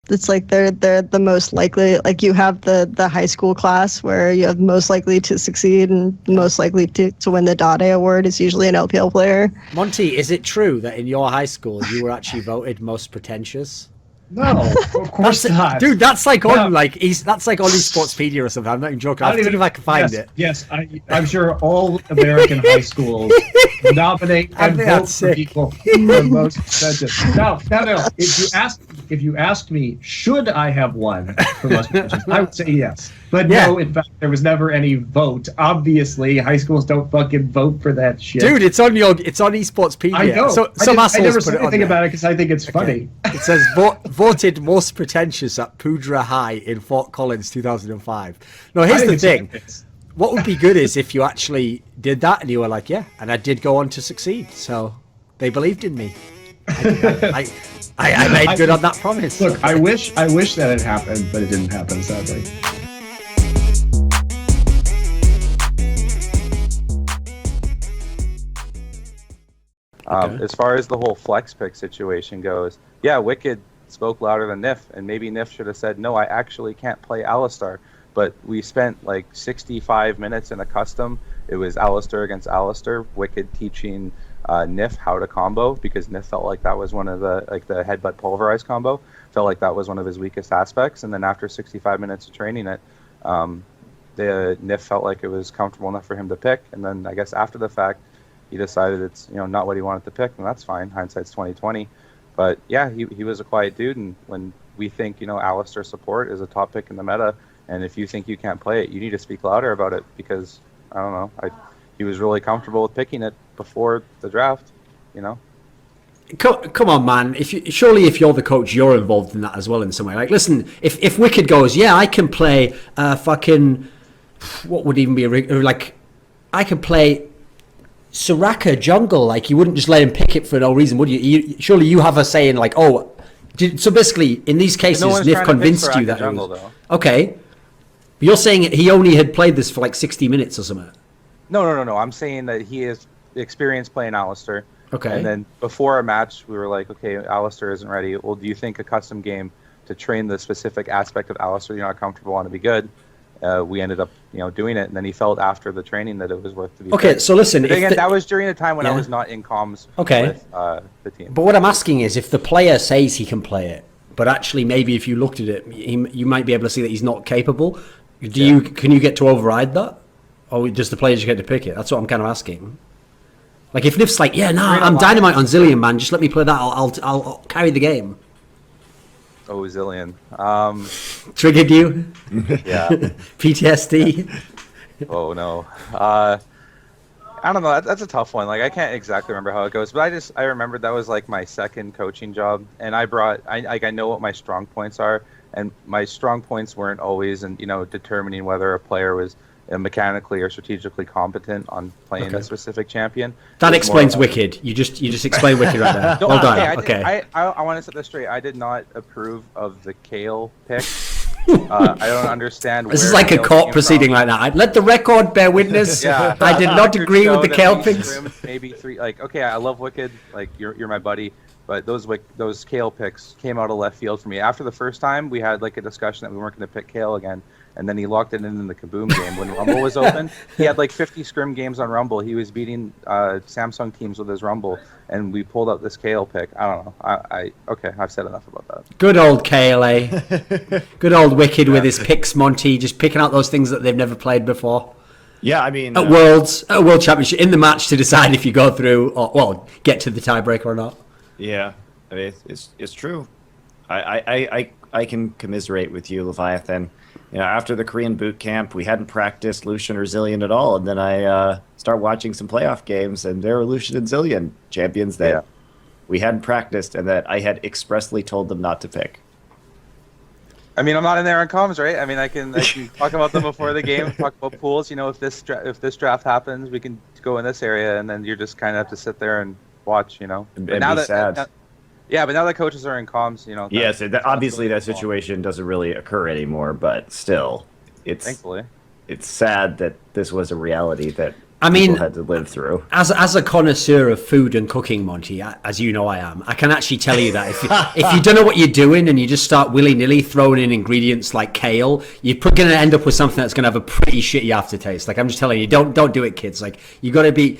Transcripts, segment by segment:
It's like they're the most likely, like you have the high school class where you have most likely to succeed and most likely to win the Dade award is usually an LPL player. Monty, is it true that in your high school you were actually voted most pretentious? No, of course not. Dude, that's like on that's like on Sportspedia or something. I'm not even joking. I'll see if I can find it. Yes, I'm sure all American high schools nominate and vote for people who are most pretentious. No. If you asked me, should I have won for most pretentious, I would say yes. But no, in fact, there was never any vote. Obviously, high schools don't fucking vote for that shit. Dude, it's on Esportspedia. I know. So, I never said anything about it because I think it's funny. It says voted most pretentious at Poudre High in Fort Collins 2005. No, here's the thing. What would be good is if you actually did that and you were like, yeah, and I did go on to succeed. So they believed in me. I made good on that promise. Look, I wish that had happened, but it didn't happen, sadly. As far as the whole flex pick situation goes, yeah, Wicked spoke louder than Nif, and maybe Nif should have said, no, I actually can't play Alistar. But we spent like 65 minutes in a custom. It was Alistar against Alistar, Wicked teaching Nif how to combo, because Nif felt like that was one of the headbutt pulverize combo, felt like that was one of his weakest aspects. And then after 65 minutes of training it, the Nif felt like it was comfortable enough for him to pick. And then I guess after the fact, he decided it's not what he wanted to pick, and that's fine. Hindsight's 20/20. But yeah, he was a quiet dude, and when we think Alistar support is a top pick in the meta, and if you think you can't play it, you need to speak louder about it, because I don't know, he was really comfortable with picking it before the draft. Come on, man. Surely if you're the coach, you're involved in that as well in some way. Like, listen, if Wicked goes, yeah, I can play fucking what would even be like, I can play Soraka jungle, like you wouldn't just let him pick it for no reason, would you? Surely you have a say in, like, so basically in these cases, Nif convinced you that jungle, it was okay. But you're saying he only had played this for like 60 minutes or something. No. I'm saying that he is experienced playing Alistar. Okay. And then before a match, we were like, okay, Alistar isn't ready. Well, do you think a custom game to train the specific aspect of Alistar you're not comfortable on to be good? We ended up, doing it, and then he felt after the training that it was worth to be. Okay, so listen. Again, that was during a time when I was not in comms with the team. But what I'm asking is, if the player says he can play it, but actually maybe if you looked at it, you might be able to see that he's not capable. Can you get to override that, or does the player just get to pick it? That's what I'm kind of asking. Like if Nif's like, I'm dynamite on Zillion, man. Just let me play that. I'll carry the game. Oh, Zillion. Triggered you? Yeah. PTSD? Oh, no. I don't know. That's a tough one. Like, I can't exactly remember how it goes, but I remembered that was like my second coaching job, and I know what my strong points are, and my strong points weren't always in, determining whether a player was mechanically or strategically competent on playing a specific champion. That explains Wicked. You just explained Wicked right there. No, well done. Okay. I want to set this straight. I did not approve of the Kale pick. I don't understand. This is like a court proceeding like that. I let the record bear witness. Yeah. I did not agree with the Kale picks. Maybe three. Like, okay, I love Wicked. Like, you're my buddy. But those Kale picks came out of left field for me. After the first time, we had like a discussion that we weren't going to pick Kale again. And then he locked it in the Kaboom game when Rumble was open. He had like 50 scrim games on Rumble. He was beating Samsung teams with his Rumble, and we pulled out this Kale pick. I don't know. Okay, I've said enough about that. Good old Kale, eh? Good old Wicked with his picks, Monty, just picking out those things that they've never played before. Yeah, I mean... At World Championship, in the match to decide if you go through, or get to the tiebreaker or not. Yeah, I mean, it's true. I can commiserate with you, Leviathan. After the Korean boot camp, we hadn't practiced Lucian or Zillion at all, and then I start watching some playoff games, and there were Lucian and Zillion champions that we hadn't practiced, and that I had expressly told them not to pick. I mean, I'm not in there on comms, right? I mean, I can talk about them before the game, talk about pools. If this draft happens, we can go in this area, and then you're just kind of have to sit there and watch. And be sad. Yeah, but now that coaches are in comms, Yes, obviously that situation doesn't really occur anymore, but still, thankfully, it's sad that this was a reality that I mean, people had to live through. As a connoisseur of food and cooking, Monty, as you know I am, I can actually tell you that if you don't know what you're doing and you just start willy-nilly throwing in ingredients like kale, you're going to end up with something that's going to have a pretty shitty aftertaste. Like, I'm just telling you, don't do it, kids. Like, you got to be...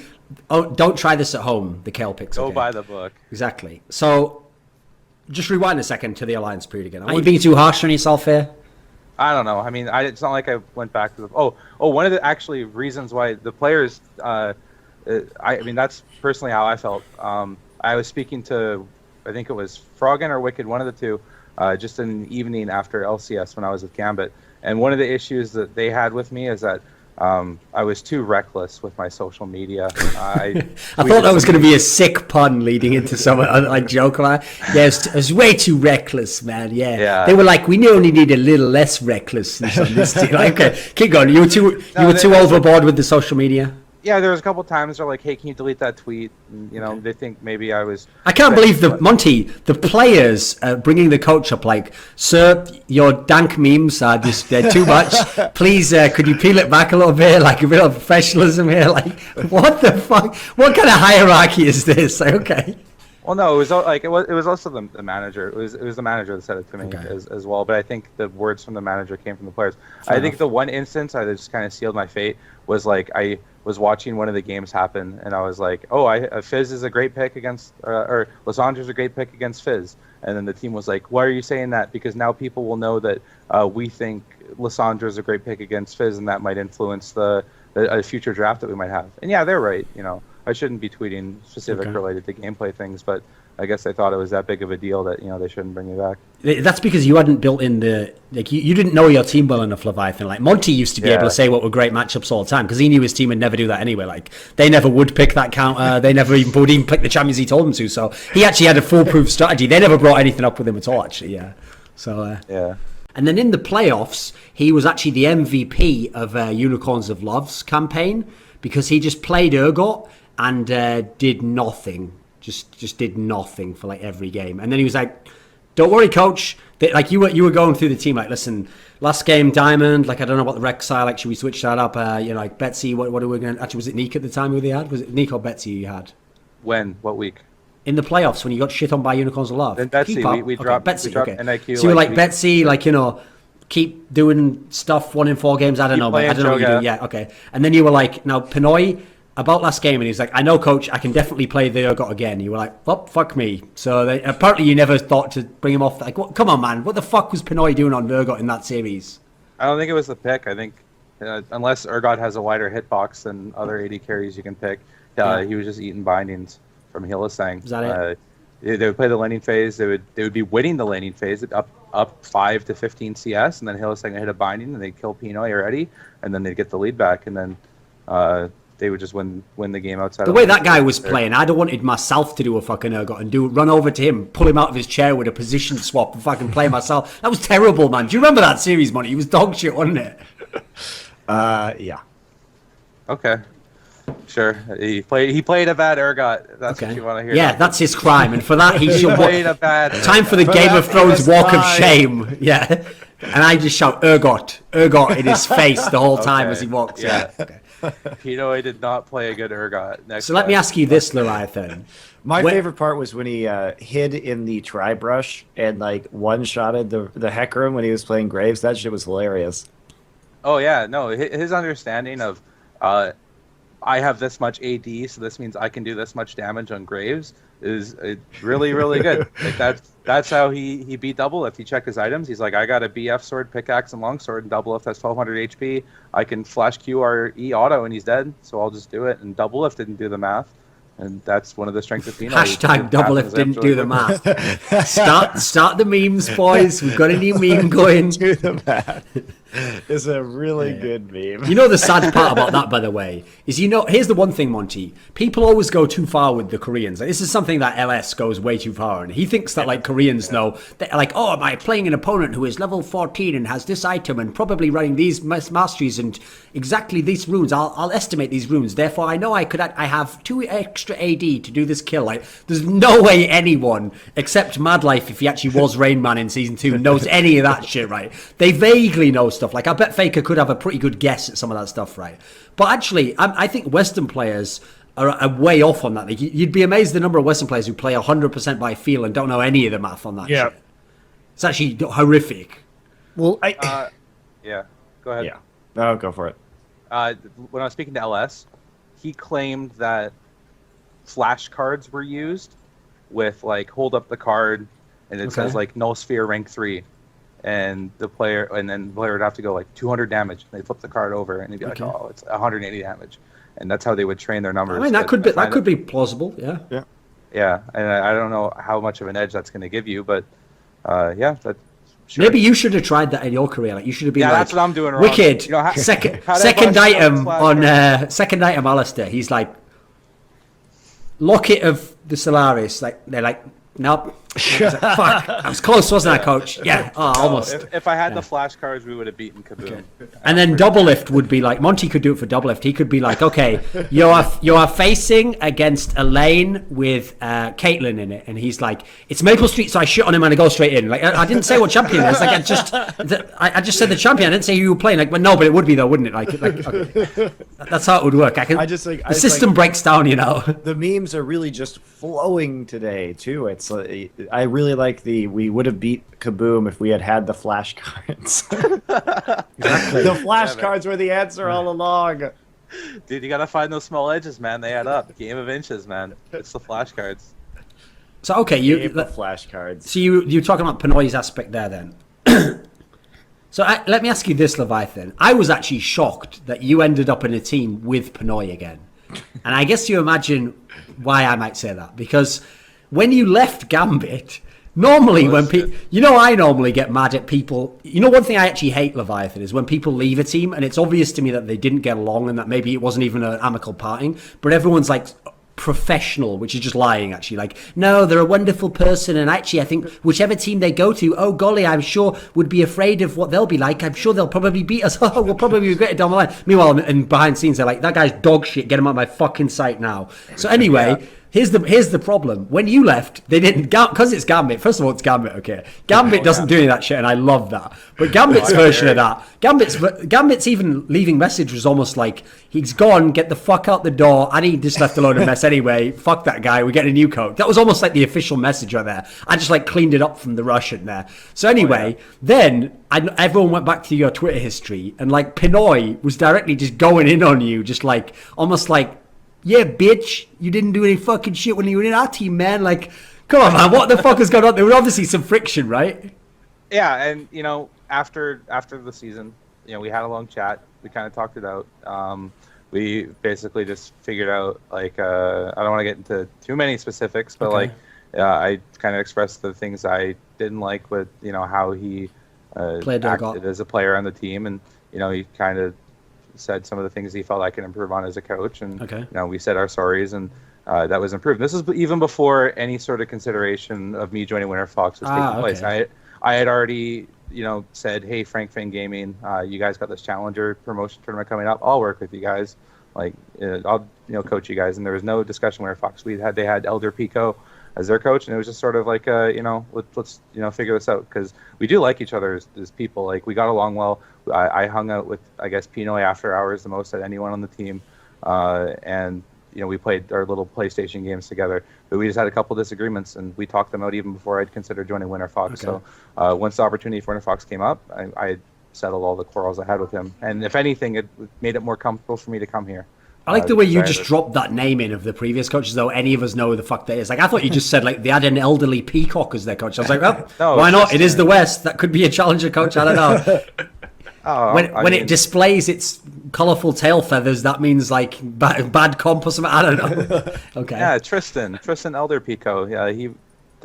Oh, don't try this at home, the kale picks. Go okay? by the book. Exactly. So, just rewind a second to the Alliance period again. Are you being too harsh on yourself here? I don't know. I mean, it's not like I went back to the... one of the actually reasons why the players... I mean, that's personally how I felt. I was speaking to, I think it was Froggen or Wicked, one of the two, just in the evening after LCS when I was with Gambit. And one of the issues that they had with me is that I was too reckless with my social media. I thought that was going to be a sick pun leading into some like joke about. Yeah, it was way too reckless, man. Yeah. They were like, we only need a little less recklessness on this team. Like, okay, keep going. You were too overboard with the social media. Yeah, there was a couple times they're like, "Hey, can you delete that tweet?" And, they think maybe I was. I can't believe the players bringing the coach up like, "Sir, your dank memes are just they're too much. Please, could you peel it back a little bit? Like a bit of professionalism here. Like, what the fuck? What kind of hierarchy is this? Like, okay." Well, no, it was like it was also the manager. It was the manager that said it to me as well. But I think the words from the manager came from the players. I think the one instance I just kind of sealed my fate was like I was watching one of the games happen, and I was like, "Oh, Fizz is a great pick against, or Lysandra's a great pick against Fizz." And then the team was like, "Why are you saying that? Because now people will know that we think Lysandra's a great pick against Fizz, and that might influence the future draft that we might have." And yeah, they're right. I shouldn't be tweeting specific related to gameplay things, but I guess they thought it was that big of a deal that they shouldn't bring me back. That's because you hadn't built in you didn't know your team well enough, Leviathan. Like Monty used to be able to say what were great matchups all the time because he knew his team would never do that anyway. Like they never would pick that counter. They never would even pick the champions he told them to. So he actually had a foolproof strategy. They never brought anything up with him at all. Actually, yeah. So yeah. And then in the playoffs, he was actually the MVP of Unicorns of Love's campaign because he just played Urgot and did nothing. Just did nothing for like every game. And then he was like, "Don't worry, coach." Like you were going through the team like, "Listen, last game Diamond. Like I don't know what the recs are. Like should we switch that up? Like Betsy. What are we going to? Actually, was it Neek at the time who they had? Was it Neek or Betsy you had? When? What week? In the playoffs when you got shit on by Unicorns of Love. Then Betsy. We dropped Betsy. We dropped NIQ. So you were like Betsy, like keep doing stuff 1 in 4 games. I don't know, but I don't know what you do. Yeah, okay. And then you were like, now Pinoy. About last game, and he's like, "I know, coach, I can definitely play the Urgot again." You were like, "Oh, fuck me." So apparently you never thought to bring him off. Like, come on, man. What the fuck was Pinoy doing on Urgot in that series? I don't think it was the pick. I think unless Urgot has a wider hitbox than other AD carries you can pick, he was just eating bindings from Hylissang. Is that it? They would play the laning phase. They would be winning the laning phase up 5 to 15 CS, and then Hylissang would hit a binding, and they'd kill Pinoy already, and then they'd get the lead back, and then they would just win the game outside. The way that guy was playing, I'd have wanted myself to do a fucking Urgot and run over to him, pull him out of his chair with a position swap and fucking play myself. That was terrible, man. Do you remember that series, Monty? He was dog shit, wasn't it? Yeah. Okay. Sure. He played a bad Urgot. That's what you want to hear. Yeah, that's his crime, and for that he should played a bad. Time for the Game of Thrones walk of shame. Yeah. And I just shout Urgot in his face the whole time as he walks. Yeah. Okay. Pinoy did not play a good Urgot. So let me ask you this, Leviathan. My favorite part was when he hid in the tri-brush and like one-shotted the heck room when he was playing Graves. That shit was hilarious. Oh yeah, no, his understanding of I have this much AD, so this means I can do this much damage on Graves is really, really good. Like that's how he beat Doublelift. He checked his items. He's like, I got a BF sword, pickaxe, and longsword, and Doublelift has 1200 HP. I can flash Q or E auto, and he's dead. So I'll just do it. And Doublelift didn't do the math, and that's one of the strengths of Pino. Hashtag Doublelift didn't do the math. Start the memes, boys. We've got a new meme going. Do the math. It's a really good meme. You know the sad part about that, by the way, is here's the one thing, Monty. People always go too far with the Koreans. Like, this is something that LS goes way too far, and he thinks that like Koreans know. They're like, oh, am I playing an opponent who is level 14 and has this item and probably running these masteries and exactly these runes? I'll estimate these runes. Therefore, I know I have 2 extra AD to do this kill. Like, there's no way anyone except Madlife, if he actually was Rain Man in season 2, knows any of that shit, right? They vaguely know stuff stuff. Like, I bet Faker could have a pretty good guess at some of that stuff, right? But actually, I think Western players are way off on that. Like, you'd be amazed the number of Western players who play 100% by feel and don't know any of the math on that shit. It's actually horrific. Well, yeah, go ahead. Yeah, no, go for it. When I was speaking to LS, he claimed that flashcards were used with, like, hold up the card and it says, like, null sphere rank 3. And then the player would have to go, like, 200 damage. And they flip the card over and he'd be like, oh, it's 180 damage. And that's how they would train their numbers. I mean, that could be plausible, yeah. Yeah, and I don't know how much of an edge that's going to give you, but that. Sure. Maybe you should have tried that in your career. Like, you should have been like, that's what I'm doing wrong. Wicked. You know, second item on second item Alistair. He's like, Locket of the Solaris. Like, they're like, nope. I was like, fuck, I was close, wasn't I, coach? Yeah, almost. If I had the flashcards, we would have beaten Kaboom. Okay. And then double lift would be like, Monty could do it for double lift. He could be like, okay, you are facing against a lane with Caitlyn in it, and he's like, it's Maple Street, so I shit on him and I go straight in. Like, I didn't say what champion it is. Like, I just said the champion. I didn't say who you were playing. Like, well, no, but it would be though, wouldn't it? Like okay. That's how it would work. The system breaks down, you know. The memes are really just flowing today too. It's I really like we would have beat Kaboom if we had the flashcards. Exactly. The flashcards were the answer all along. Dude, you gotta find those small edges, man. They add up. Game of inches, man. It's the flashcards. So okay, flashcards. So you're talking about Pinoy's aspect there, then. So let me ask you this, Leviathan. I was actually shocked that you ended up in a team with Pinoy again, and I guess you imagine why I might say that, because when you left Gambit, normally when people, I normally get mad at people. One thing I actually hate, Leviathan, is when people leave a team and it's obvious to me that they didn't get along and that maybe it wasn't even an amicable parting, but everyone's like professional, which is just lying, actually. Like, no, they're a wonderful person, and actually I think whichever team they go to, oh golly, I'm sure would be afraid of what they'll be like. I'm sure they'll probably beat us. Oh, we'll probably regret it down the line. Meanwhile, and behind the scenes, they're like, that guy's dog shit, get him out of my fucking sight now. So anyway, Here's the problem. When you left, they didn't, because it's Gambit. First of all, it's Gambit, okay. Gambit doesn't do any of that shit, and I love that. But Gambit's version of that, Gambit's even leaving message was almost like, he's gone, get the fuck out the door, and he just left a load of mess anyway. Fuck that guy, we're getting a new coach. That was almost like the official message right there. I just like cleaned it up from the Russian there. So anyway, then everyone went back to your Twitter history, and like Pinoy was directly just going in on you, just like, almost like, yeah, bitch, you didn't do any fucking shit when you were in our team, man. Like, come on, man, what the fuck is going on? There was obviously some friction, right? Yeah, and, after the season, we had a long chat. We kind of talked it out. We basically just figured out, like, I don't want to get into too many specifics, but, I kind of expressed the things I didn't like with, how he acted as a player on the team. And, he kind of said some of the things he felt I could improve on as a coach, and we said our sorries, and that was improved. This is even before any sort of consideration of me joining Winter Fox was taking place. I had already said, hey, Frank Finn Gaming, you guys got this Challenger promotion tournament coming up, I'll work with you guys, like I'll coach you guys. And there was no discussion Winter Fox. They had Elder Pico as their coach, and it was just sort of like let's figure this out, because we do like each other as people. Like, we got along well. I hung out with, I guess, Pinoy after hours the most at anyone on the team, and we played our little PlayStation games together. But we just had a couple disagreements, and we talked them out even before I'd considered joining Winter Fox. So once the opportunity for Winter Fox came up, I settled all the quarrels I had with him, and if anything, it made it more comfortable for me to come here. I like the way you just dropped that name in of the previous coach, as though any of us know who the fuck that is. Like, I thought you just said, like, they had an elderly peacock as their coach. I was like, well, no, why not? It is the West. That could be a challenger coach. I don't know. When it displays its colourful tail feathers, that means, like, bad comp or something. I don't know. Okay. Yeah, Tristan Elder Pico. Yeah, he,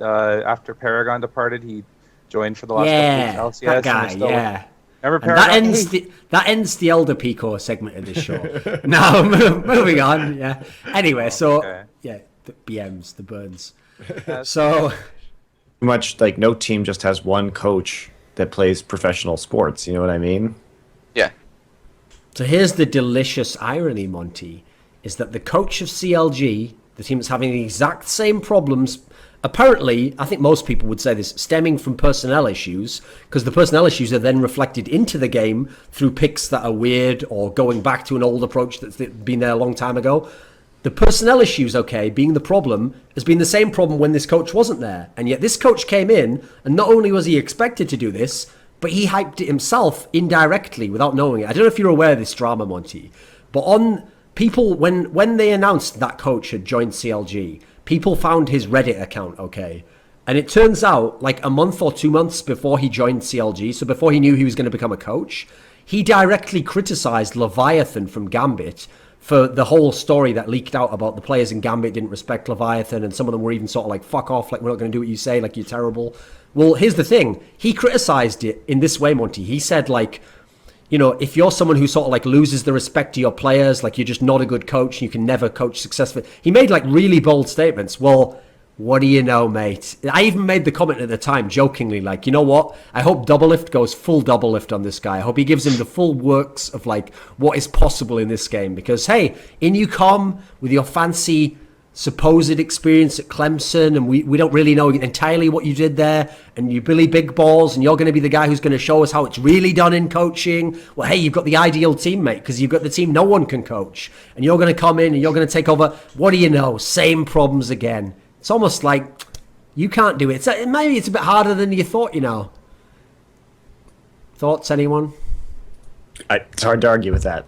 after Paragon departed, he joined for the last couple of LCS. That guy, that ends the Elder Pico segment of this show. Now, moving on. Yeah. Anyway, so the BMs, the Burns. So much like no team just has one coach that plays professional sports. You know what I mean? Yeah. So here's the delicious irony, Monty, is that the coach of CLG, The team that's having the exact same problems. Apparently, I think most people would say this, stemming from personnel issues, because the personnel issues are then reflected into the game through picks that are weird or going back to an old approach that's been there a long time ago. The personnel issues, okay, being the problem, has been the same problem when this coach wasn't there. And yet this coach came in, and not only was he expected to do this, but he hyped it himself indirectly without knowing it. I don't know if you're aware of this drama, Monty, but on people, when they announced that coach had joined CLG, people found his Reddit account, okay? And it turns out, like a month or 2 months before he joined CLG, so before he knew he was going to become a coach, he directly criticized Leviathan from Gambit for the whole story that leaked out about the players in Gambit didn't respect Leviathan, and some of them were even sort of like, fuck off, like, we're not going to do what you say, like, you're terrible. Well, here's the thing. He criticized it in this way, Monty. He said, like, you know, if you're someone who sort of like loses the respect to your players, like you're just not a good coach, you can never coach successfully. He made like really bold statements. Well, what do you know, mate? I even made the comment at the time, jokingly, like, you know what? I hope Doublelift goes full Doublelift on this guy. I hope he gives him the full works of like what is possible in this game. Because, hey, in you come with your fancy supposed experience at Clemson, and we don't really know entirely what you did there, and you Billy Big Balls, and you're going to be the guy who's going to show us how it's really done in coaching. Well, hey, you've got the ideal teammate, because you've got the team no one can coach, and you're going to come in and you're going to take over. What do you know? Same problems again. It's almost like you can't do it. Maybe it's a bit harder than you thought, you know. Thoughts, anyone? It's hard to argue with that.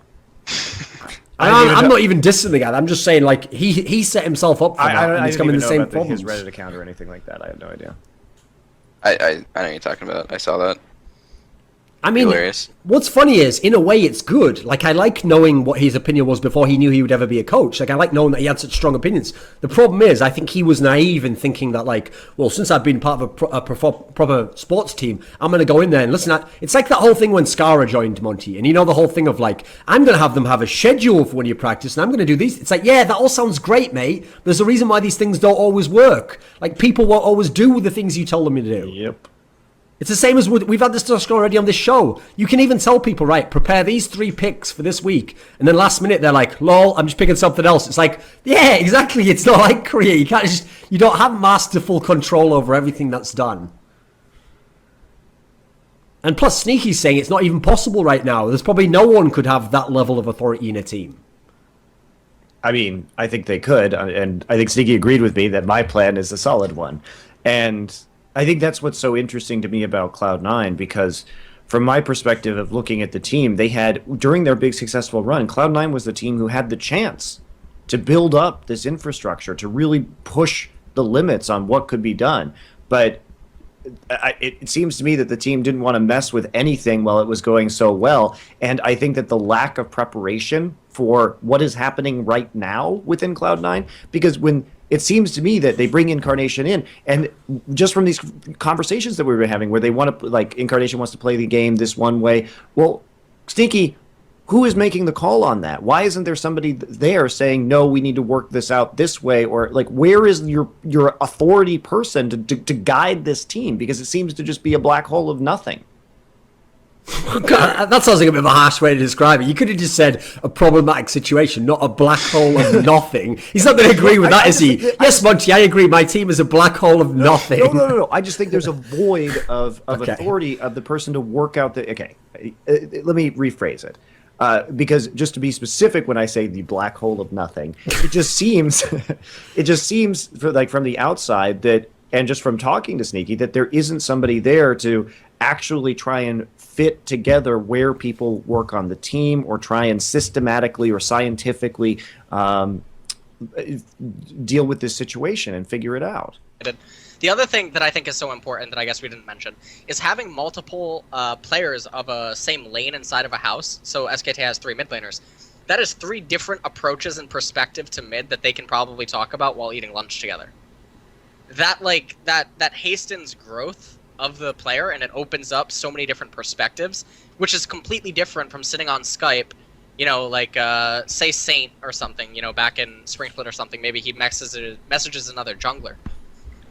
I'm not even dissing the guy. I'm just saying, like, he set himself up for that, and he's coming the same problems. His Reddit account or anything like that. I have no idea. I know what you're talking about. I saw that. I mean, Hilarious. What's funny is, in a way, it's good. Like, I like knowing what his opinion was before he knew he would ever be a coach. Like, I like knowing that he had such strong opinions. The problem is, I think he was naive in thinking that, like, well, since I've been part of a proper sports team, I'm going to go in there and listen. It's like that whole thing when Scara joined Monty. And you know the whole thing of, like, I'm going to have them have a schedule for when you practice, and I'm going to do these. It's like, yeah, that all sounds great, mate. But there's a reason why these things don't always work. Like, people won't always do the things you tell them to do. Yep. It's the same as we've had this discussion already on this show. You can even tell people, right, prepare these 3 picks for this week. And then last minute, they're like, lol, I'm just picking something else. It's like, yeah, exactly. It's not like Korea. You don't have masterful control over everything that's done. And plus, Sneaky's saying it's not even possible right now. There's probably no one could have that level of authority in a team. I mean, I think they could. And I think Sneaky agreed with me that my plan is a solid one. And I think that's what's so interesting to me about Cloud9, because from my perspective of looking at the team, they had, during their big successful run, Cloud9 was the team who had the chance to build up this infrastructure, to really push the limits on what could be done. But it seems to me that the team didn't want to mess with anything while it was going so well. And I think that the lack of preparation for what is happening right now within Cloud9, because when it seems to me that they bring Incarnation in, and just from these conversations that we've been having, where they want to, like, Incarnation wants to play the game this one way. Well, Sneaky, who is making the call on that? Why isn't there somebody there saying, no, we need to work this out this way? Or, like, where is your authority person to guide this team? Because it seems to just be a black hole of nothing. God, that sounds like a bit of a harsh way to describe it. You could have just said a problematic situation, not a black hole of nothing. He's not going to agree with that, is he? Yes, Monty, I agree. My team is a black hole of nothing. No. I just think there's a void of authority of the person to work out the... Okay, let me rephrase it. Because just to be specific, when I say the black hole of nothing, it just seems from the outside that, and just from talking to Sneaky, that there isn't somebody there to actually try and fit together where people work on the team, or try and systematically or scientifically deal with this situation and figure it out. The other thing that I think is so important that I guess we didn't mention is having multiple players of a same lane inside of a house. So SKT has 3 mid laners. That is 3 different approaches and perspective to mid that they can probably talk about while eating lunch together. That hastens growth of the player, and it opens up so many different perspectives, which is completely different from sitting on Skype, you know, like, say Saint or something, you know, back in Spring Split or something, maybe he messages another jungler.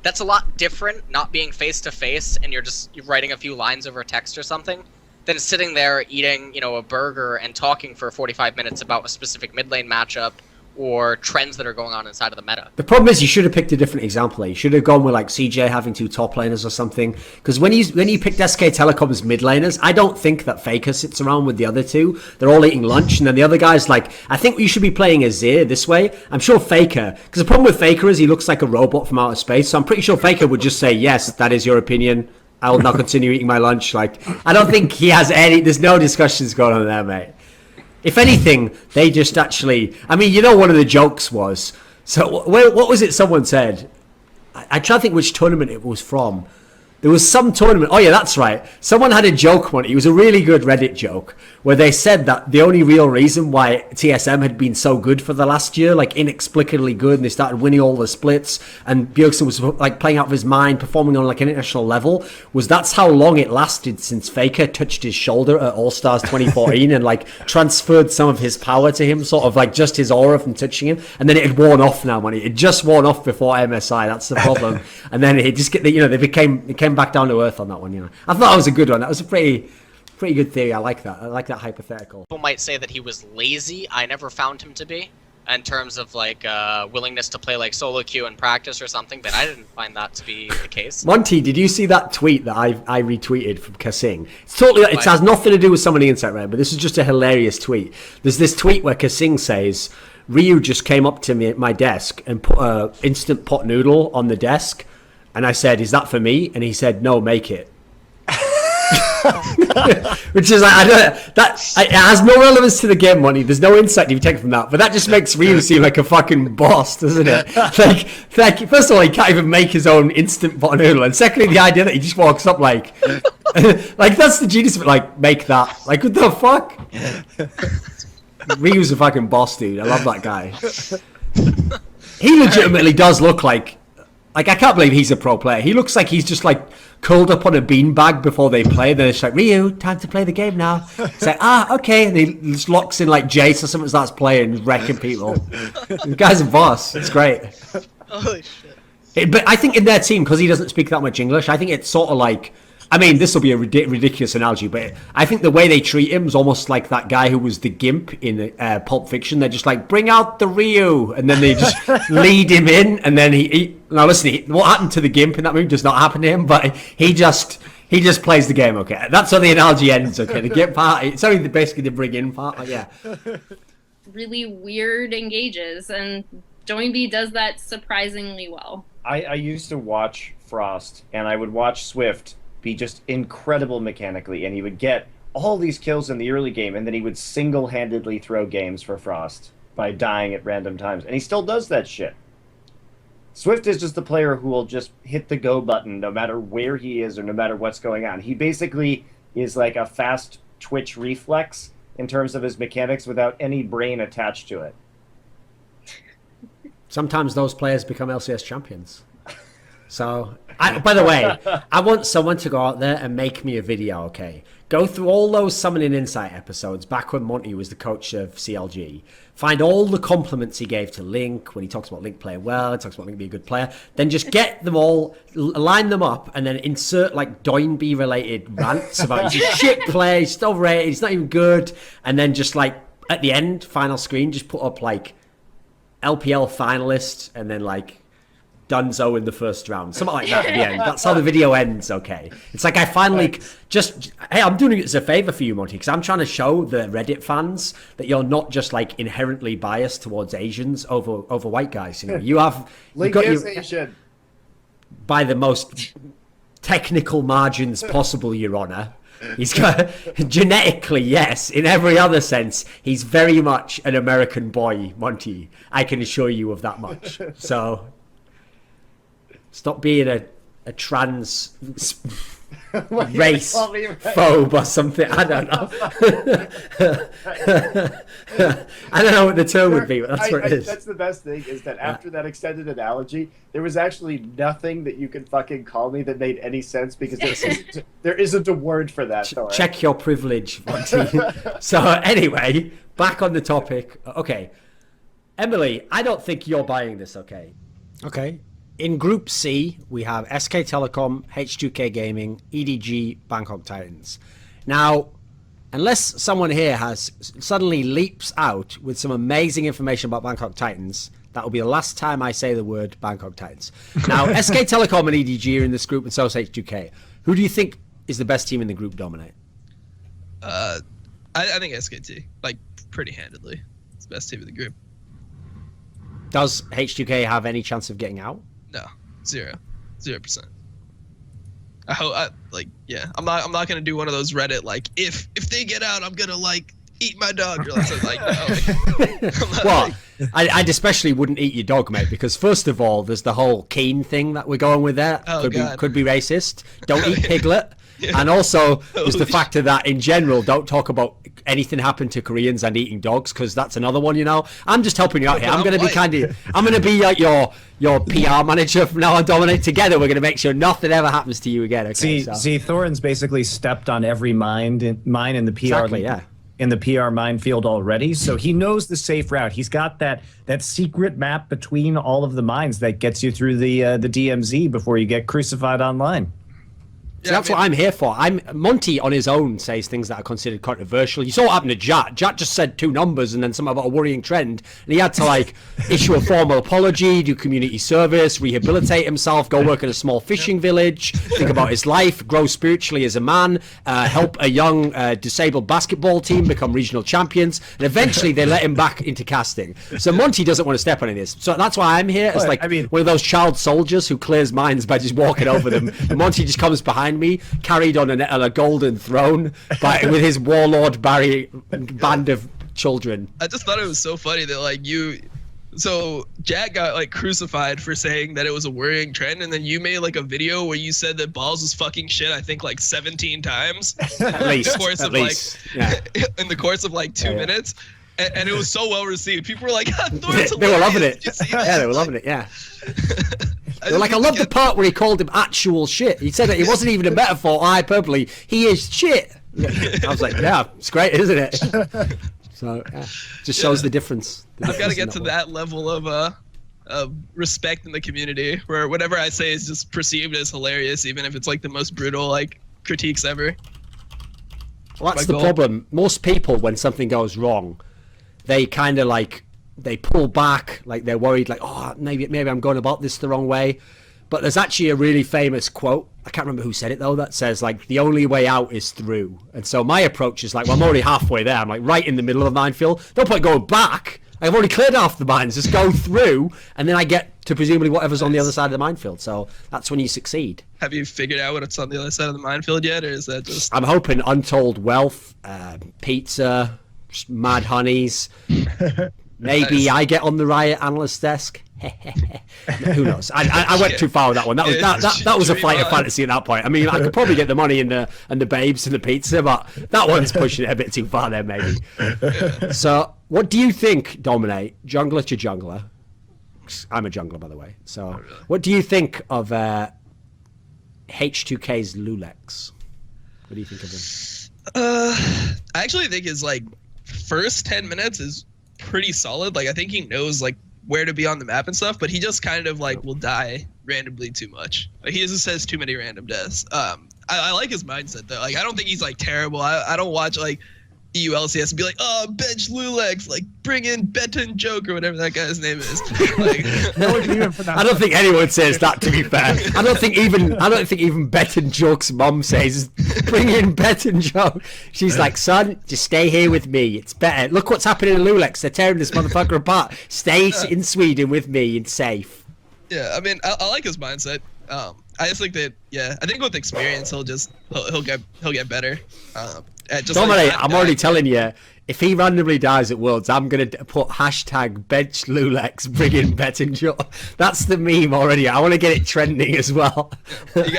That's a lot different, not being face-to-face, and you're writing a few lines over text or something, than sitting there eating, you know, a burger and talking for 45 minutes about a specific mid lane matchup, or trends that are going on inside of the meta. The problem is you should have picked a different example. You should have gone with like CJ having 2 top laners or something. Because when you picked SK Telecom's mid laners, I don't think that Faker sits around with the other 2. They're all eating lunch, and then the other guy's like, I think you should be playing Azir this way. I'm sure Faker, because the problem with Faker is he looks like a robot from outer space. So I'm pretty sure Faker would just say, yes, that is your opinion. I will now continue eating my lunch. Like, I don't think he has there's no discussions going on there, mate. If anything, they just actually... I mean, you know, one of the jokes was... So, what was it someone said? I try to think which tournament it was from. There was some tournament... Oh, yeah, that's right. Someone had a joke one. It was a really good Reddit joke where they said that the only real reason why TSM had been so good for the last year, like inexplicably good, and they started winning all the splits, and Bjergsen was like playing out of his mind, performing on like an international level, was that's how long it lasted since Faker touched his shoulder at All-Stars 2014 and like transferred some of his power to him, sort of like just his aura from touching him, and then it had worn off now, man. It had just worn off before MSI, that's the problem. And then it just, they came back down to earth on that one, you know. I thought that was a good one. That was a pretty good theory. I like that. I like that hypothetical. People might say that he was lazy. I never found him to be, in terms of like willingness to play like solo queue in practice or something, but I didn't find that to be the case. Monty, did you see that tweet that I retweeted from Kasing? It's totally, it has nothing to do with some of the insight, right? But this is just a hilarious tweet. There's this tweet where Kasing says, Ryu just came up to me at my desk and put an instant pot noodle on the desk. And I said, is that for me? And he said, no, make it. Which is like, it has no relevance to the game, Money. There's no insight you take from that, but that just makes Ryu seem like a fucking boss, doesn't it? Like, first of all, he can't even make his own instant pot noodle, and secondly, the idea that he just walks up like, like that's the genius of it. Like, make that. Like, what the fuck? Ryu's a fucking boss, dude. I love that guy. He legitimately does look like I can't believe he's a pro player. He looks like he's just like curled up on a beanbag before they play. Then it's like, Ryu, time to play the game now. It's like, okay. And he just locks in like Jace or something and starts playing, wrecking people. The guy's a boss. It's great. Holy shit. But I think in their team, because he doesn't speak that much English, I think it's sort of like, I mean, this will be a ridiculous analogy, but I think the way they treat him is almost like that guy who was the gimp in Pulp Fiction. They're just like, bring out the Ryu, and then they just lead him in, and then now listen, what happened to the gimp in that movie does not happen to him, but he just plays the game, okay? That's how the analogy ends, okay? The gimp part, it's only basically the bring in part, yeah. Really weird engages, and Joinby does that surprisingly well. I used to watch Frost, and I would watch Swift be just incredible mechanically, and he would get all these kills in the early game, and then he would single-handedly throw games for Frost by dying at random times, and he still does that shit. Swift is just the player who will just hit the go button no matter where he is or no matter what's going on. He basically is like a fast twitch reflex in terms of his mechanics without any brain attached to it. Sometimes those players become LCS champions. So, by the way, I want someone to go out there and make me a video, okay? Go through all those Summoning Insight episodes back when Monty was the coach of CLG. Find all the compliments he gave to Link when he talks about Link playing well, he talks about Link being a good player. Then just get them all, line them up, and then insert like Doinby related rants about he's a shit player, he's still rated, he's not even good. And then just like at the end, final screen, just put up like LPL finalist and then like Dunzo in the first round, something like that at the end. That's how the video ends, okay? It's like I finally hey, I'm doing it as a favor for you, Monty, because I'm trying to show the Reddit fans that you're not just like inherently biased towards Asians over white guys. You know, you have Asian by the most technical margins possible, Your Honor. He's got genetically, yes. In every other sense, he's very much an American boy, Monty. I can assure you of that much. So. Stop being a trans race phobe or something. I don't know. I don't know what the term would be, but that's what it is. That's the best thing, is that after that extended analogy, there was actually nothing that you could fucking call me that made any sense, because there isn't a word for that. Check your privilege, Monty. So anyway, back on the topic. Okay. Emily, I don't think you're buying this, okay? Okay. In Group C, we have SK Telecom, H2K Gaming, EDG, Bangkok Titans. Now, unless someone here has suddenly leaps out with some amazing information about Bangkok Titans, that will be the last time I say the word Bangkok Titans. Now, SK Telecom and EDG are in this group, and so is H2K. Who do you think is the best team in the group, Dominate? I think SKT, like, pretty handedly. It's the best team in the group. Does H2K have any chance of getting out? No, 0%. I hope, I'm not gonna do one of those Reddit like if they get out, I'm gonna like eat my dog. Or like, no. Well, I especially wouldn't eat your dog, mate, because first of all, there's the whole Keen thing that we're going with there. Could be racist. Don't eat Piglet. Yeah. And also, there's the factor that in general, don't talk about anything happened to Koreans and eating dogs, because that's another one, you know. I'm just helping you out here. I'm going to be I'm going to be like your PR manager from now on, Dominate. Together, we're going to make sure nothing ever happens to you again. Okay, see, Thorin's basically stepped on every mine in the PR. Exactly, yeah. In the PR minefield already, so he knows the safe route. He's got that secret map between all of the mines that gets you through the DMZ before you get crucified online. So that's what I'm here for. Monty on his own says things that are considered controversial. You saw what happened to Jat. Jat just said 2 numbers and then something about a worrying trend, and he had to like issue a formal apology, do community service, rehabilitate himself, go work in a small fishing village, think about his life, grow spiritually as a man, help a young disabled basketball team become regional champions, and eventually they let him back into casting. So Monty doesn't want to step on any of this. So that's why I'm here as one of those child soldiers who clears mines by just walking over them. And Monty just comes behind me, carried on a golden throne with his warlord band of children. I just thought it was so funny that like so Jack got like crucified for saying that it was a worrying trend, and then you made like a video where you said that balls was fucking shit, I think like 17 times at least in the course of like 2 minutes. And it was so well received. People were like, they were loving it. Yeah, they were loving it. Yeah. They're like, I love the part where he called him actual shit. He said that it wasn't even a metaphor or hyperbole. He is shit. I was like, yeah, it's great, isn't it? So, yeah, just shows the difference. I've got to get to that level of respect in the community where whatever I say is just perceived as hilarious, even if it's like the most brutal like critiques ever. Well, that's the problem. Most people, when something goes wrong, they kind of like they pull back, like they're worried, like, oh, maybe I'm going about this the wrong way. But there's actually a really famous quote, I can't remember who said it though, that says like the only way out is through. And so my approach is like, well, I'm already halfway there. I'm like right in the middle of the minefield. No point going back. I've already cleared half the mines. Just go through, and then I get to presumably whatever's on the other side of the minefield. So that's when you succeed. Have you figured out what's on the other side of the minefield yet, or is that just? I'm hoping untold wealth, pizza, mad honeys. Maybe nice. I get on the Riot analyst desk. Who knows? I went too far with that one. That was a flight of fantasy at that point. I mean, I could probably get the money and the babes and the pizza, but that one's pushing it a bit too far there, maybe. So, what do you think, Dominate, jungler to jungler? I'm a jungler, by the way. So, really? What do you think of H2K's Lulex? What do you think of him? I actually think his like first 10 minutes is pretty solid. Like I think he knows like where to be on the map and stuff, but he just kind of like will die randomly too much. Like, he just says too many random deaths. I like his mindset though. Like I don't think he's like terrible. I don't watch like EULCS and be like, oh, bench Lulex, like bring in Beton Joke or whatever that guy's name is. Like, I don't think anyone says that, to be fair. I don't think even Beton Joke's mom says bring in Beton Joke. She's like, son, just stay here with me. It's better. Look what's happening in Lulex. They're tearing this motherfucker apart. Stay in Sweden with me and safe. Yeah, I mean, I like his mindset. I just think that, I think with experience he'll get better. Dominate, I'm already telling you, if he randomly dies at Worlds, I'm gonna put hashtag bench Lulex, bring in Bettinger. That's the meme already. I want to get it trending as well. You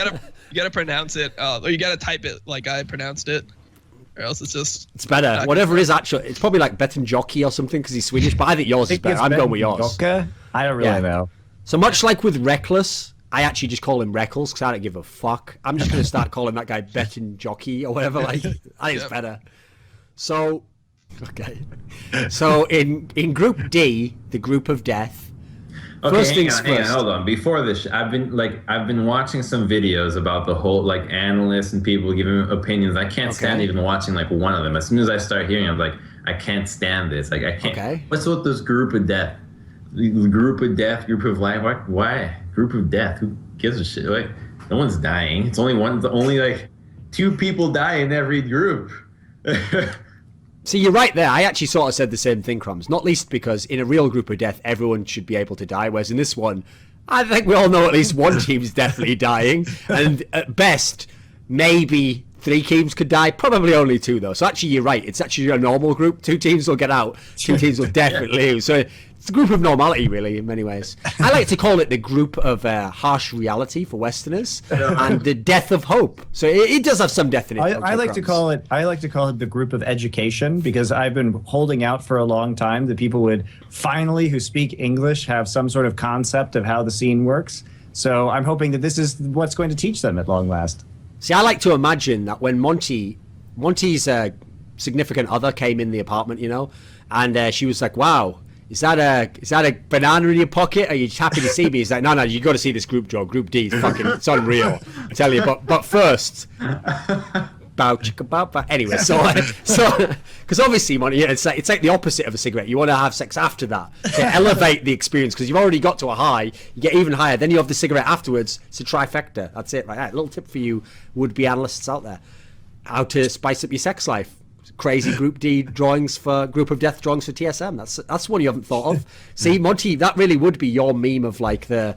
gotta pronounce it, or you gotta type it like I pronounced it, or else it's better. Whatever it is, actually, it's probably like Betten Jockey or something because he's Swedish. But I think yours is better. I'm going with yours. I don't really know. So much like with Reckless, I actually just call him Reckles because I don't give a fuck. I'm just going to start calling that guy Betten Jockey or whatever. Like, I think it's better. So, okay. So in Group D, the group of death, Okay, First hang things on, hang on, first. hold on. Before this, I've been watching some videos about the whole like analysts and people giving opinions. I can't stand even watching like one of them. As soon as I start hearing, I'm like, I can't stand this. Like I can't. Okay. What's with this group of death? The group of death, group of life. Why group of death? Who gives a shit? Like no one's dying. It's only one. It's only like 2 people die in every group. See, you're right there. I actually sort of said the same thing, Crumbs. Not least because in a real group of death, everyone should be able to die. Whereas in this one, I think we all know at least one team's definitely dying. And at best, maybe 3 teams could die. Probably only 2, though. So actually, you're right. It's actually a normal group. 2 teams will get out. 2 teams will definitely lose. So it's a group of normality, really, in many ways. I like to call it the group of harsh reality for Westerners and the death of hope. So it does have some death in it. I like to call it the group of education, because I've been holding out for a long time that people would finally, who speak English, have some sort of concept of how the scene works. So I'm hoping that this is what's going to teach them at long last. See, I like to imagine that when Monty's significant other came in the apartment, and she was like, "Wow, is that a banana in your pocket? Are you just happy to see me?" He's like, "No, you got to see this group, Joe. Group D, it's unreal. I tell you. But first, bow chicka bow. Anyway, so because obviously, Monty, it's like the opposite of a cigarette. You want to have sex after that to elevate the experience, because you've already got to a high. You get even higher. Then you have the cigarette afterwards. It's a trifecta. That's it. Right. A little tip for you would-be analysts out there: how to spice up your sex life. Crazy group D drawings for group of death drawings for TSM. That's one you haven't thought of. See, Monty, that really would be your meme of like the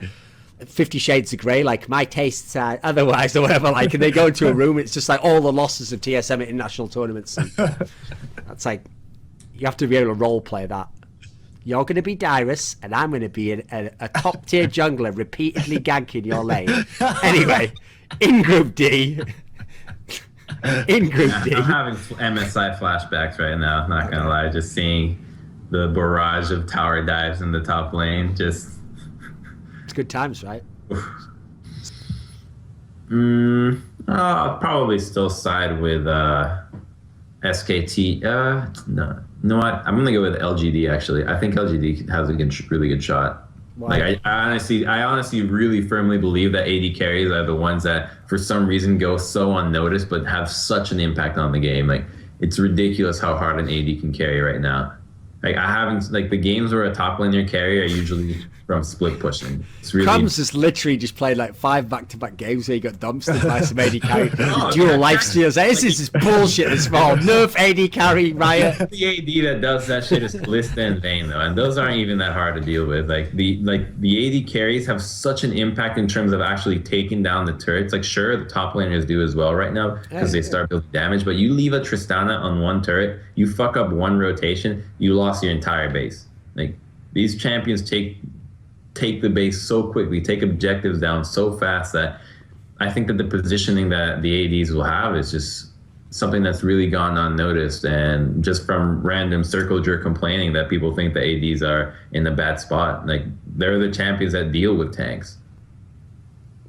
50 Shades of Grey, like my tastes are otherwise or whatever. Like, and they go into a room, it's just like all the losses of TSM at international tournaments. And that's like, you have to be able to role play that. You're going to be Dyrus, and I'm going to be a top tier jungler repeatedly ganking your lane. Anyway, in Group D. In Group D. I'm having MSI flashbacks right now, not gonna lie. Just seeing the barrage of tower dives in the top lane. It's good times, right? I'll probably still side with SKT. No, you know what? I'm gonna go with LGD actually. I think LGD has a really good shot. Why? Like I honestly really firmly believe that AD carries are the ones that for some reason go so unnoticed but have such an impact on the game. Like it's ridiculous how hard an AD can carry right now. Like I haven't the games where a top laner carry are usually from split pushing. It's really Crumbs has literally just played like 5 back-to-back games where he got dumpstered by some AD carry. Dual life steals. This is bullshit. This small nerf AD carry, Riot. The AD that does that shit is Lista and Vayne though, and those aren't even that hard to deal with. The AD carries have such an impact in terms of actually taking down the turrets. Like sure, the top laners do as well right now because they start building damage, but you leave a Tristana on one turret, you fuck up one rotation, you lost your entire base. Like these champions take the base so quickly, take objectives down so fast that I think that the positioning that the ADs will have is just something that's really gone unnoticed. And just from random circle jerk complaining that people think the ADs are in a bad spot, like they're the champions that deal with tanks.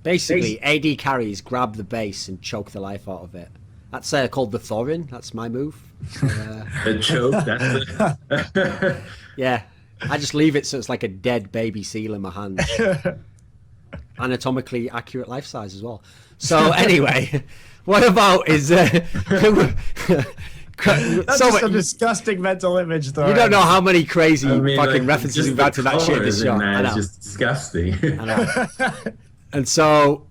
Basically, AD carries grab the base and choke the life out of it. That's called the Thorin. That's my move. The choke. That's yeah. I just leave it so it's like a dead baby seal in my hand. Anatomically accurate life size as well. So anyway, what about is that's just a disgusting mental image, though. You don't know how many crazy fucking references we've had to that shit in this show. Man, it's just disgusting. I know. And so,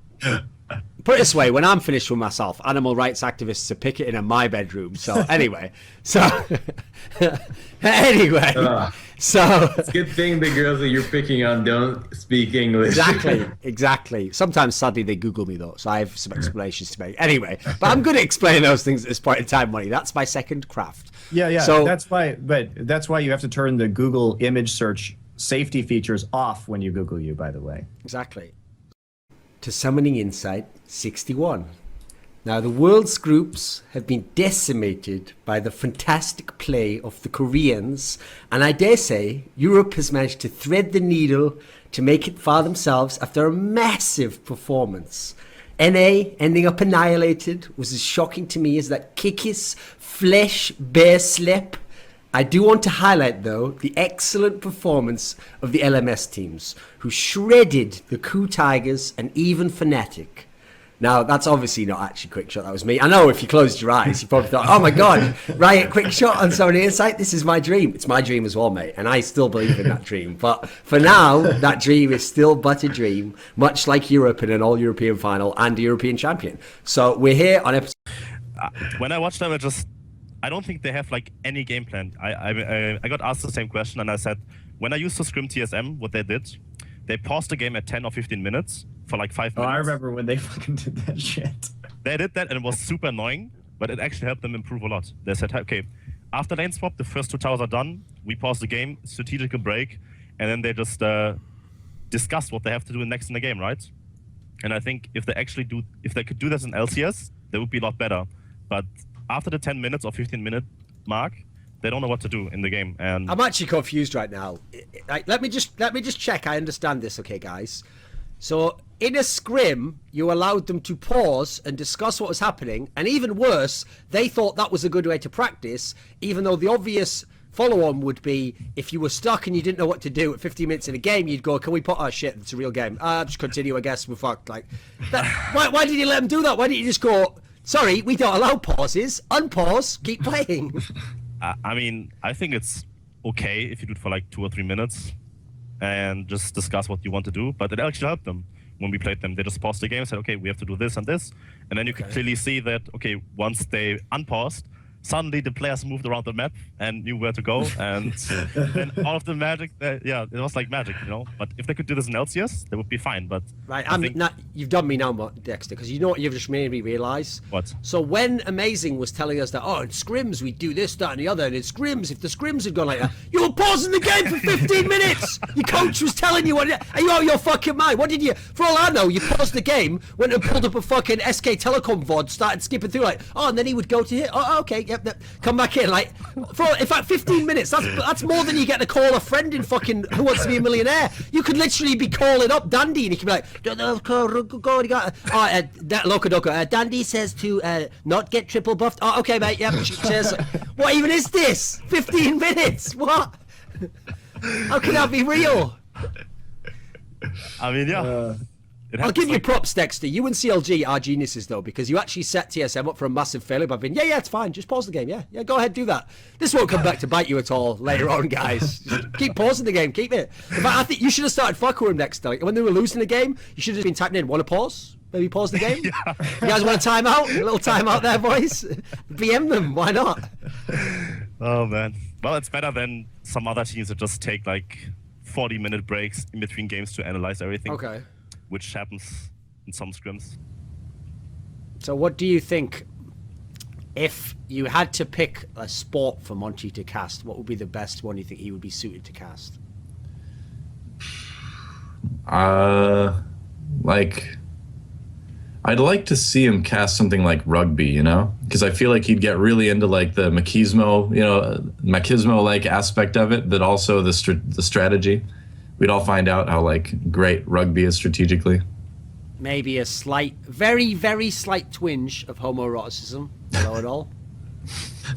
put it this way, when I'm finished with myself, animal rights activists are picketing in my bedroom. So anyway, so it's a good thing the girls that you're picking on don't speak English. Exactly. Sometimes, sadly, they Google me though, so I have some explanations to make. Anyway, but I'm good at explaining those things at this point in time, Money. That's my second craft. Yeah. So that's why you have to turn the Google image search safety features off when you Google you. By the way. Exactly. To Summoning Insight 61. Now, the world's groups have been decimated by the fantastic play of the Koreans, and I dare say Europe has managed to thread the needle to make it for themselves after a massive performance. NA ending up annihilated was as shocking to me as that Kikis flesh bear slip I do want to highlight, though, the excellent performance of the LMS teams, who shredded the Coup Tigers and even Fnatic. Now, that's obviously not actually Quickshot. That was me. I know if you closed your eyes, you probably thought, oh my God, Riot Quickshot on Sony Insight. This is my dream. It's my dream as well, mate. And I still believe in that dream. But for now, that dream is still but a dream, much like Europe in an all-European final and a European champion. So we're here on episode... When I watched them, I don't think they have like any game plan. I got asked the same question and I said, when I used to scrim TSM, what they did, they paused the game at 10 or 15 minutes for like 5 minutes. Oh, I remember when they fucking did that shit. They did that and it was super annoying, but it actually helped them improve a lot. They said, okay, after lane swap, the first 2 towers are done. We pause the game, strategical break, and then they just discuss what they have to do next in the game, right? And I think if they could do this in LCS, they would be a lot better. But after the 10 minutes or 15-minute mark, they don't know what to do in the game. And I'm actually confused right now. Let me just check I understand this, okay, guys? So in a scrim, you allowed them to pause and discuss what was happening, and even worse, they thought that was a good way to practice, even though the obvious follow-on would be if you were stuck and you didn't know what to do at 15 minutes in a game, you'd go, can we put, oh shit, it's a real game. Just continue, I guess, we're fucked. Like, why did you let them do that? Why didn't you just go, sorry, we don't allow pauses, unpause, keep playing? I mean, I think it's okay if you do it for like 2 or 3 minutes and just discuss what you want to do, but it actually helped them when we played them. They just paused the game and said, okay, we have to do this and this. And then you could clearly see that, okay, once they unpaused, suddenly the players moved around the map and knew where to go. And then all of the magic, it was like magic, you know? But if they could do this in LCS, they would be fine. But right, you've done me now, Dexter, because you know what you've just made me realise? What? So when Amazing was telling us that, oh, in scrims we do this, that, and the other, and in scrims, if the scrims had gone like that, you were pausing the game for 15 minutes! Your coach was telling you, are you out of your fucking mind? What did you, for all I know, you paused the game, went and pulled up a fucking SK Telecom VOD, started skipping through like, oh, and then he would go to here, oh, okay, yep, come back in, like, in fact, 15 minutes, that's more than you get to call a friend in fucking Who Wants to Be a Millionaire. You could literally be calling up Dandy and he could be like, Dandy says to not get triple buffed. Oh, okay, mate, yeah, cheers. What even is this? 15 minutes? What? How can that be real? I mean, yeah. I'll give you props, Dexter. You and CLG are geniuses, though, because you actually set TSM up for a massive failure by being, yeah, it's fine. Just pause the game. Yeah, go ahead, do that. This won't come back to bite you at all later on, guys. Just keep pausing the game. Keep it. In fact, I think you should have started fucking with them, Dexter. Like, when they were losing the game, you should have just been typing in, want to pause? Maybe pause the game? Yeah. You guys want a timeout? A little timeout there, boys? BM them. Why not? Oh, man. Well, it's better than some other teams that just take, like, 40-minute breaks in between games to analyze everything. Okay. Which happens in some scrims. So what do you think, if you had to pick a sport for Monty to cast, what would be the best one you think he would be suited to cast? Like, I'd like to see him cast something like rugby, you know? Because I feel like he'd get really into like the machismo-like aspect of it, but also the strategy. We'd all find out how like great rugby is strategically. Maybe a slight, very, very slight twinge of homoeroticism. Hello at all.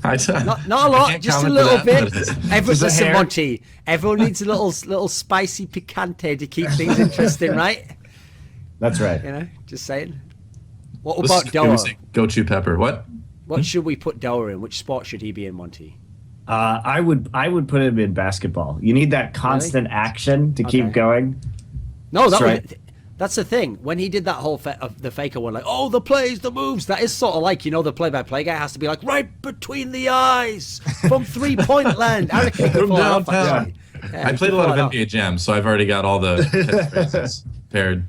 Not a lot, just a little bit. Listen, Monty, everyone needs a little spicy picante to keep things interesting, right? That's right. You know, just saying. What about Doa? Go chew pepper. What should we put Doa in? Which sport should he be in, Monty? I would put him in basketball. You need that constant action to keep going. No, that's the thing. When he did that whole the faker one, like, oh, the plays, the moves, that is sort of like, you know, the play-by-play guy has to be like, right between the eyes, from 3-point land. I reckon he could pull off, actually. Yeah, I played a lot of NBA Jam, so I've already got all the catchphrases paired.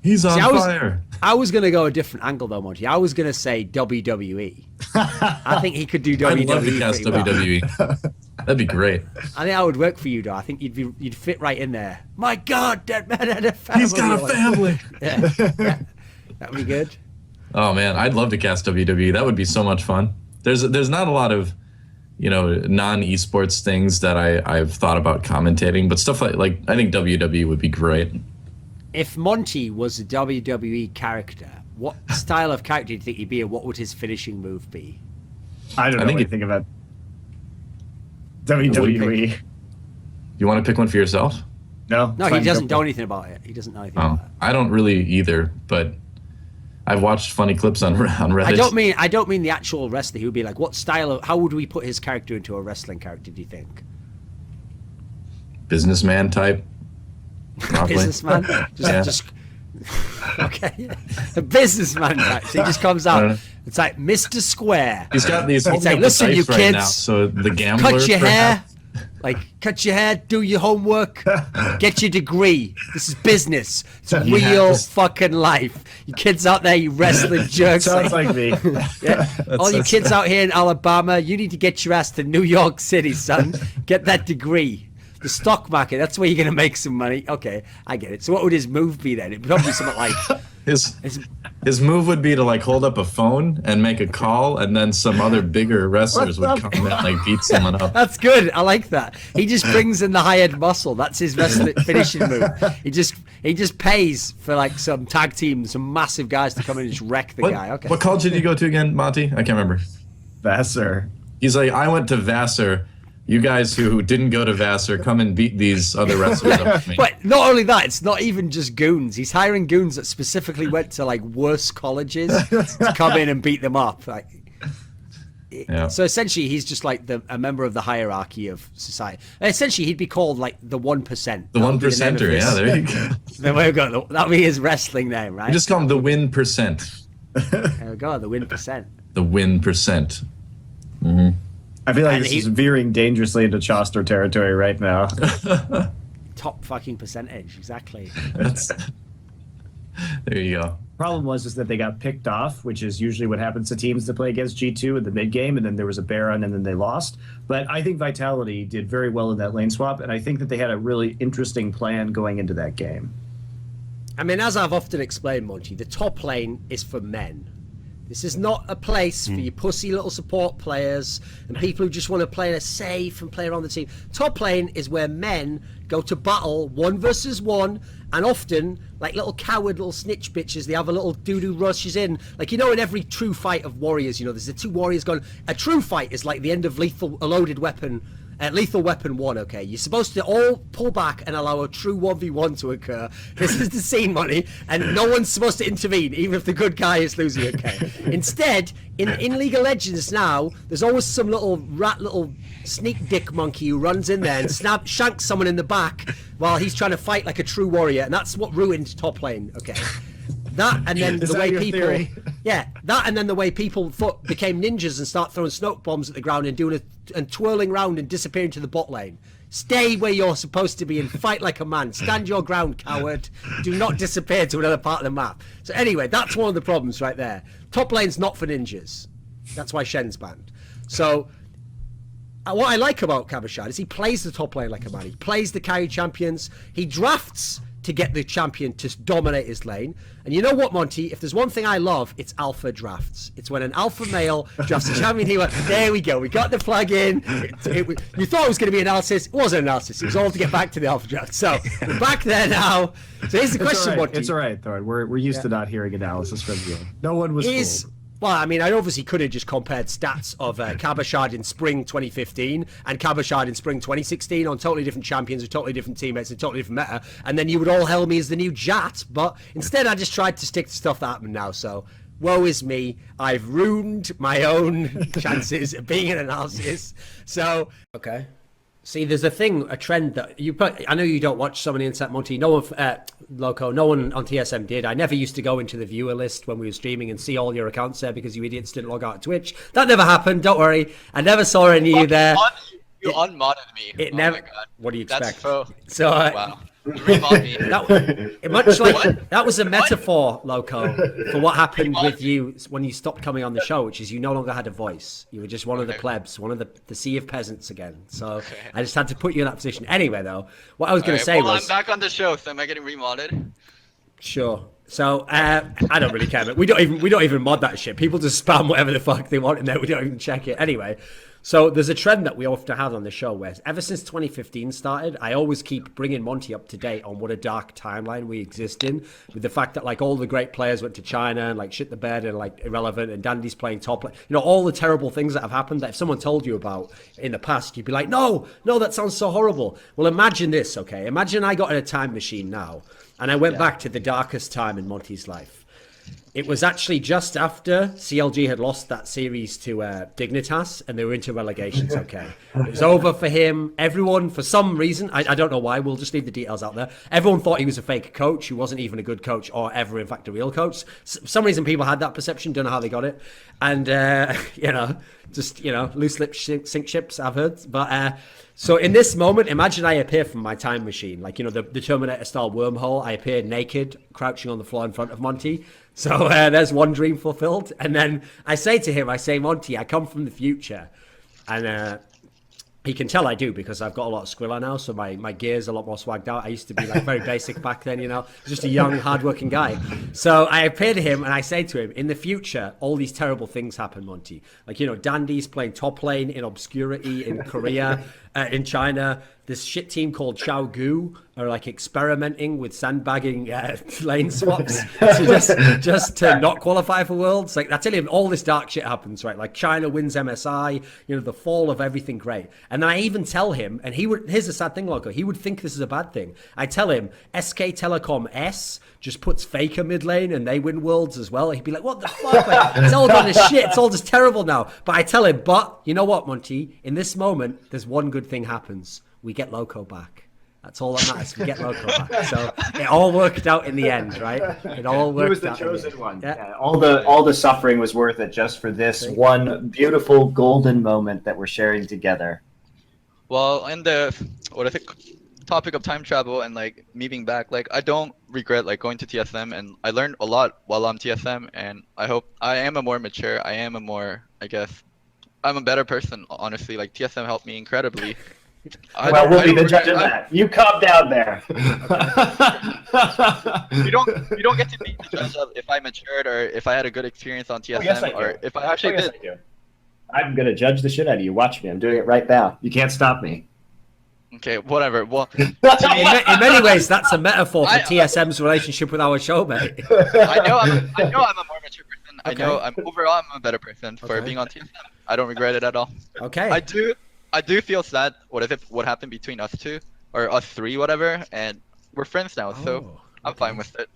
He's on fire. I was going to go a different angle, though, Monty. I was going to say WWE. I think he could do WWE. I'd love to cast WWE. That'd be great. I think that would work for you, though. I think you'd fit right in there. My God, that man had a family. He's got a family. Yeah. That'd be good. Oh, man, I'd love to cast WWE. That would be so much fun. There's not a lot of, you know, non-esports things that I've thought about commentating, but stuff like I think WWE would be great. If Monty was a WWE character, what style of character do you think he'd be, and what would his finishing move be? I don't know what you think about. WWE. You want to pick one for yourself? No, No, he doesn't know anything about it. He doesn't know anything about it. I don't really either, but I've watched funny clips on Reddit. I don't mean the actual wrestler. He would be like, what style of, how would we put his character into a wrestling character, do you think? Businessman type. Probably. Businessman? Okay. A businessman type. So he just comes out. It's like Mr. Square. He's got these. It's like, listen, you right kids. Now, so the gambler. Cut your hair. perhaps? Like, cut your hair, do your homework, get your degree. This is business. It's real fucking life. You kids out there, you wrestling jerks. Sounds like me. Yeah. All you kids out here in Alabama, you need to get your ass to New York City, son. Get that degree. The stock market, that's where you're going to make some money. Okay, I get it. So what would his move be then? It'd probably be something like... His move would be to like hold up a phone and make a call, and then some other bigger wrestlers would come in and like beat someone up. That's good. I like that. He just brings in the high-end muscle. That's his wrestling finishing move. He just pays for like some tag team, some massive guys to come in and just wreck the guy. Okay. What college did you go to again, Monty? I can't remember. Vassar. He's like, I went to Vassar. You guys who didn't go to Vassar, come and beat these other wrestlers up with me. But not only that, it's not even just goons. He's hiring goons that specifically went to like worse colleges to come in and beat them up. Like, yeah. So essentially, he's just like a member of the hierarchy of society. Essentially, he'd be called like the 1%. The 1%er, yeah, there you go. There we go. That'd be his wrestling name, right? You just call him the win percent. There we go, the win percent. The win percent. Mm-hmm. I feel like this is veering dangerously into Choster territory right now. Top fucking percentage, exactly. There you go. Problem was that they got picked off, which is usually what happens to teams that play against G2 in the mid game, and then there was a Baron, and then they lost. But I think Vitality did very well in that lane swap, and I think that they had a really interesting plan going into that game. I mean, as I've often explained, Monty, the top lane is for men. This is not a place for your pussy little support players and people who just want to play a safe and play around the team. Top lane is where men go to battle 1 versus 1, and often, like little coward little snitch bitches, they have a little doo-doo rushes in. Like, you know, in every true fight of warriors, you know, there's the two warriors going... A true fight is like the end of Lethal Weapon 1, okay? You're supposed to all pull back and allow a true 1v1 to occur. This is the scene, money, and no one's supposed to intervene, even if the good guy is losing, okay? Instead, in League of Legends now, there's always some little sneak dick monkey who runs in there and shanks someone in the back while he's trying to fight like a true warrior, and that's what ruined top lane, okay? That and then the way people, that and then the way people became ninjas and start throwing smoke bombs at the ground and twirling around and disappearing to the bot lane. Stay where you're supposed to be and fight like a man. Stand your ground, coward. Do not disappear to another part of the map. So anyway, that's one of the problems right there. Top lane's not for ninjas. That's why Shen's banned. So what I like about Kabashad is he plays the top lane like a man. He plays the carry champions. He drafts to get the champion to dominate his lane. And you know what, Monty? If there's one thing I love, it's alpha drafts. It's when an alpha male drafts a champion. He went, there we go. We got the plug in. You thought it was going to be analysis. It wasn't analysis. It was all to get back to the alpha draft. So we're back there now. So here's the question, Monty. It's all right, Thorin. We're used to not hearing analysis from you. No one was fooled. Well, I mean, I obviously could have just compared stats of Kabashad in spring 2015 and Kabashad in spring 2016 on totally different champions with totally different teammates and totally different meta, and then you would all hail me as the new Jat, but instead I just tried to stick to stuff that happened now, so woe is me. I've ruined my own chances of being an analysis. So, okay. See, there's a trend that I know you don't watch so many Insight Monty. No one, Loco, no one on TSM did. I never used to go into the viewer list when we were streaming and see all your accounts there because you idiots didn't log out of Twitch. That never happened. Don't worry. I never saw any of you there. You unmodded me. It never. What do you expect? That's so. Wow. Remod me. That was a metaphor, Loco, for what happened with you when you stopped coming on the show, which is you no longer had a voice. You were just one of the plebs, one of the sea of peasants again. So I just had to put you in that position. Anyway, though, what I was going to say was... I'm back on the show, so am I getting remodded? Sure. So I don't really care, but we don't even mod that shit. People just spam whatever the fuck they want in there. We don't even check it anyway. So there's a trend that we often have on the show where ever since 2015 started, I always keep bringing Monty up to date on what a dark timeline we exist in, with the fact that like all the great players went to China and like shit the bed and like irrelevant, and Dandy's playing top, all the terrible things that have happened that if someone told you about in the past, you'd be like, no, that sounds so horrible. Well, imagine this, okay? Imagine I got in a time machine now and I went back to the darkest time in Monty's life. It was actually just after CLG had lost that series to Dignitas and they were into relegations, okay? It was over for him. Everyone, for some reason, I don't know why, we'll just leave the details out there. Everyone thought he was a fake coach who wasn't even a good coach or ever, in fact, a real coach. For some reason, people had that perception, don't know how they got it. And, loose lips sink ships, I've heard. But so in this moment, imagine I appear from my time machine, like, the Terminator-style wormhole. I appeared naked, crouching on the floor in front of Monty. So there's one dream fulfilled. And then I say to him, Monty, I come from the future. And he can tell I do because I've got a lot of squilla now. So my gear's a lot more swagged out. I used to be like very basic back then, just a young, hardworking guy. So I appear to him and I say to him, in the future, all these terrible things happen, Monty. Like, Dandy's playing top lane in obscurity in Korea, in China. This shit team called Xiaogu are like experimenting with sandbagging lane swaps to just to not qualify for Worlds. Like I tell you, all this dark shit happens, right? Like China wins MSI, the fall of everything great. And then I even tell him, and here's the sad thing, Loco, he would think this is a bad thing. I tell him SK Telecom S just puts Faker mid lane and they win Worlds as well. He'd be like, what the fuck? Like, it's all gone to shit. It's all just terrible now. But I tell him, but you know what, Monty? In this moment, there's one good thing happens. We get Loco back. That's all that matters. We get Loco back. So it all worked out in the end, right? It all worked out. He was the chosen one. Yeah. All the suffering was worth it just for this one beautiful golden moment that we're sharing together. Well, in the topic of time travel and like me being back, like I don't regret like going to TSM, and I learned a lot while I'm TSM, and I hope I am a more mature. I'm a better person, honestly. Like TSM helped me incredibly. We'll be the judge of that. You calm down there. You don't get to be the judge of if I matured or if I had a good experience on TSM or if I actually did. I do. I'm gonna judge the shit out of you. Watch me. I'm doing it right now. You can't stop me. Okay, whatever. Well, in many ways, that's a metaphor for TSM's relationship with our show, mate. I know I'm a more mature person. Okay. I'm a better person for being on TSM. I don't regret it at all. Okay. I do feel sad. What happened between us two or us three, whatever, and we're friends now, so I'm fine with it.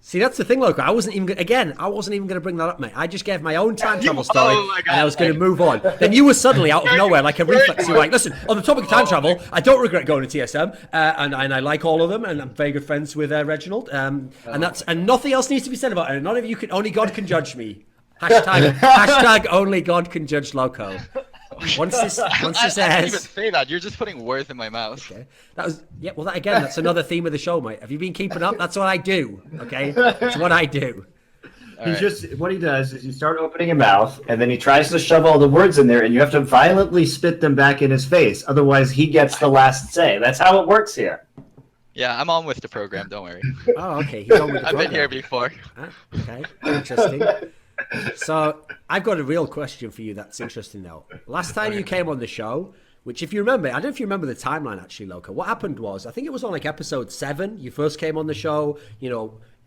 See, that's the thing, Loco. I wasn't even going to bring that up, mate. I just gave my own time travel story, and I was going to move on. Then you were suddenly out of nowhere, like a reflex. You were like, listen, on the topic of time travel, I don't regret going to TSM, and I like all of them, and I'm very good friends with Reginald, and nothing else needs to be said about it. None of you can. Only God can judge me. Hashtag only God can judge Loco. Once this I didn't even say that. You're just putting words in my mouth. Okay. That's another theme of the show, mate. Have you been keeping up? That's what I do. Okay, that's what I do. What he does is you start opening your mouth, and then he tries to shove all the words in there, and you have to violently spit them back in his face. Otherwise, he gets the last say. That's how it works here. Yeah, I'm on with the program. Don't worry. Oh, okay. He's on with the I've been here before. Okay, interesting. So I've got a real question for you that's interesting though. Last time you came on the show, which if you remember, I don't know if you remember the timeline actually, Loco. What happened was, I think it was on like episode 7, you first came on the show,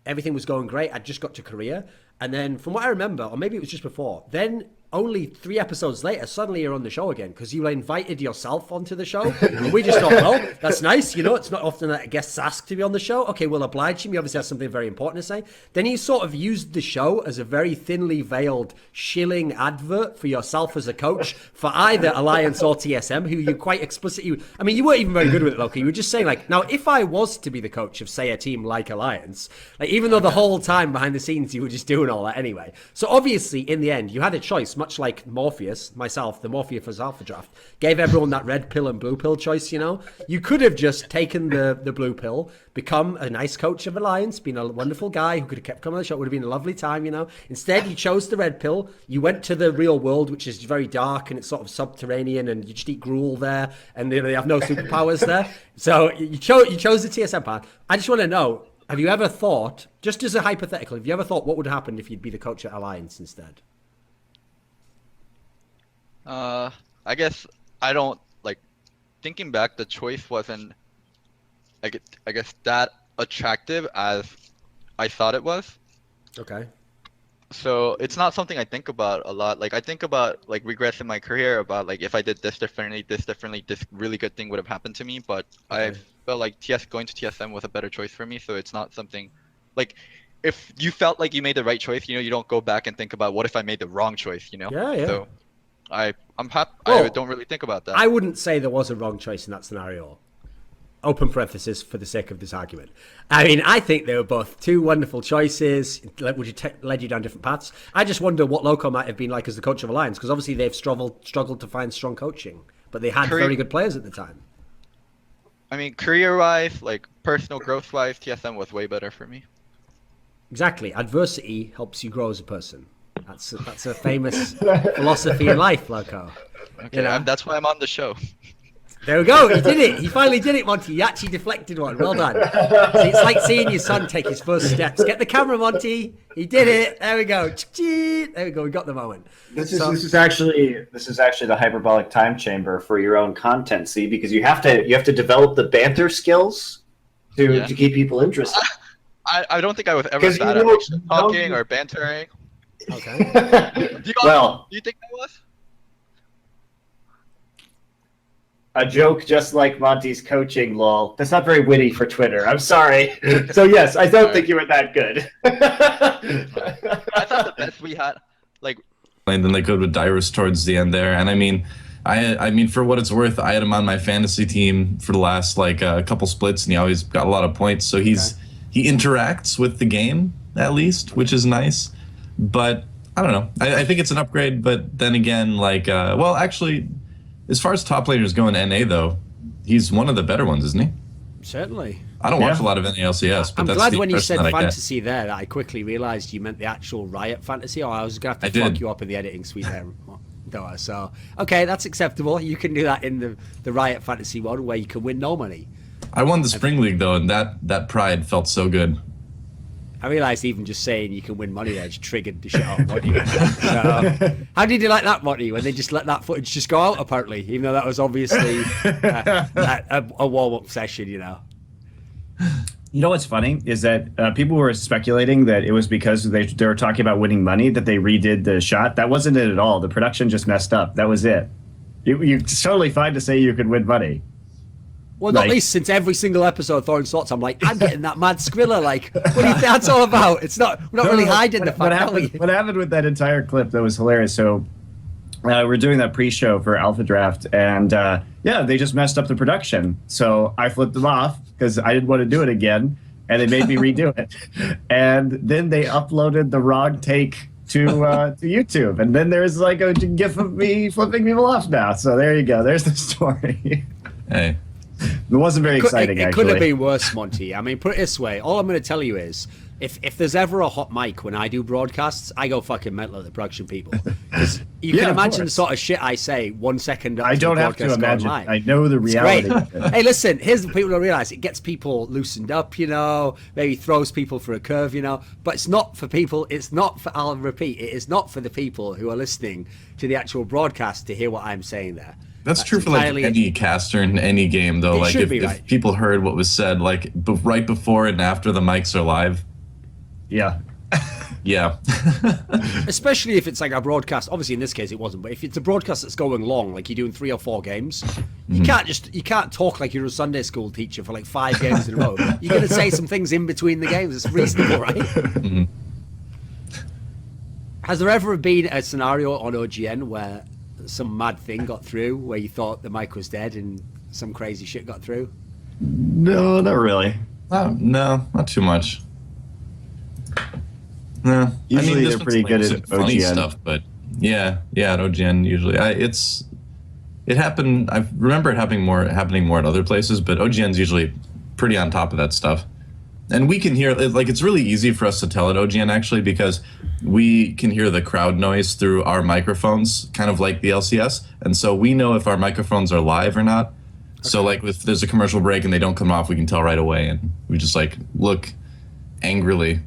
everything was going great. I just got to Korea. And then from what I remember, or maybe it was just before, then only 3 episodes later, suddenly you're on the show again because you invited yourself onto the show. And we just thought, well, that's nice. It's not often that guests ask to be on the show. Okay, we'll oblige him. He obviously has something very important to say. Then you sort of used the show as a very thinly veiled shilling advert for yourself as a coach for either Alliance or TSM, who you quite explicitly... I mean, you weren't even very good with it, Loki. You were just saying, like, now, if I was to be the coach of, say, a team like Alliance, like, even though the whole time behind the scenes you were just doing all that anyway. So obviously, in the end, you had a choice, much like Morpheus, myself, the Morpheus Alpha Draft, gave everyone that red pill and blue pill choice, You could have just taken the blue pill, become a nice coach of Alliance, been a wonderful guy who could have kept coming on the show. It would have been a lovely time, Instead, you chose the red pill. You went to the real world, which is very dark and it's sort of subterranean and you just eat gruel there and they have no superpowers there. So you chose the TSM path. I just want to know, Have you ever thought, just as a hypothetical, have you ever thought what would happen if you'd be the coach at Alliance instead? I guess I don't like thinking back. The choice wasn't, I guess that attractive as I thought it was. Okay. So it's not something I think about a lot. Like I think about like regrets in my career about like if I did this differently, this really good thing would have happened to me. But I felt like going to TSM was a better choice for me. So it's not something like if you felt like you made the right choice, you don't go back and think about what if I made the wrong choice, Yeah. So I'm happy. Well, I don't really think about that. I wouldn't say there was a wrong choice in that scenario. Open parenthesis for the sake of this argument. I mean, I think they were both two wonderful choices. Led you down different paths. I just wonder what Loco might have been like as the coach of Alliance, because obviously they've struggled to find strong coaching, but they had very good players at the time. I mean, career-wise, like personal growth-wise, TSM was way better for me. Exactly. Adversity helps you grow as a person. That's a famous philosophy in life, Loco. Okay, that's why I'm on the show. There we go. He did it. He finally did it, Monty. He actually deflected one. Well done. So it's like seeing your son take his first steps. Get the camera, Monty. He did it. There we go. There we go. We got the moment. This is actually the hyperbolic time chamber for your own content. See, because you have to develop the banter skills to keep people interested. I don't think I was ever bad at actually talking or bantering. Okay. Do you think that was? A joke just like Monty's coaching, lol. That's not very witty for Twitter. I'm sorry. So yes, I don't think you were that good. I thought the best we had, like. And then they go with Dyrus towards the end there, and I mean, for what it's worth, I had him on my fantasy team for the last a couple splits, and he always got a lot of points. So he interacts with the game at least, which is nice. But I don't know. I think it's an upgrade. But then again, well, actually. As far as top laners go in NA, though, he's one of the better ones, isn't he? Certainly. I don't watch a lot of NALCS, but I'm that's glad the when you said impression that I get. fantasy there that I quickly realised you meant the actual Riot fantasy. I was going to have to fuck you up in the editing suite there. So, okay, that's acceptable. You can do that in the Riot fantasy one where you can win no money. I won the Spring League, though, and that pride felt so good. I realised even just saying you can win money there just triggered the shit out of Monty. How did you like that, Monty, when they just let that footage just go out, apparently, even though that was obviously a warm-up session, You know what's funny is that people were speculating that it was because they were talking about winning money that they redid the shot. That wasn't it at all. The production just messed up. That was it. It's totally fine to say you could win money. Well, not least since every single episode of Thorin Thoughts, I'm like, I'm getting that mad Skrilla. Like, what do you think that's all about? It's not. We're not really hiding the fact. What happened with that entire clip that was hilarious? So we're doing that pre-show for Alpha Draft, and they just messed up the production. So I flipped them off because I didn't want to do it again, and they made me redo it. And then they uploaded the wrong take to YouTube, and then there's like a gif of me flipping people off now. So there you go. There's the story. Hey. It wasn't very exciting, it could have been worse, Monty. I mean, put it this way. All I'm going to tell you is, if there's ever a hot mic when I do broadcasts, I go fucking mental at the production people. You can imagine the sort of shit I say 1 second up I to don't the have to broadcast imagine. going live. I know the reality It's of it. Hey, listen, here's what people don't realize. It gets people loosened up, maybe throws people for a curve, But it's not for people, I'll repeat, it is not for the people who are listening to the actual broadcast to hear what I'm saying there. That's true for any caster in any game, though. If people heard what was said, right before and after the mics are live. Yeah. Yeah. Especially if it's like a broadcast. Obviously, in this case, it wasn't. But if it's a broadcast that's going long, like you're doing 3 or 4 games, you can't talk like you're a Sunday school teacher for 5 games in a row. You're going to say some things in between the games. It's reasonable, right? Has there ever been a scenario on OGN where some mad thing got through, where you thought the mic was dead and some crazy shit got through? No, not really. No, not too much. No, usually they're pretty good at funny OGN stuff, but yeah, at OGN usually it happened. I remember it happening more at other places, but OGN's usually pretty on top of that stuff. And we can hear, it's really easy for us to tell at OGN, actually, because we can hear the crowd noise through our microphones, kind of like the LCS. And so we know if our microphones are live or not. Okay. So, if there's a commercial break and they don't come off, we can tell right away. And we just, look angrily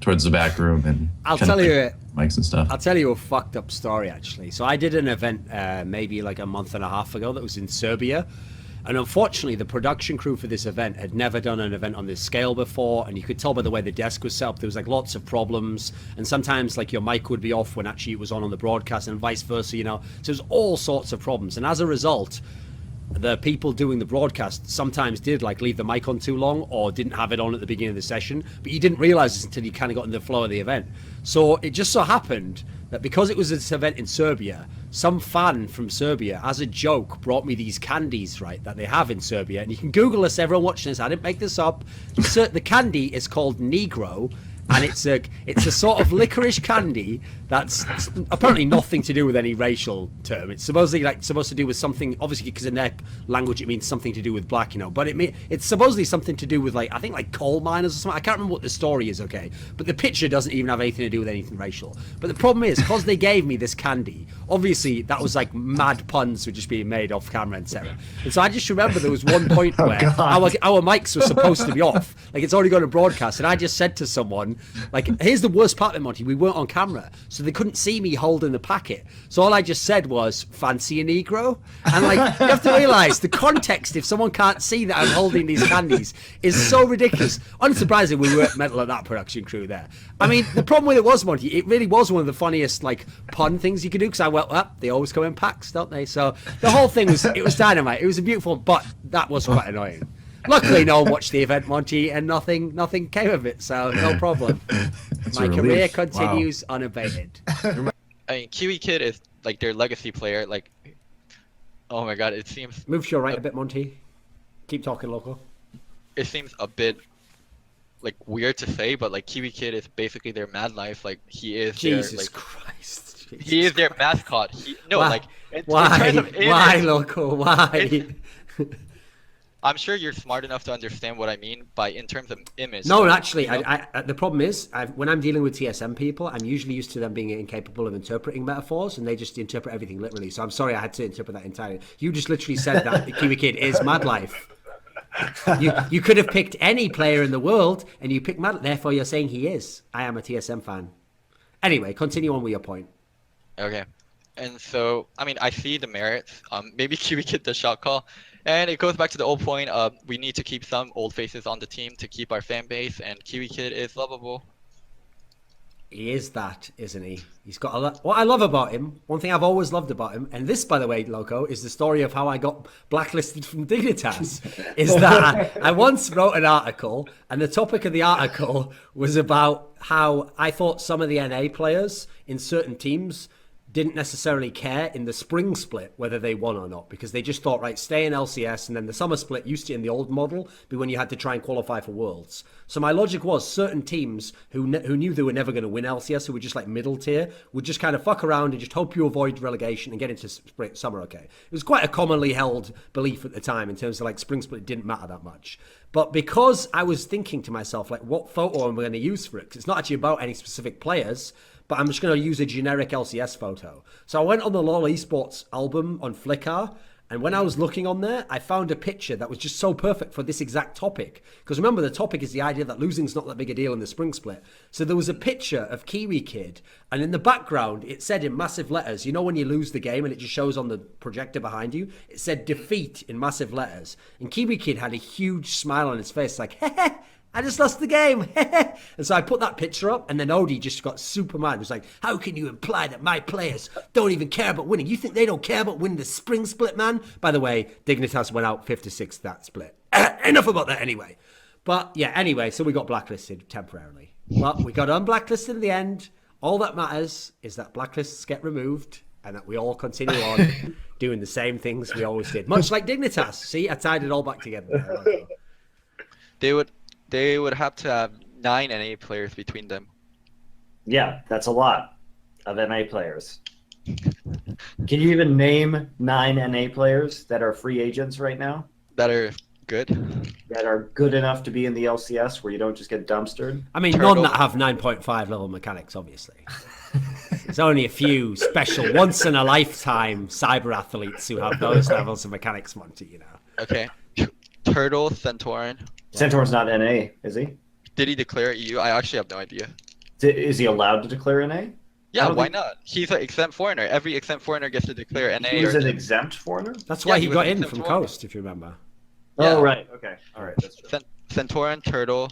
towards the back room and I'll tell you mics and stuff. I'll tell you a fucked up story actually. So I did an event maybe like a month and a half ago that was in Serbia. And unfortunately, the production crew for this event had never done an event on this scale before, and you could tell by the way the desk was set up, there was like lots of problems, and sometimes like your mic would be off when actually it was on the broadcast, and vice versa, you know. So there's all sorts of problems, and as a result, the people doing the broadcast sometimes did like leave the mic on too long or didn't have it on at the beginning of the session, but you didn't realize this until you kind of got in the flow of the event. So it just so happened that because it was this event in Serbia, some fan from Serbia, as a joke, brought me these candies, right, that they have in Serbia. And you can Google this, everyone watching this, I didn't make this up. The candy is called Negro, and it's a sort of licorice candy that's apparently nothing to do with any racial term. It's supposedly supposed to do with something, obviously because in their language it means something to do with black, you know, but it's supposedly something to do with like, I think like coal miners or something. I can't remember what the story is, okay, but the picture doesn't even have anything to do with anything racial. But the problem is, because they gave me this candy, obviously that was like mad puns were just being made off camera, etc. And so I just remember there was one point where our mics were supposed to be off, like it's already going to broadcast, and I just said to someone, like, here's the worst part of it, Monty, we weren't on camera, so they couldn't see me holding the packet. So all I just said was, fancy a Negro? And like, you have to realize the context, if someone can't see that I'm holding these candies, is so ridiculous. Unsurprisingly, we weren't mental at that production crew there. I mean, the problem with it was, Monty, it really was one of the funniest, like, pun things you could do, because I went, well, they always come in packs, don't they? So the whole thing was dynamite. It was a beautiful, but that was quite annoying. Luckily, no one watched the event, Monty, and nothing came of it, so no problem. My career continues unabated. I mean, Kiwi Kid is like their legacy player. Like, oh my god, it seems. Move to your right a bit, Monty. Keep talking, local. It seems a bit like weird to say, but like Kiwi Kid is basically their mad life. Like he is. Jesus Christ. He is their mascot. Why, local? Why? I'm sure you're smart enough to understand what I mean by in terms of image. No, actually, the problem is when I'm dealing with TSM people, I'm usually used to them being incapable of interpreting metaphors, and they just interpret everything literally. So I'm sorry I had to interpret that entirely. You just literally said that the Kiwi Kid is mad life. You could have picked any player in the world, and you picked mad. Therefore, you're saying he is. I am a TSM fan. Anyway, continue on with your point. Okay, and so I mean, I see the merits. Maybe Kiwi Kid the shot call. And it goes back to the old point of we need to keep some old faces on the team to keep our fan base, and Kiwi Kid is lovable. He is that, isn't he? He's got a lot. What I love about him, one thing I've always loved about him, and this, by the way, Loco, is the story of how I got blacklisted from Dignitas, is that I once wrote an article, and the topic of the article was about how I thought some of the NA players in certain teams didn't necessarily care in the spring split whether they won or not, because they just thought, right, stay in LCS, and then the summer split used to, in the old model, be when you had to try and qualify for Worlds. So my logic was certain teams who knew they were never going to win LCS, who were just like middle tier, would just kind of fuck around and just hope you avoid relegation and get into summer okay. It was quite a commonly held belief at the time in terms of like spring split didn't matter that much. But because I was thinking to myself, like, what photo am I going to use for it? Because it's not actually about any specific players, but I'm just going to use a generic LCS photo. So I went on the LoL Esports album on Flickr, and when I was looking on there, I found a picture that was just so perfect for this exact topic. Because remember, the topic is the idea that losing's not that big a deal in the spring split. So there was a picture of Kiwi Kid, and in the background, it said in massive letters, you know when you lose the game and it just shows on the projector behind you? It said defeat in massive letters. And Kiwi Kid had a huge smile on his face, like, heh, I just lost the game. And so I put that picture up, and then Odie just got super mad. He was like, how can you imply that my players don't even care about winning? You think they don't care about winning the spring split, man? By the way, Dignitas went out 5-6 that split. Enough about that anyway. But yeah, anyway, so we got blacklisted temporarily. But we got unblacklisted in the end. All that matters is that blacklists get removed and that we all continue on doing the same things we always did. Much like Dignitas. See, I tied it all back together. They would have to have 9 NA players between them. Yeah, that's a lot of NA players. Can you even name 9 NA players that are free agents right now? That are good? That are good enough to be in the LCS where you don't just get dumpstered? I mean, none that have 9.5 level mechanics, obviously. There's only a few special, once-in-a-lifetime cyber athletes who have those levels of mechanics, Monty, you know. Okay. Turtle, Centauran. Centaur's not NA, is he? did he declare EU? I actually have no idea. Is he allowed to declare an A? Yeah, why not? He's an exempt foreigner. Every exempt foreigner gets to declare NA. He was an exempt foreigner? That's why he was got an in exempt from foreigner. Coast, if you remember. Oh, right. Okay. All right. That's true. Centauran, Turtle.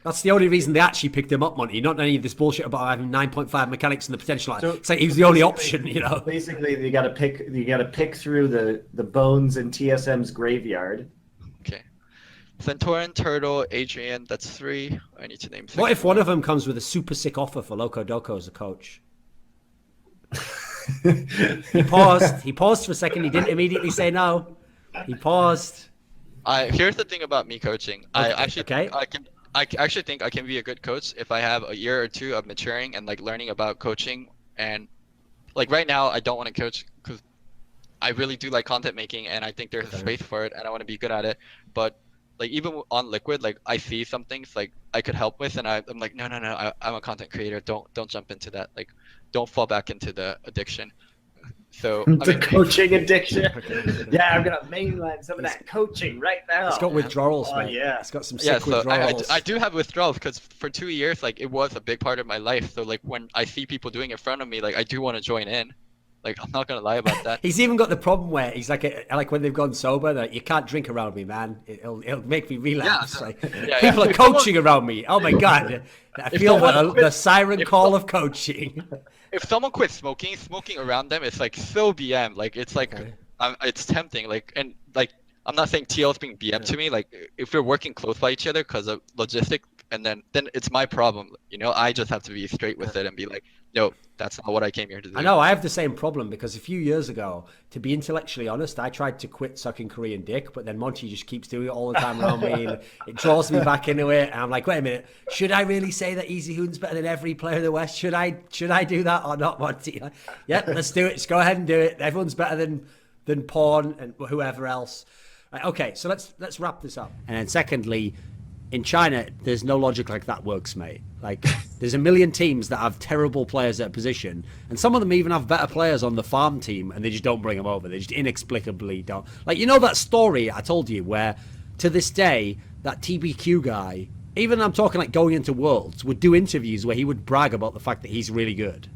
That's the only reason they actually picked him up, Monty. Not any of this bullshit about having 9.5 mechanics and the potential. It's like he was the only option, you know. Basically, you got to pick. You got to pick through the bones in TSM's graveyard. Okay. Centauran, Turtle, Adrian. That's 3. I need to name 6. What if one of them comes with a super sick offer for Loco Doco as a coach? He paused. He paused for a second. He didn't immediately say no. He paused. Here's the thing about me coaching. I actually think I can be a good coach if I have a year or 2 of maturing and like learning about coaching. And like right now, I don't want to coach because I really do like content making, and I think there's a space for it, and I want to be good at it. But like even on Liquid, like I see some things like I could help with, and I'm like, no, I'm a content creator. Don't jump into that. Like, don't fall back into the addiction. So the coaching addiction. Yeah, I'm gonna mainline some of that coaching right now. It's got withdrawals, Oh, man. yeah. It's got some sick so withdrawals. I do have withdrawals because for 2 years, like it was a big part of my life. So like when I see people doing it in front of me, like I do want to join in. Like I'm not gonna lie about that. He's even got the problem where he's like when they've gone sober, that you can't drink around me, man. It'll make me relapse. People are coaching around me. Oh my god, I feel the siren call of coaching. If someone quits smoking around them, it's like so BM. Like it's like it's tempting. Like and like I'm not saying TL's being BM to me. Like if we're working close by each other because of logistic, and then it's my problem. You know, I just have to be straight with it and be like, no, that's not what I came here to do. I know, I have the same problem because a few years ago, to be intellectually honest, I tried to quit sucking Korean dick, but then Monty just keeps doing it all the time around me, and it draws me back into it. And I'm like, wait a minute, should I really say that Easy Hoon's better than every player in the West? Should I do that or not, Monty? Like, yeah, let's do it. Just go ahead and do it. Everyone's better than Pawn and whoever else. Right, okay, so let's wrap this up. And then secondly, in China, there's no logic like that works, mate. Like, there's a million teams that have terrible players at a position, and some of them even have better players on the farm team, and they just don't bring them over. They just inexplicably don't. Like, you know that story I told you where, to this day, that TBQ guy, even I'm talking like going into Worlds, would do interviews where he would brag about the fact that he's really good.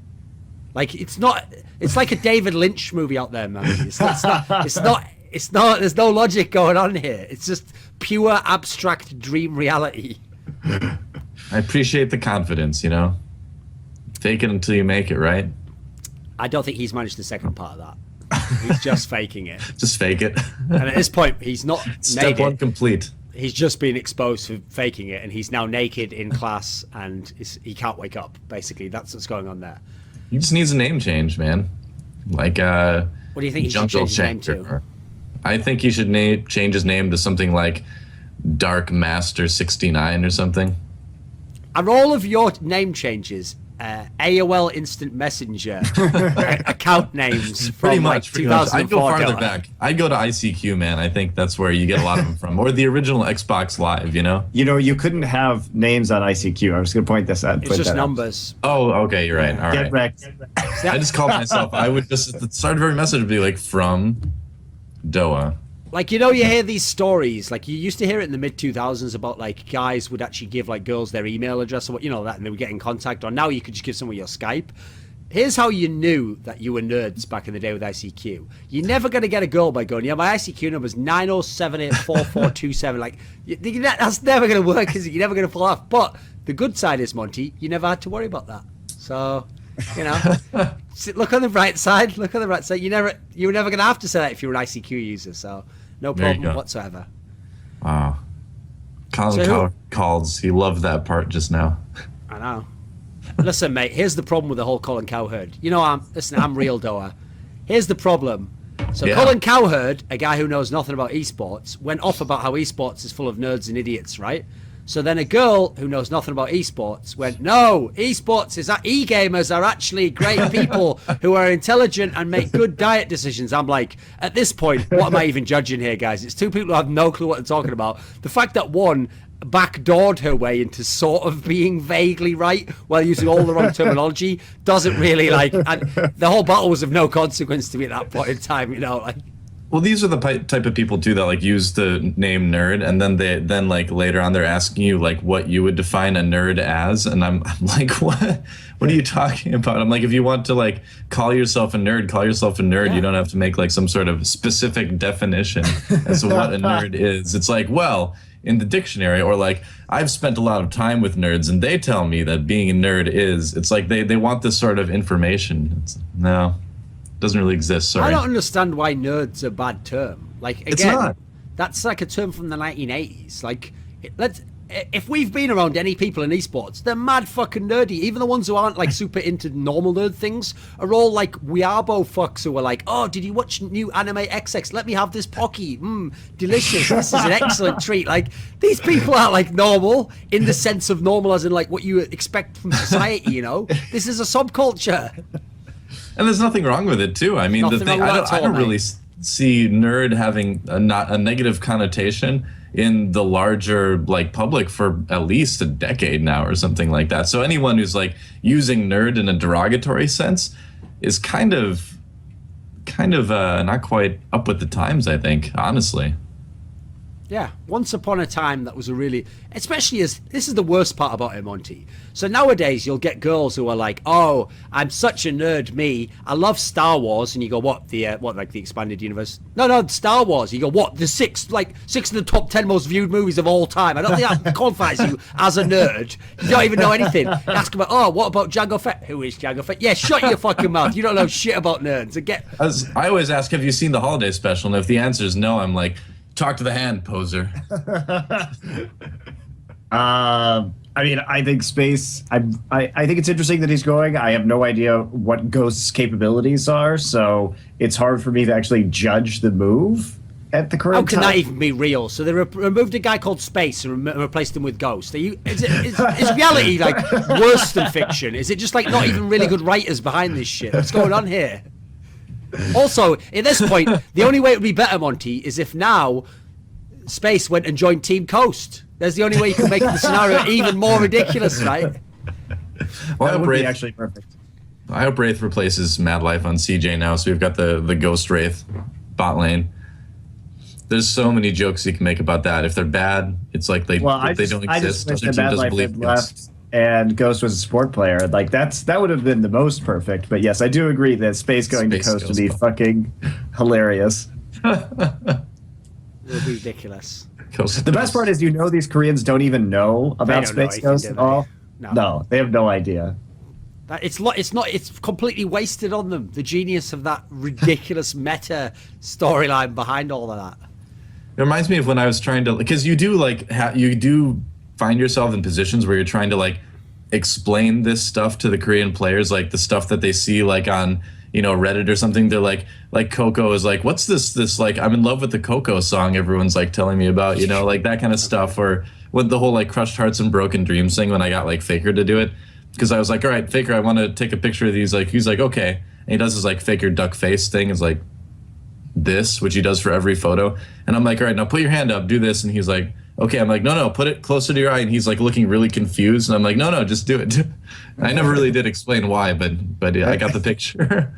Like, it's like a David Lynch movie out there, man. It's not, there's no logic going on here. It's just pure abstract dream reality. I appreciate the confidence, you know? Fake it until you make it, right? I don't think he's managed the second part of that. He's just faking it. Just fake it. And at this point, he's not Step one complete. He's just been exposed for faking it, and he's now naked in class, and he can't wake up, basically. That's what's going on there. He just needs a name change, man. Like, what do you think he should change his name to? I think he should change his name to something like Dark Master 69 or something. Are all of your name changes AOL Instant Messenger account names from pretty much. I'd go farther Dota? back. I'd go to ICQ, man. I think that's where you get a lot of them from. Or the original Xbox Live, you know? You know, you couldn't have names on ICQ. I'm just going to point this out. It's just numbers. Oh, okay, you're right. All right. Get wrecked. I just called myself. I would just, at the start of every message, would be like, from Doa. Like, you know, you hear these stories, like you used to hear it in the mid-2000s about like guys would actually give like girls their email address or what, you know, that, and they would get in contact. Or now you could just give someone your Skype. Here's how you knew that you were nerds back in the day with ICQ. You're never going to get a girl by going, yeah, my ICQ number is 907844427. Like, that's never going to work, is it? You're never going to pull off. But the good side is, Monty, you never had to worry about that. So, you know, look on the bright side. Look on the bright side. You were never going to have to say that if you were an ICQ user. So, no problem whatsoever. Wow. Colin calls. He loved that part just now. I know. Listen, mate, here's the problem with the whole Colin Cowherd. You know, I'm real Doa. Here's the problem. So Colin Cowherd, a guy who knows nothing about esports, went off about how esports is full of nerds and idiots, right? So then a girl who knows nothing about esports went, no, esports is that e-gamers are actually great people who are intelligent and make good diet decisions. I'm like, at this point, what am I even judging here, guys? It's two people who have no clue what they're talking about. The fact that one backdoored her way into sort of being vaguely right while using all the wrong terminology doesn't really and the whole battle was of no consequence to me at that point in time, you know, like. Well, these are the type of people too that like use the name nerd, and then like later on they're asking you like what you would define a nerd as, and I'm like, what are you talking about? I'm like, if you want to like call yourself a nerd, call yourself a nerd. Yeah. You don't have to make like some sort of specific definition as to what a nerd is. It's like, well, in the dictionary, or like I've spent a lot of time with nerds and they tell me that being a nerd is. It's like they want this sort of information. No. Doesn't really exist. Sorry. I don't understand why nerd's a bad term. Like again, it's not. That's like a term from the 1980s. Like if we've been around any people in esports, they're mad fucking nerdy. Even the ones who aren't like super into normal nerd things are all like weeabo fucks who are like, oh, did you watch new anime XX? Let me have this Pocky. Delicious. This is an excellent treat. Like these people aren't like normal in the sense of normal as in like what you expect from society, you know? This is a subculture. And there's nothing wrong with it too. I mean, the thing I don't really see nerd having a negative connotation in the larger like public for at least a decade now or something like that. So anyone who's like using nerd in a derogatory sense is kind of not quite up with the times, I think, honestly. Yeah, once upon a time that was a really, especially as, this is the worst part about it, Monty. So nowadays you'll get girls who are like, oh, I'm such a nerd, me. I love Star Wars. And you go, what, the expanded universe? No, Star Wars. You go, what, the six of the top 10 most viewed movies of all time. I don't think that qualifies you as a nerd. You don't even know anything. You ask about, oh, what about Jango Fett? Who is Jango Fett? Yeah, shut your fucking mouth. You don't know shit about nerds. As I always ask, have you seen the holiday special? And if the answer is no, I'm like, talk to the hand, poser. I mean, I think Space. I think it's interesting that he's going. I have no idea what Ghost's capabilities are, so it's hard for me to actually judge the move at the current time. How can that even be real? So they removed a guy called Space and replaced him with Ghost. Is reality like worse than fiction? Is it just like not even really good writers behind this shit? What's going on here? Also, at this point, the only way it would be better, Monty, is if now Space went and joined Team Coast. There's the only way you can make the scenario even more ridiculous, right? Well, that would be actually perfect. I hope Wraith replaces Mad Life on CJ now, so we've got the Ghost Wraith bot lane. There's so many jokes you can make about that. If they're bad, it's like they don't exist. I just wish the Mad Life had left and Ghost was a support player. Like that would have been the most perfect. But yes, I do agree that Space going to Coast would be fucking hilarious. It would be ridiculous. The best part is, these Koreans don't even know about Space Ghost at all. No, they have no idea. It's completely wasted on them. The genius of that ridiculous meta storyline behind all of that. It reminds me of when I was trying to, because you do find yourself in positions where you're trying to like explain this stuff to the Korean players, like the stuff that they see like on Reddit or something. They're like Coco is like, what's this like, I'm in love with the Coco song everyone's like telling me about, like that kind of stuff. Or with the whole like crushed hearts and broken dreams thing, when I got like Faker to do it, because I was like, all right, Faker, I want to take a picture of these. Like he's like, okay, and he does his like Faker duck face thing, is like this, which he does for every photo. And I'm like, all right, now put your hand up, do this. And he's like, okay. I'm like, no, put it closer to your eye. And he's like looking really confused. And I'm like, no, just do it. I never really did explain why, but yeah, I got the picture.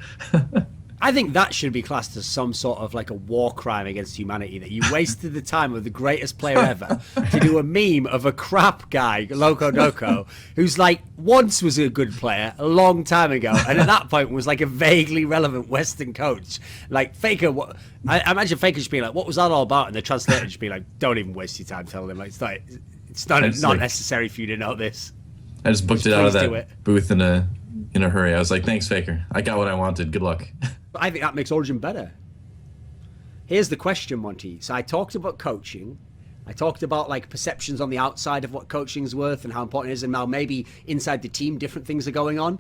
I think that should be classed as some sort of like a war crime against humanity, that you wasted the time of the greatest player ever to do a meme of a crap guy, Loco Doco, who's like once was a good player a long time ago, and at that point was like a vaguely relevant Western coach. Like Faker, I imagine Faker just being like, what was that all about? And the translator just being like, don't even waste your time telling him. Like, it's not necessary for you to know this. I just booked it out of that booth in a hurry. I was like, thanks, Faker. I got what I wanted. Good luck. But I think that makes Origin better. Here's the question, Monty. So I talked about coaching. I talked about like perceptions on the outside of what coaching's worth and how important it is, and now maybe inside the team different things are going on.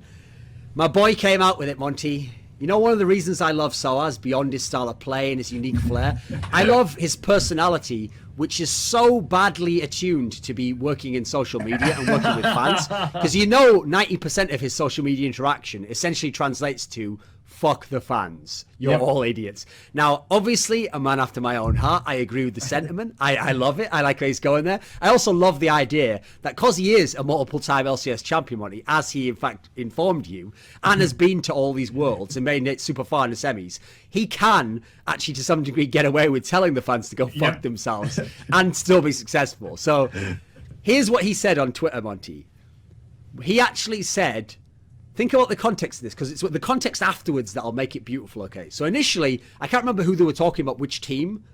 My boy came out with it, Monty. One of the reasons I love Soaz, beyond his style of play and his unique flair, I love his personality, which is so badly attuned to be working in social media and working with fans. Because 90% of his social media interaction essentially translates to fuck the fans. You're Yep. all idiots. Now, obviously, a man after my own heart. I agree with the sentiment. I love it. I like where he's going there. I also love the idea that because he is a multiple-time LCS champion, Monty, as he in fact informed you, and has been to all these worlds and made it super far in the semis, he can actually, to some degree, get away with telling the fans to go fuck themselves and still be successful. So, here's what he said on Twitter, Monty. He actually said, think about the context of this, because it's the context afterwards that'll make it beautiful, okay? So initially, I can't remember who they were talking about, which team.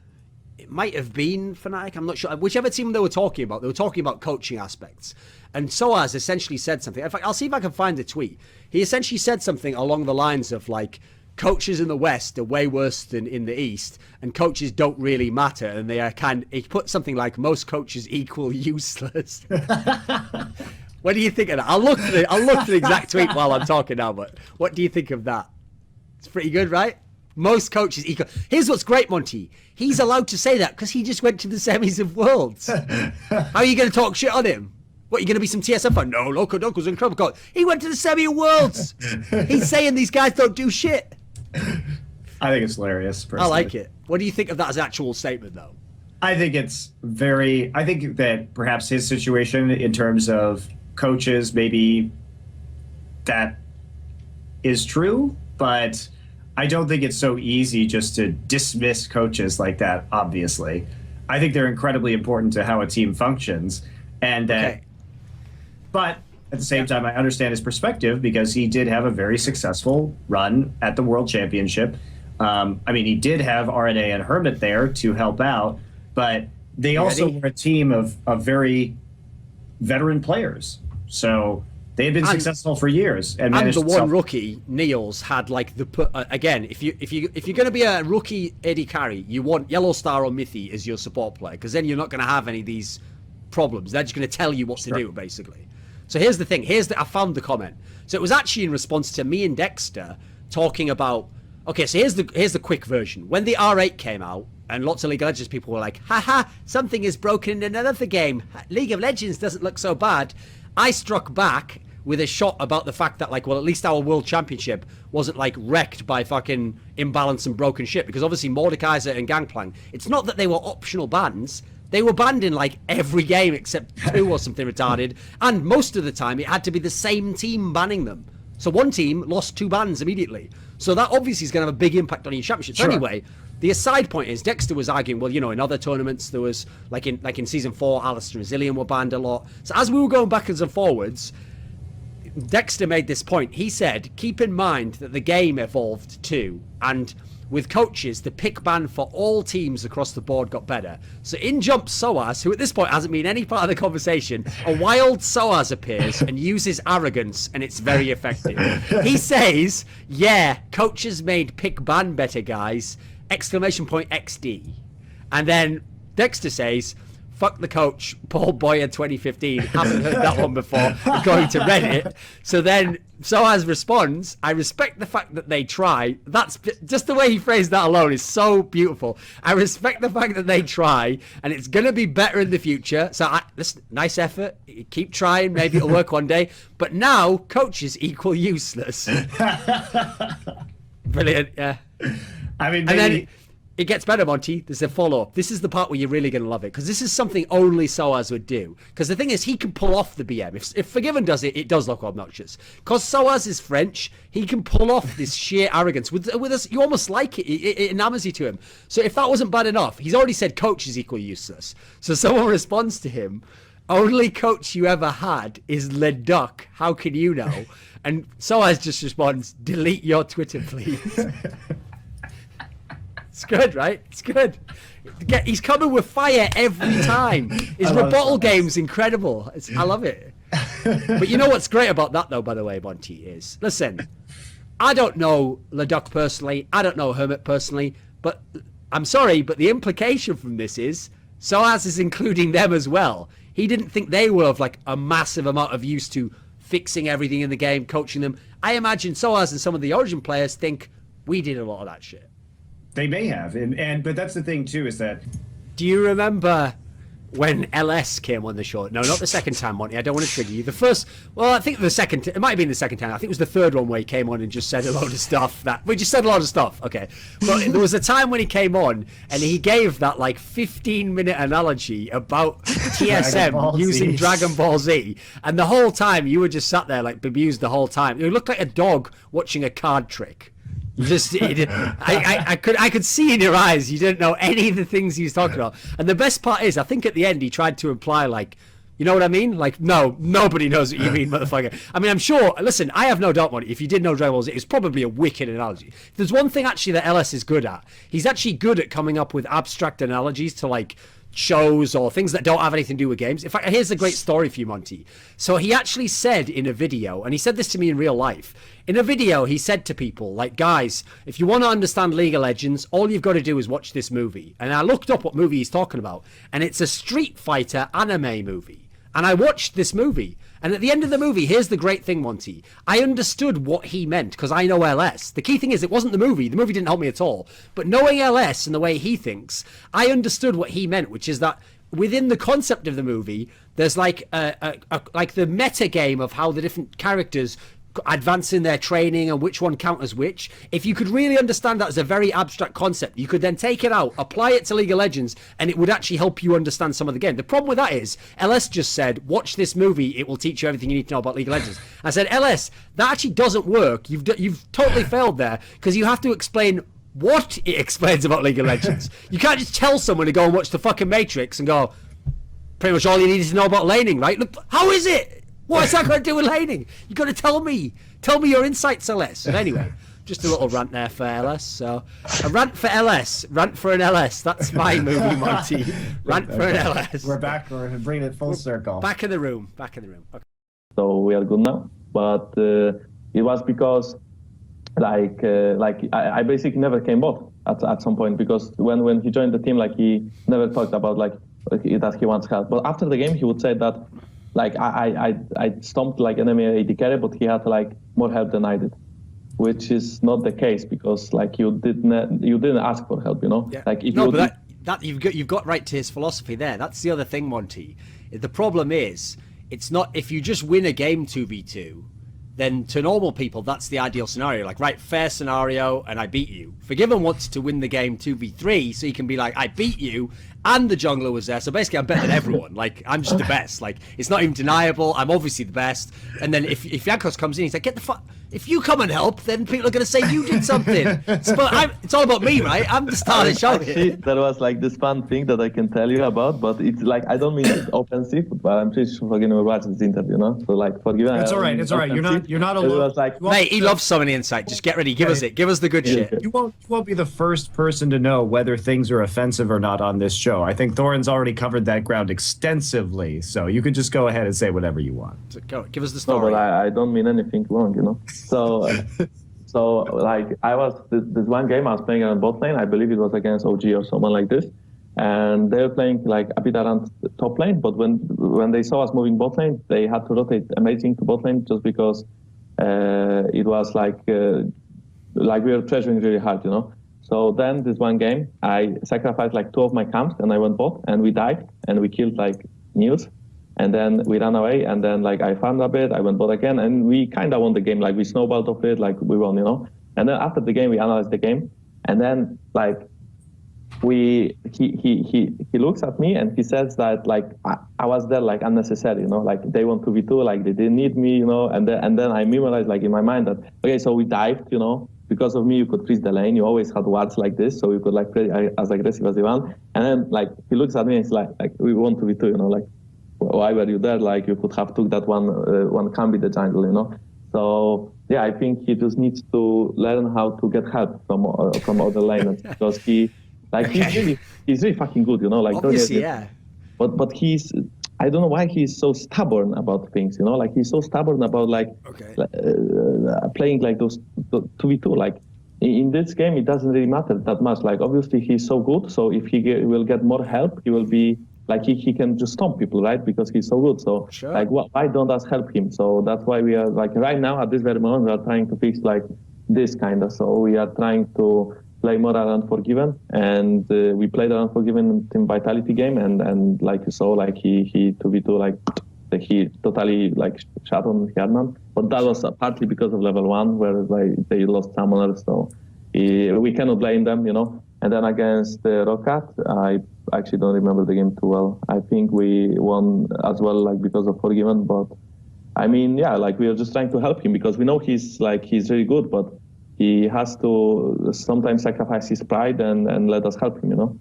It might have been Fnatic, I'm not sure. Whichever team they were talking about coaching aspects. And Soaz essentially said something. In fact, I'll see if I can find the tweet. He essentially said something along the lines of, like, coaches in the West are way worse than in the East, and coaches don't really matter, and they are he put something like, most coaches equal useless. What do you think of that? I'll look for the exact tweet while I'm talking now, but what do you think of that? It's pretty good, right? Most coaches equal. Here's what's great, Monty. He's allowed to say that because he just went to the semis of Worlds. How are you going to talk shit on him? What, you going to be some TSM fan? No, Loco Doco's an incredible coach. He went to the semi of Worlds. He's saying these guys don't do shit. I think it's hilarious, personally. I like it. What do you think of that as an actual statement, though? I think it's I think that perhaps his situation in terms of coaches, maybe that is true, but I don't think it's so easy just to dismiss coaches like that, obviously. I think they're incredibly important to how a team functions. And but at the same time, I understand his perspective because he did have a very successful run at the World Championship. I mean, he did have RNA and Hermit there to help out, but they also were a team of very veteran players. So they had been successful for years, and the one rookie, Niels, had like again. If you're going to be a rookie AD carry, you want Yellow Star or Mithy as your support player, because then you're not going to have any of these problems. They're just going to tell you what to do, basically. So here's the thing. I found the comment. So it was actually in response to me and Dexter talking about. Okay, so here's the quick version. When the R8 came out, and lots of League of Legends people were like, haha, something is broken in another game. League of Legends doesn't look so bad. I struck back with a shot about the fact that, like, well, at least our World Championship wasn't, like, wrecked by fucking imbalance and broken shit. Because obviously Mordekaiser and Gangplank, it's not that they were optional bans. They were banned in, like, every game except 2 or something retarded. And most of the time, it had to be the same team banning them. So one team lost 2 bans immediately. So that obviously is going to have a big impact on your championship. So anyway, the aside point is Dexter was arguing, well, you know, in other tournaments there was, like in Season 4, Alistair and Zillion were banned a lot. So as we were going backwards and forwards, Dexter made this point. He said, keep in mind that the game evolved too. And with coaches, the pick ban for all teams across the board got better. So in jumps Soaz, who at this point hasn't been any part of the conversation, a wild Soaz appears and uses arrogance, and it's very effective. He says, yeah, coaches made pick ban better, guys. ! XD. And then Dexter says, fuck the coach, Paul Boyer 2015. Haven't heard that one before. Going to Reddit. So then Soaz responds, I respect the fact that they try. That's just the way he phrased that alone is so beautiful. I respect the fact that they try, and it's going to be better in the future. So listen, nice effort. Keep trying. Maybe it'll work one day. But now coaches equal useless. Brilliant. Yeah. I mean, and then it gets better, Monty. There's a follow-up. This is the part where you're really going to love it, because this is something only Soaz would do. Because the thing is, he can pull off the BM. If Forgiven does it, it does look obnoxious. Because Soaz is French, he can pull off this sheer arrogance. With us, you almost like it. It enamors you to him. So if that wasn't bad enough, he's already said coach is equal useless. So someone responds to him, only coach you ever had is Leduc. How can you know? And Soaz just responds, delete your Twitter, please. It's good, right? It's good. He's coming with fire every time. His rebuttal game's incredible. I love it. But you know what's great about that, though, by the way, Monty, is, listen, I don't know Leduc personally. I don't know Hermit personally. But I'm sorry, but the implication from this is Soaz is including them as well. He didn't think they were of, like, a massive amount of use to fixing everything in the game, coaching them. I imagine Soaz and some of the Origin players think we did a lot of that shit. They may have, but that's the thing too, is that. Do you remember when LS came on the show. No, not the second time, Monty. I don't want to trigger you. The first, well, I think the second, it might have been the second time. I think it was the third one where he came on and just said a load of stuff. We just said a lot of stuff. Okay. But there was a time when he came on and he gave that like 15-minute analogy about TSM using Dragon Ball Z. And the whole time you were just sat there like bemused the whole time. You looked like a dog watching a card trick. I could see in your eyes you didn't know any of the things he was talking about. And the best part is, I think at the end he tried to imply like, you know what I mean? Like, no, nobody knows what you mean, motherfucker. I mean, I'm sure. Listen, I have no doubt, Monty. If you did know Dragon Ball Z, it's probably a wicked analogy. If there's one thing actually that LS is good at, he's actually good at coming up with abstract analogies to like shows or things that don't have anything to do with games. In fact, here's a great story for you, Monty. So he actually said in a video, and he said this to me in real life. In a video, he said to people, like, guys, if you want to understand League of Legends, all you've got to do is watch this movie. And I looked up what movie he's talking about, and it's a Street Fighter anime movie. And I watched this movie. And at the end of the movie, here's the great thing, Monty. I understood what he meant, because I know LS. The key thing is, it wasn't the movie. The movie didn't help me at all. But knowing LS and the way he thinks, I understood what he meant, which is that within the concept of the movie, there's like like the meta game of how the different characters advance in their training and which one counters which. If you could really understand that as a very abstract concept, you could then take it out, apply it to League of Legends, and it would actually help you understand some of the game. The problem with that is, LS just said, watch this movie, it will teach you everything you need to know about League of Legends. I said, LS, that actually doesn't work. You've totally failed there, because you have to explain what it explains about League of Legends. You can't just tell someone to go and watch the fucking Matrix and go, pretty much all you need is to know about laning, right? Look, how is it? What's that got to do with laning? You got to tell me your insights, LS. So anyway, just a little rant there for LS. So a rant for LS, rant for an LS. That's my movie, Monty. Rant for an LS. We're back. We're bringing it full circle. Back in the room. Okay. So we are good now. But it was because I basically never came bot at some point, because when he joined the team, like he never talked about like that he wants help. But after the game, he would say that. Like I stomped like enemy AD carry, but he had like more help than I did, which is not the case, because like you didn't ask for help, you know. Yeah. Like if no, you but that you've got right to his philosophy there. That's the other thing, Monty. The problem is, it's not if you just win a game 2v2, then to normal people that's the ideal scenario. Like, right, fair scenario, and I beat you. Forgiven wants to win the game 2v3, so he can be like, I beat you, and the jungler was there, so basically I'm better than everyone. Like, I'm just the best. Like, it's not even deniable. I'm obviously the best. And then if Yankos comes in, he's like, get the fuck. If you come and help, then people are going to say you did something. It's all about me, right? I'm the star of the show here. There was like this fun thing that I can tell you about, but it's like, I don't mean it's offensive, but I'm pretty sure forgive me watching this interview, you know? So like, forgive me. It's all right. It's all right. You're not alone. It was like, mate, he loves so many insight. Just get ready. Give us it. Give us the good shit. You won't be the first person to know whether things are offensive or not on this show. I think Thorin's already covered that ground extensively, so you can just go ahead and say whatever you want. So go, give us the story. No, but I don't mean anything wrong, you know? So like I was this one game I was playing on bot lane. I believe it was against OG or someone like this, and they were playing like a bit around the top lane. But when they saw us moving bot lane, they had to rotate amazing to bot lane, just because it was like we were treasuring really hard, you know. So then this one game, I sacrificed like 2 of my camps and I went bot, and we died and we killed like Nils. And then we ran away, and then like I farmed a bit, I went bot again, and we kind of won the game. Like we snowballed off it, like we won, you know. And then after the game, we analyzed the game, and then like he looks at me and he says that like I was there like unnecessary, you know, like they want 2v2, like they didn't need me, you know. And then I memorized like in my mind that okay, so we dived, you know. Because of me, you could freeze the lane. You always had wards like this, so you could like play as aggressive as you want. And then like he looks at me and he's like we want 2v2, you know, like. Why were you there? Like you could have took that one can be the jungle, you know. So yeah, I think he just needs to learn how to get help from other laners, because he's really fucking good, you know. Like obviously, yeah. But he's I don't know why he's so stubborn about things, you know. Like he's so stubborn about like playing like those 2v2. Like in this game, it doesn't really matter that much. Like obviously he's so good, so if he will get more help, he will be. Like he can just stomp people, right? Because he's so good. So sure. Like why don't us help him? So that's why we are like right now at this very moment we are trying to fix like this kind of. So we are trying to play more around Forgiven, and we played around Forgiven Team Vitality game, and like you saw, like he 2v2, like he totally like shot on Herdman, but that was partly because of level 1 where like they lost summoners, so we cannot blame them, you know. And then against Rocket, I actually don't remember the game too well. I think we won as well, like because of Forgiven, but I mean, yeah, like we are just trying to help him because we know he's really good, but he has to sometimes sacrifice his pride and let us help him, you know.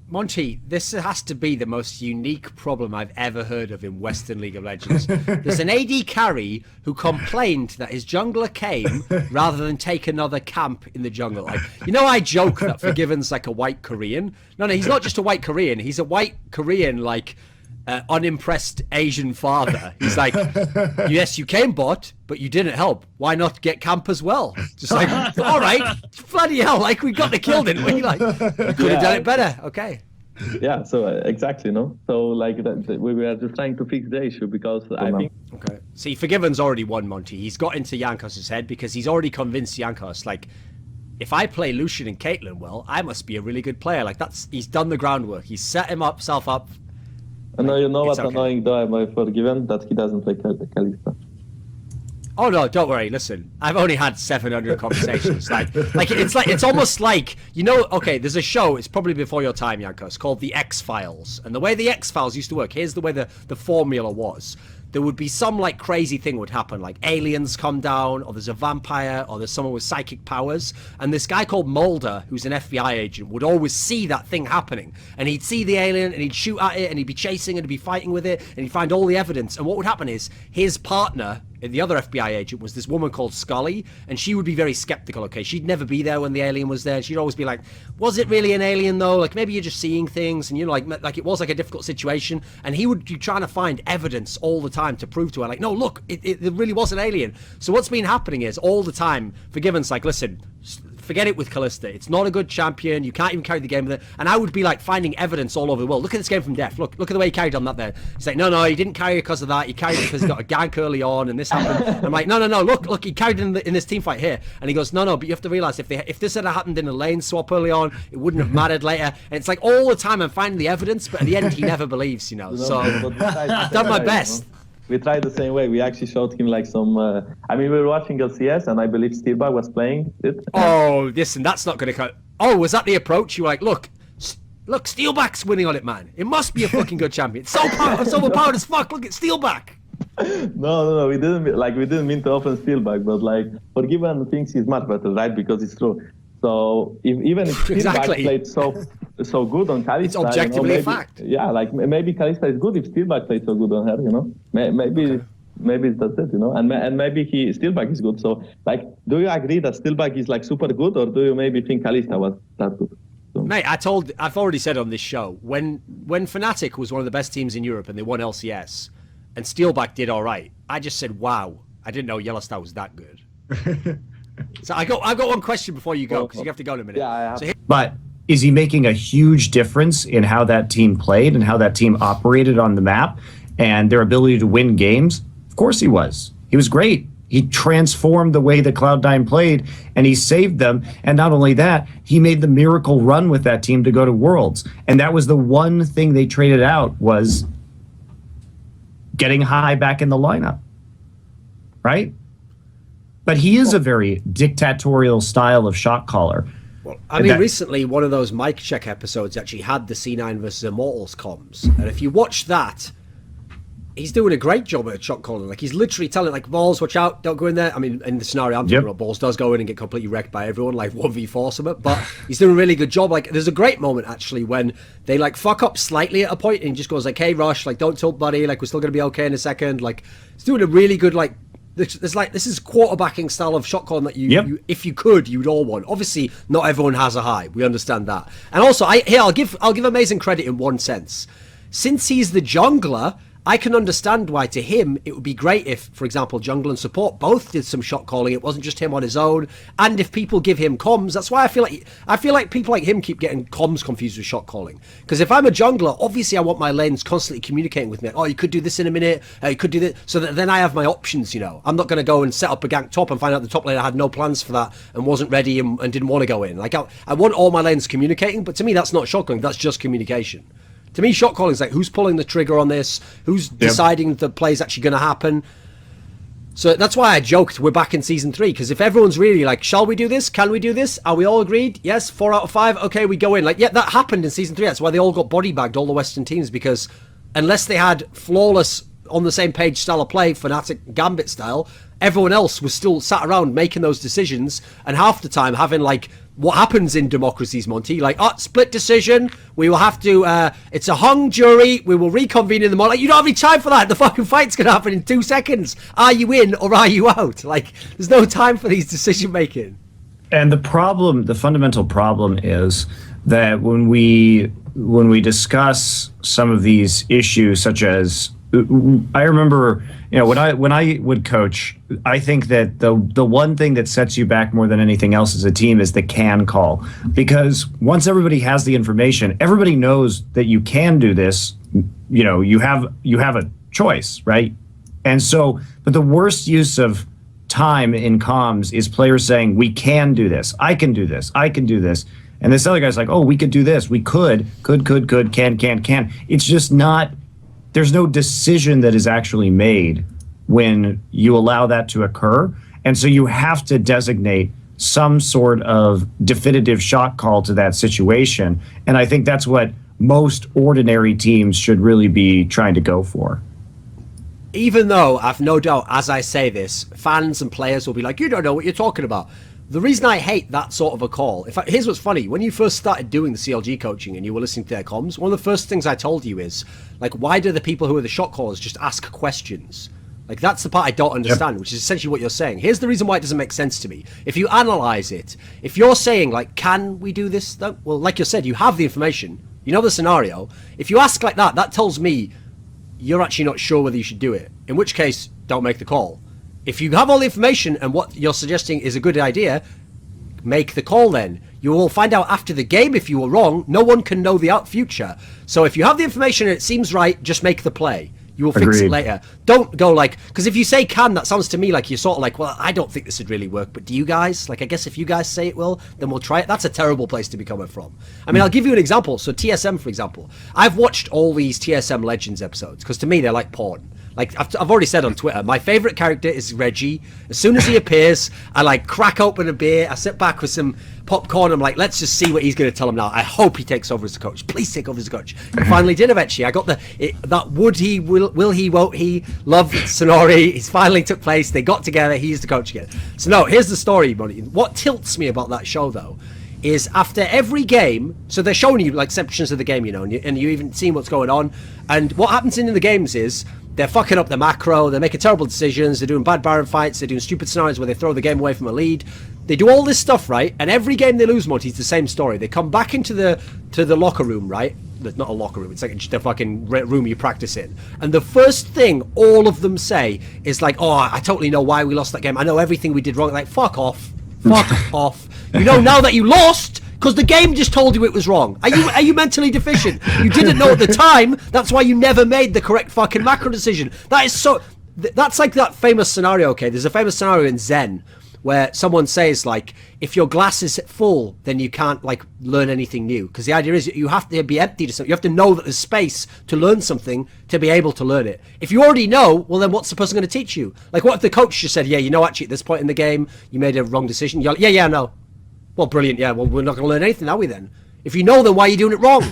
Monty, this has to be the most unique problem I've ever heard of in Western League of Legends. There's an AD carry who complained that his jungler came rather than take another camp in the jungle. Like, you know, I joke that Forgiven's like a white Korean. No, he's not just a white Korean. He's a white Korean, like, unimpressed Asian father. He's like, yes, you came bot, but you didn't help. Why not get camp as well? Just like, all right, bloody hell, like we got the kill, didn't we? Like, you could have done it better. Okay. Yeah, so exactly, no. So like we were just trying to fix the issue because I think. Okay. See, Forgiven's already won, Monty. He's got into Yankos' head because he's already convinced Yankos, like, if I play Lucian and Caitlyn well, I must be a really good player. Like, he's done the groundwork. He's set himself up. And you know what's okay. annoying though about Forgiven? That he doesn't play Kalista. Oh no, don't worry. Listen, I've only had 700 conversations. It's almost like, you know, okay, there's a show, it's probably before your time, Yankos, called The X-Files. And the way The X-Files used to work, here's the way the formula was. There would be some like crazy thing would happen, like aliens come down, or there's a vampire, or there's someone with psychic powers. And this guy called Mulder, who's an FBI agent, would always see that thing happening. And he'd see the alien, and he'd shoot at it, and he'd be chasing it, and he'd be fighting with it, and he'd find all the evidence. And what would happen is, his partner, the other FBI agent, was this woman called Scully, and she would be very skeptical, okay? She'd never be there when the alien was there. She'd always be like, was it really an alien, though? Like, maybe you're just seeing things, and, you know, like it was like a difficult situation. And he would be trying to find evidence all the time to prove to her, like, no, look, it really was an alien. So what's been happening is, all the time, Forgiven's like, listen, forget it with Kalista. It's not a good champion. You can't even carry the game with it. And I would be like finding evidence all over the world. Look at this game from Def. Look at the way he carried on that there. He's like, no, he didn't carry it because of that. He carried it because he got a gank early on and this happened. And I'm like, no, look, he carried it in this team fight here. And he goes, no, but you have to realize if this had happened in a lane swap early on, it wouldn't have mattered later. And it's like all the time I'm finding the evidence, but at the end he never believes, you know. So I've done my best. We tried the same way. We actually showed him like some. I mean, we were watching LCS, and I believe Steelbag was playing it. Oh, listen, that's not going to cut. Oh, was that the approach? You were like, look, Steelback's winning on it, man. It must be a fucking good champion. It's so overpowered as fuck. Look at Steelback. No, we didn't mean to open Steelbag, but like Forgiven thinks he's much better, right? Because it's true. So even if Steelbag played so good on Kalista, it's objectively a fact. Yeah, like maybe Kalista is good if Steelbag played so good on her, you know. Maybe that's it, you know. And maybe Steelbag is good. So like, do you agree that Steelbag is like super good, or do you maybe think Kalista was that good? So. Mate, I've already said on this show, when Fnatic was one of the best teams in Europe and they won LCS, and Steelback did all right, I just said, wow, I didn't know Yellowstar was that good. So I've got one question before you go, because you have to go in a minute. Yeah, But is he making a huge difference in how that team played and how that team operated on the map and their ability to win games? Of course he was. He was great. He transformed the way that Cloud9 played, and he saved them. And not only that, he made the miracle run with that team to go to Worlds. And that was the one thing they traded out, was getting High back in the lineup, right? But he is a very dictatorial style of shot caller. Well, I mean, recently, one of those mic check episodes actually had the C9 versus Immortals comms. And if you watch that, he's doing a great job at shot calling. Like, he's literally telling, like, balls, watch out, don't go in there. I mean, in the scenario I'm talking about, balls does go in and get completely wrecked by everyone, like 1v4 something. But he's doing a really good job. Like, there's a great moment, actually, when they, like, fuck up slightly at a point and he just goes, like, hey, Rush, like, don't tilt, buddy. Like, we're still going to be okay in a second. Like, he's doing a really good, like, this is quarterbacking style of shot calling that you if you could, you'd all want. Obviously, not everyone has a High. We understand that. And also, I'll give Amazing credit in one sense. Since he's the jungler, I can understand why to him it would be great if, for example, jungle and support both did some shot calling. It wasn't just him on his own. And if people give him comms, that's why I feel like people like him keep getting comms confused with shot calling. Because if I'm a jungler, obviously I want my lanes constantly communicating with me. Oh, you could do this in a minute. You could do this, so that then I have my options. I'm not going to go and set up a gank top and find out the top lane I had no plans for that and wasn't ready and didn't want to go in. Like I want all my lanes communicating, but to me that's not shot calling. That's just communication. To me, shot calling is like, who's pulling the trigger on this? Who's deciding the play's actually going to happen? So that's why I joked we're back in Season 3, because if everyone's really like, shall we do this? Can we do this? Are we all agreed? Yes, 4 out of 5. Okay, we go in. Like, yeah, that happened in Season 3. That's why they all got body bagged, all the Western teams, because unless they had flawless, on the same page style of play, Fnatic Gambit style, everyone else was still sat around making those decisions, and half the time having like, what happens in democracies, Monty? Like, split decision. We will have to. It's a hung jury. We will reconvene in the morning. Like, you don't have any time for that. The fucking fight's gonna happen in 2 seconds. Are you in or are you out? Like, there's no time for these decision making. And the fundamental problem is that when we discuss some of these issues, such as, I remember, when I would coach, I think that the one thing that sets you back more than anything else as a team is the can call. Because once everybody has the information, everybody knows that you can do this. You have a choice, right? And so, but the worst use of time in comms is players saying, we can do this, I can do this, I can do this. And this other guy's like, oh, we could do this, we could, can. It's just not. There's no decision that is actually made when you allow that to occur. And so you have to designate some sort of definitive shot call to that situation. And I think that's what most ordinary teams should really be trying to go for. Even though I've no doubt, as I say this, fans and players will be like, you don't know what you're talking about. The reason I hate that sort of a call, in fact, here's what's funny. When you first started doing the CLG coaching and you were listening to their comms, one of the first things I told you is, like, why do the people who are the shot callers just ask questions? Like, that's the part I don't understand, which is essentially what you're saying. Here's the reason why it doesn't make sense to me. If you analyze it, if you're saying, like, can we do this? Well, like you said, you have the information. You know the scenario. If you ask like that, that tells me you're actually not sure whether you should do it. In which case, don't make the call. If you have all the information and what you're suggesting is a good idea, make the call then. You will find out after the game if you were wrong. No one can know the future. So if you have the information and it seems right, just make the play. You will fix it later. Don't go like, because if you say can, that sounds to me like you're sort of like, well, I don't think this would really work, but do you guys? Like, I guess if you guys say it will, then we'll try it. That's a terrible place to be coming from. I mean, I'll give you an example. So TSM, for example, I've watched all these TSM Legends episodes because to me, they're like porn. Like, I've already said on Twitter, my favorite character is Reggie. As soon as he appears, I like crack open a beer, I sit back with some popcorn, I'm like, let's just see what he's going to tell him now. I hope he takes over as the coach. Please take over as the coach. He finally did eventually. I got that would he, will he, won't he, love Sonori. It finally took place. They got together. He's the coach again. So no, here's the story, buddy. What tilts me about that show, though, is after every game, so they're showing you like sections of the game, and you even see what's going on. And what happens in the games is they're fucking up the macro, they're making terrible decisions, they're doing bad Baron fights, they're doing stupid scenarios where they throw the game away from a lead. They do all this stuff, right? And every game they lose, Monty, it's the same story. They come back into the locker room, right? Not a locker room, it's like just a fucking room you practice in. And the first thing all of them say is like, oh, I totally know why we lost that game. I know everything we did wrong. Like, fuck off. Fuck off. You know now that you lost because the game just told you it was wrong. Are you mentally deficient? You didn't know at the time. That's why you never made the correct fucking macro decision. That is so. That's like that famous scenario. Okay, there's a famous scenario in Zen where someone says like, if your glass is full, then you can't like learn anything new. Because the idea is you have to be empty to something. You have to know that there's space to learn something to be able to learn it. If you already know, well then what's the person going to teach you? Like what if the coach just said, yeah, actually at this point in the game, you made a wrong decision. You're like, yeah, no. Well, brilliant. Yeah, well, we're not going to learn anything, are we then? If you know, then why are you doing it wrong?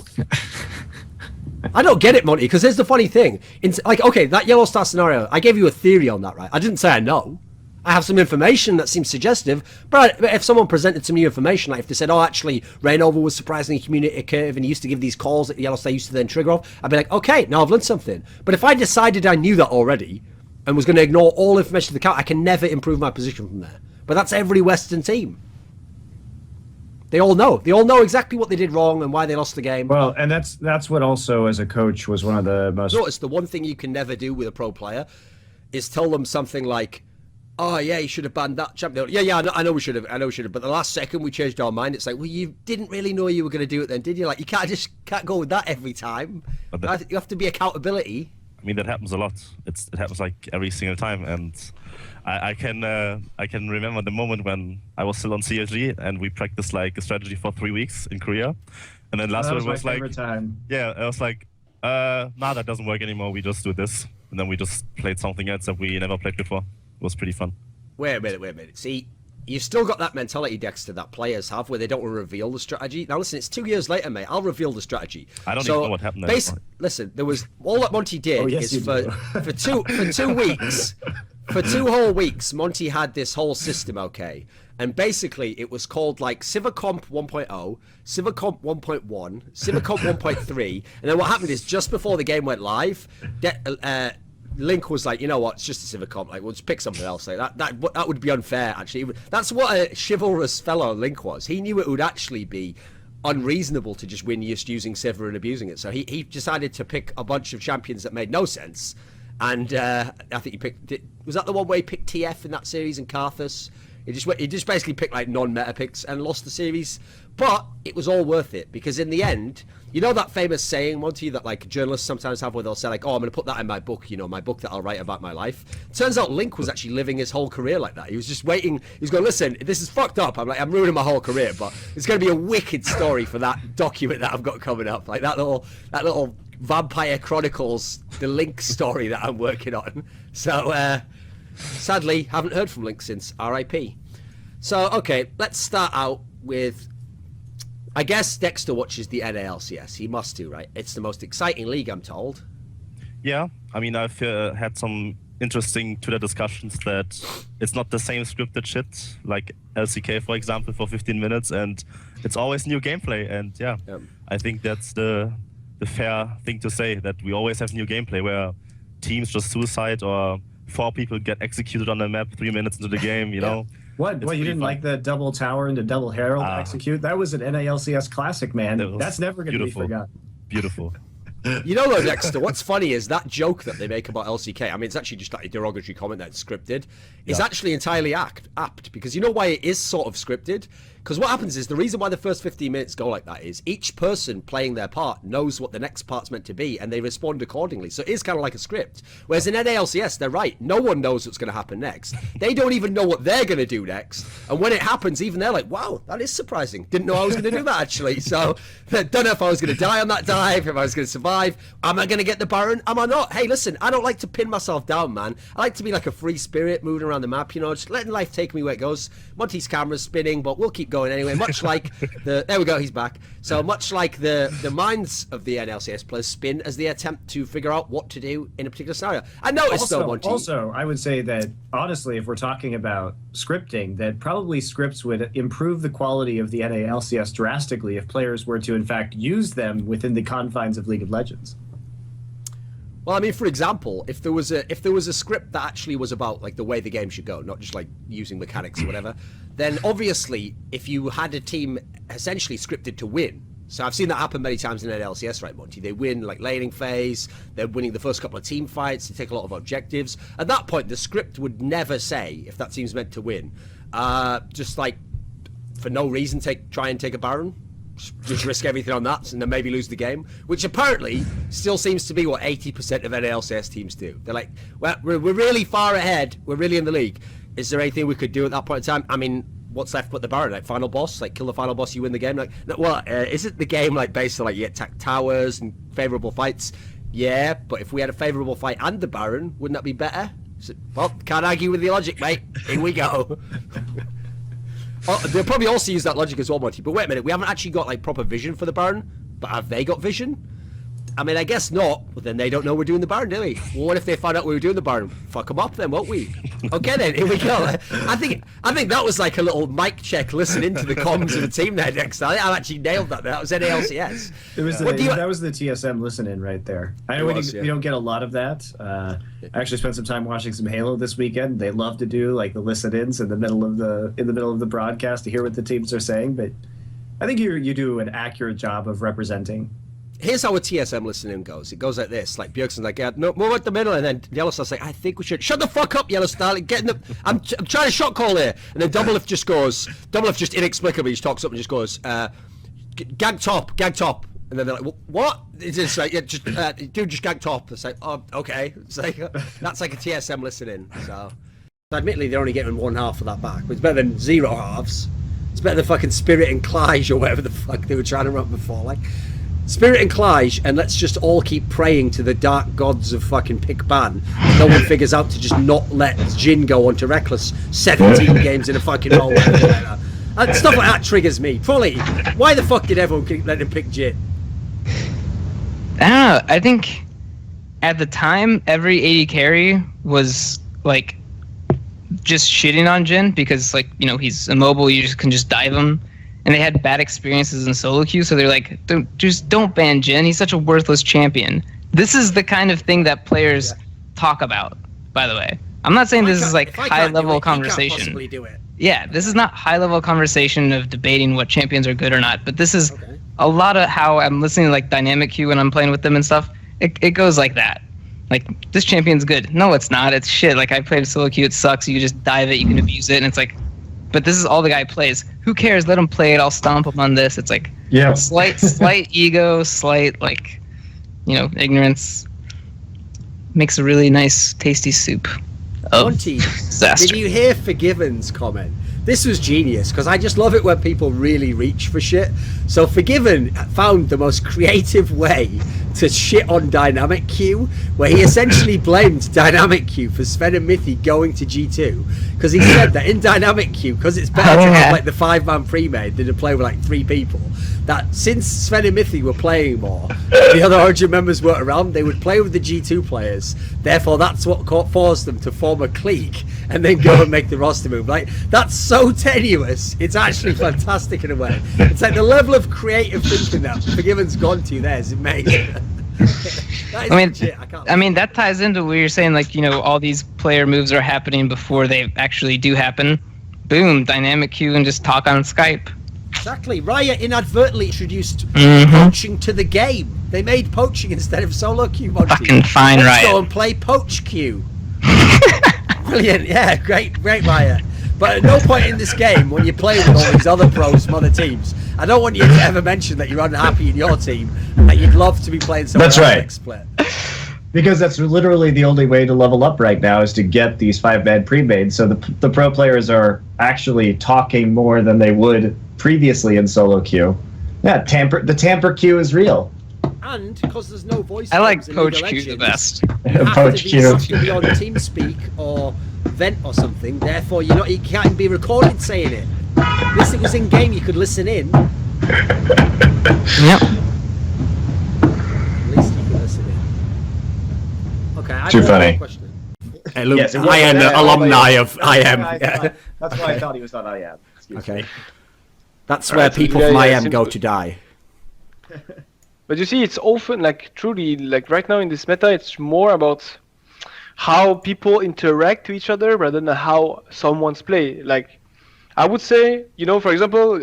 I don't get it, Monty, because here's the funny thing. Like, okay, that Yellow Star scenario, I gave you a theory on that, right? I didn't say I know. I have some information that seems suggestive, but if someone presented some new information, like if they said, oh, actually, Rainover was surprisingly communicative and he used to give these calls that Yellow Star used to then trigger off, I'd be like, okay, now I've learned something. But if I decided I knew that already and was going to ignore all information to the count, I can never improve my position from there. But that's every Western team. They all know. They all know exactly what they did wrong and why they lost the game. Well, and that's what also as a coach was one of the most. Notice the one thing you can never do with a pro player is tell them something like, "Oh yeah, you should have banned that champion." Yeah, I know we should have. But the last second we changed our mind. It's like, well, you didn't really know you were going to do it then, did you? Like, you can't go with that every time. You have to be accountability. I mean, that happens a lot. It happens like every single time, and I can remember the moment when I was still on CSG and we practiced like a strategy for 3 weeks in Korea, and then last one was like, yeah, I was like, nah, that doesn't work anymore. We just do this, and then we just played something else that we never played before. It was pretty fun. Wait a minute. See, you've still got that mentality, Dexter, that players have, where they don't want to reveal the strategy. Now, listen, it's 2 years later, mate. I'll reveal the strategy. I don't even know what happened there. Listen, there was all that Monty did is for 2 weeks. For 2 whole weeks, Monty had this whole system, okay? And basically, it was called like Civicomp 1.0, Civicomp 1.1, Civicomp 1.3. And then what happened is just before the game went live, Link was like, you know what, it's just a Civicomp, like we'll just pick something else. Like that would be unfair, actually. That's what a chivalrous fellow Link was. He knew it would actually be unreasonable to just win just using Civ and abusing it. So he decided to pick a bunch of champions that made no sense. And I think he picked, was that the one where he picked TF in that series and Karthus? He just basically picked like non-meta picks and lost the series. But it was all worth it, because in the end, you know that famous saying, Monty, that like journalists sometimes have where they'll say like, oh, I'm going to put that in my book, you know, my book that I'll write about my life. Turns out Link was actually living his whole career like that. He was just waiting. He was going, listen, this is fucked up. I'm ruining my whole career, but it's going to be a wicked story for that document that I've got coming up. Like that little Vampire Chronicles, the Link story that I'm working on. So sadly, haven't heard from Link since. R.I.P. So okay, let's start out with, I guess Dexter watches the NALCS. He must do, right? It's the most exciting league, I'm told. Yeah, I mean, I've had some interesting Twitter discussions that it's not the same scripted shit like LCK, for example, for 15 minutes, and it's always new gameplay. And yeah. I think that's the fair thing to say, that we always have new gameplay where teams just suicide or 4 people get executed on the map 3 minutes into the game, you know? What, you didn't like the double tower and the double herald execute? That was an NALCS classic, man. That's never going to be forgotten. Beautiful. You know though, Dexter, what's funny is that joke that they make about LCK, I mean, it's actually just like a derogatory comment that's scripted, is actually entirely apt, because you know why it is sort of scripted? Because what happens is, the reason why the first 15 minutes go like that is each person playing their part knows what the next part's meant to be, and they respond accordingly. So it is kind of like a script. Whereas in NALCS, they're right. No one knows what's going to happen next. They don't even know what they're going to do next. And when it happens, even they're like, wow, that is surprising. Didn't know I was going to do that, actually. So don't know if I was going to die on that dive, if I was going to survive. Am I going to get the Baron? Am I not? Hey, listen, I don't like to pin myself down, man. I like to be like a free spirit moving around the map, you know, just letting life take me where it goes. Monty's camera's spinning, but we'll keep going anyway. Much like there we go, he's back. So much like the minds of the NLCS players spin as they attempt to figure out what to do in a particular scenario. I noticed though, Monty. Also, I would say that honestly, if we're talking about scripting, that probably scripts would improve the quality of the NALCS drastically if players were to in fact use them within the confines of League of Legends. Well, I mean, for example, if there was a script that actually was about like the way the game should go, not just like using mechanics or whatever, then obviously if you had a team essentially scripted to win, so I've seen that happen many times in LCS, right, Monty? They win like laning phase, they're winning the first couple of team fights, they take a lot of objectives. At that point, the script would never say if that team's meant to win, just like for no reason try and take a Baron. Just risk everything on that and then maybe lose the game, which apparently still seems to be what 80% of NALCS teams do. They're like, well, we're really far ahead, we're really in the league. Is there anything we could do at that point in time? I mean, what's left but the Baron? Like final boss, like kill the final boss, you win the game. Like, well, isn't the game like based on like you attack towers and favorable fights? Yeah, but if we had a favorable fight and the Baron, wouldn't that be better? So, well, can't argue with the logic, mate. In we go. Oh, they'll probably also use that logic as well, Monty. But wait a minute, we haven't actually got like proper vision for the Baron. But have they got vision? I mean, I guess not. But then they don't know we're doing the Baron, do we? Well, what if they find out we were doing the Baron? Fuck them up then, won't we? Okay then, here we go. I think that was like a little mic check. Listen into the comms of the team there, Dexter. I actually nailed that. That was NALCS. That was the TSM listen-in right there. I know we don't get a lot of that. I actually spent some time watching some Halo this weekend. They love to do like the listen-ins in the middle of the broadcast to hear what the teams are saying. But I think you do an accurate job of representing. Here's how a TSM listening goes. It goes like this. Like Björkson's like, yeah, no, more at the middle, and then Yellowstar's like, I think we should shut the fuck up, Yellowstar. Like, I'm trying to shot call here, and then Doublelift just inexplicably just talks up and just goes, gag top, and then they're like, what? It's just like, yeah, just dude, just gag top. It's like, oh, okay. It's like that's like a TSM listening. So admittedly, they're only getting one half of that back, but it's better than 0 halves. It's better than fucking Spirit and Clige or whatever the fuck they were trying to run before. Like, Spirit and Clige, and let's just all keep praying to the dark gods of fucking pick ban. No one figures out to just not let Jin go on to Reckless 17 games in a fucking row. And stuff like that triggers me. Probably, why the fuck did everyone keep letting him pick Jin? I don't know. I think at the time, every AD carry was like just shitting on Jin because, like, you know, he's immobile. You can just dive him, and they had bad experiences in solo queue. So they're like, don't ban Jin. He's such a worthless champion. This is the kind of thing that players talk about. By the way, I'm not saying this is like high level conversation. Possibly do it. Yeah, this is not high level conversation of debating what champions are good or not. But this is a lot of how I'm listening to like dynamic queue when I'm playing with them and stuff. It goes like that. Like, this champion's good. No, it's not. It's shit. Like, I played solo queue. It sucks. You just dive it. You can abuse it. And it's like, but this is all the guy plays. Who cares? Let him play it. I'll stomp him on this. It's like, yeah, slight ego, slight, like, you know, ignorance makes a really nice, tasty soup of Monty, disaster. did you hear Forgiven's comment? This was genius, because I just love it when people really reach for shit. So Forgiven found the most creative way to shit on Dynamic Q, where he essentially blamed Dynamic Q for Sven and Mithy going to G2, because he said that in Dynamic Q, because it's better to have like the 5-man pre-made than to play with like 3 people, that since Sven and Mithy were playing more, the other Origin members weren't around, they would play with the G2 players. Therefore, that's what forced them to form a clique and then go and make the roster move. Like, that's so tenuous. It's actually fantastic in a way. It's like the level of creative thinking that Forgiven's gone to there is amazing. I mean, that ties into what you're saying, like, you know, all these player moves are happening before they actually do happen. Boom, dynamic queue and just talk on Skype. Exactly. Riot inadvertently introduced poaching to the game. They made poaching instead of solo queue. Fucking fine, Let's Riot. go and play poach queue. Brilliant. Yeah, great Riot. But at no point in this game, when you play with all these other pros from other teams, I don't want you to ever mention that you're unhappy in your team and that you'd love to be playing someone That's else's right. next split. Because that's literally the only way to level up right now is to get these 5-man pre-made. So the pro players are actually talking more than they would previously in solo queue. Yeah, the tamper queue is real. And because there's no voice, I like comms in Poach League of Q the Legends, best. you have Poach to Q. be on TeamSpeak or Vent or something. Therefore, you can't be recorded saying it. This thing was in game. You could listen in. Yep. At least you can listen in. Okay. I Too have one funny. more question. Yes, it was- I am an alumni of IM. That's why I thought he was on IM. Okay. That's All where right, so people yeah, from yeah, IM go simple. to die. But you see, it's often like truly like right now in this meta, it's more about how people interact with each other rather than how someone's play. Like, I would say, you know, for example,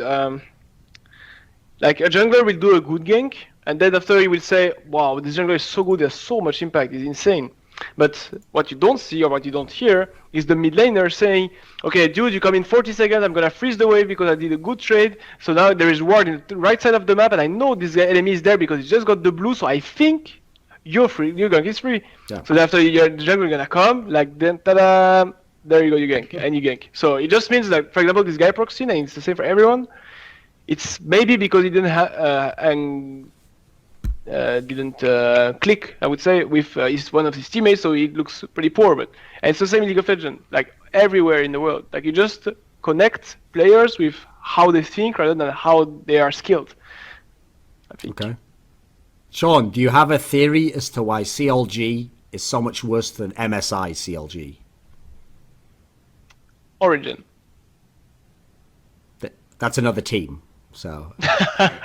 like a jungler will do a good gank, and then after he will say, "Wow, this jungler is so good. There's so much impact. It's insane." But what you don't see or what you don't hear is the mid laner saying, "Okay, dude, you come in 40 seconds. I'm gonna freeze the wave because I did a good trade. So now there is ward in the right side of the map, and I know this enemy is there because he just got the blue. So I think you're free. Your gank is free. Yeah. So after your jungler gonna come, like then ta-da, there you go, you gank and you gank. So it just means that, for example, this guy proxy, and it's the same for everyone. It's maybe because he didn't click, I would say, with one of his teammates, so he looks pretty poor. But and it's the same in League of Legends, like everywhere in the world. Like you just connect players with how they think rather than how they are skilled, I think. Okay. Sean, do you have a theory as to why CLG is so much worse than MSI CLG? Origin. That's another team. So,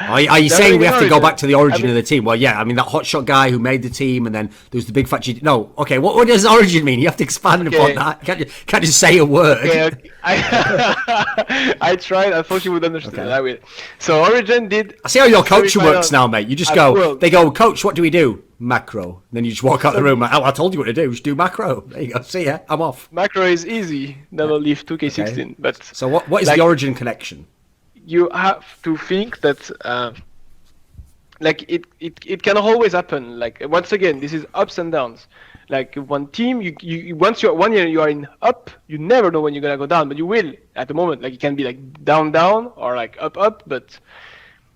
are you saying we have to go back to the origin of the team? Well, yeah. I mean, that hotshot guy who made the team, and then there was the big fat. No, okay. What does origin mean? You have to expand upon that. Can't just say a word. Okay. I tried. I thought you would understand. I will. So origin did. I see how your coaching works now, mate. You just go. They go, coach. What do we do? Macro. Then you just walk out the room like, oh, I told you what to do. Just do macro. There you go. See ya. I'm off. Macro is easy. Never leave 2K16. Okay. But so what is the origin connection? You have to think that like it can always happen. Like once again, this is ups and downs. Like one team, you once you're 1 year you are in up, you never know when you're gonna go down, but you will at the moment. Like it can be like down or like up, but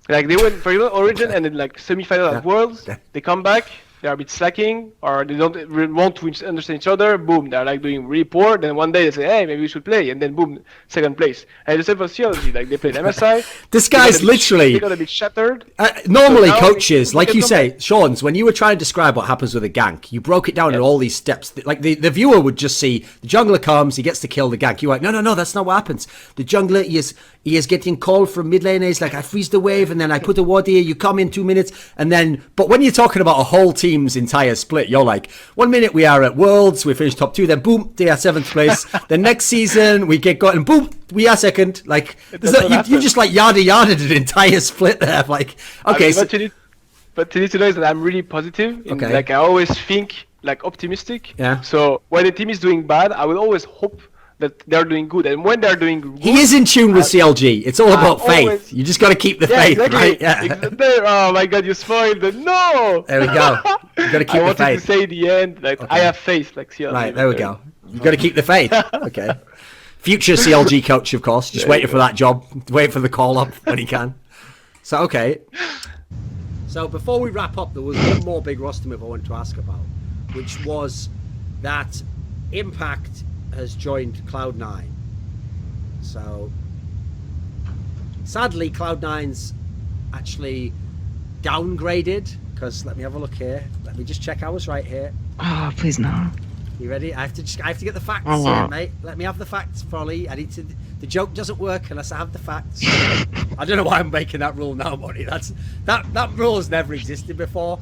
like they went for example origin and then like semi-final at Worlds, they come back. They are a bit slacking, or they don't want to understand each other. Boom, they're like doing really poor. Then one day they say, "Hey, maybe we should play," and then boom, second place. And the same for CLG, like they played MSI. This guy's literally they got a bit shattered. Normally, so coaches, like you say, Sean's, when you were trying to describe what happens with a gank, you broke it down in all these steps. Like the viewer would just see the jungler comes, he gets to kill the gank. You're like, no, that's not what happens. The jungler he is getting called from mid lane. He's like, I freeze the wave, and then I put a ward here. You come in 2 minutes, and then. But when you're talking about a whole team's entire split, you're like, 1 minute we are at Worlds, we finish top 2, then boom, they are 7th place. The next season we get got, and boom, we are second. Like, you just like yarded an entire split there. Like, okay, but you need to know is that I'm really positive. Like I always think like optimistic. Yeah. So when the team is doing bad, I will always hope that they're doing good, and when they're doing good, he is in tune with CLG. It's all about faith. You just got to keep the faith, exactly. Right? Yeah. Oh my God, you spoiled it. No. There we go. You got to keep the faith. I wanted to say the end. Like I have faith, like CLG. Right, there we go. You got to keep the faith. Okay. Future CLG coach, of course. Just waiting for that job. Waiting for the call up when he can. So okay. So before we wrap up, there was one more big roster move I wanted to ask about, which was that Impact has joined Cloud9. So sadly Cloud9's actually downgraded, because let me have a look here. Let me just check ours right here. Oh, please no. You ready? I have to get the facts here, mate. Let me have the facts, Folly. The joke doesn't work unless I have the facts. I don't know why I'm making that rule now, Monty. That rule has never existed before.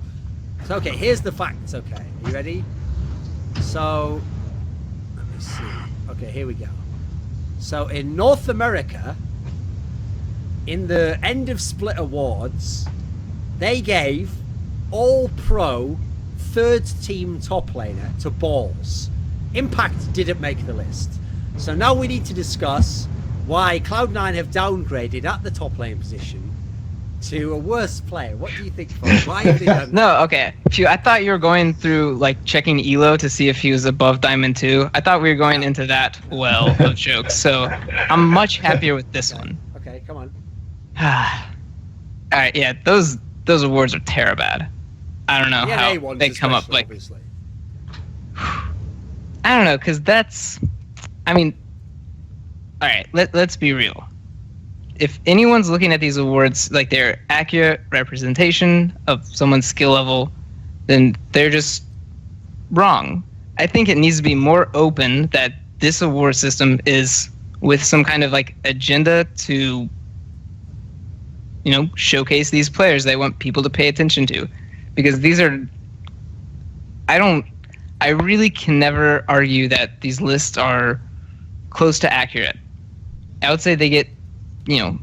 So okay, here's the facts. Okay, are you ready? So see. Okay, here we go. So in North America, in the end of split awards, they gave all pro third team top laner to Balls. Impact didn't make the list. So now we need to discuss why Cloud9 have downgraded at the top lane position to a worse player. What do you think, folks? Why have they done No, okay. Phew, I thought you were going through like checking Elo to see if he was above Diamond 2. I thought we were going into that well of jokes. So I'm much happier with this one. Okay, come on. Alright, yeah, those awards are terrible. I don't know how they come up like obviously. I don't know, because that's I mean alright, let's be real. If anyone's looking at these awards like they're accurate representation of someone's skill level, then they're just wrong. I think it needs to be more open that this award system is with some kind of like agenda to, you know, showcase these players they want people to pay attention to. Because these are, I really can never argue that these lists are close to accurate. I would say they get, you know,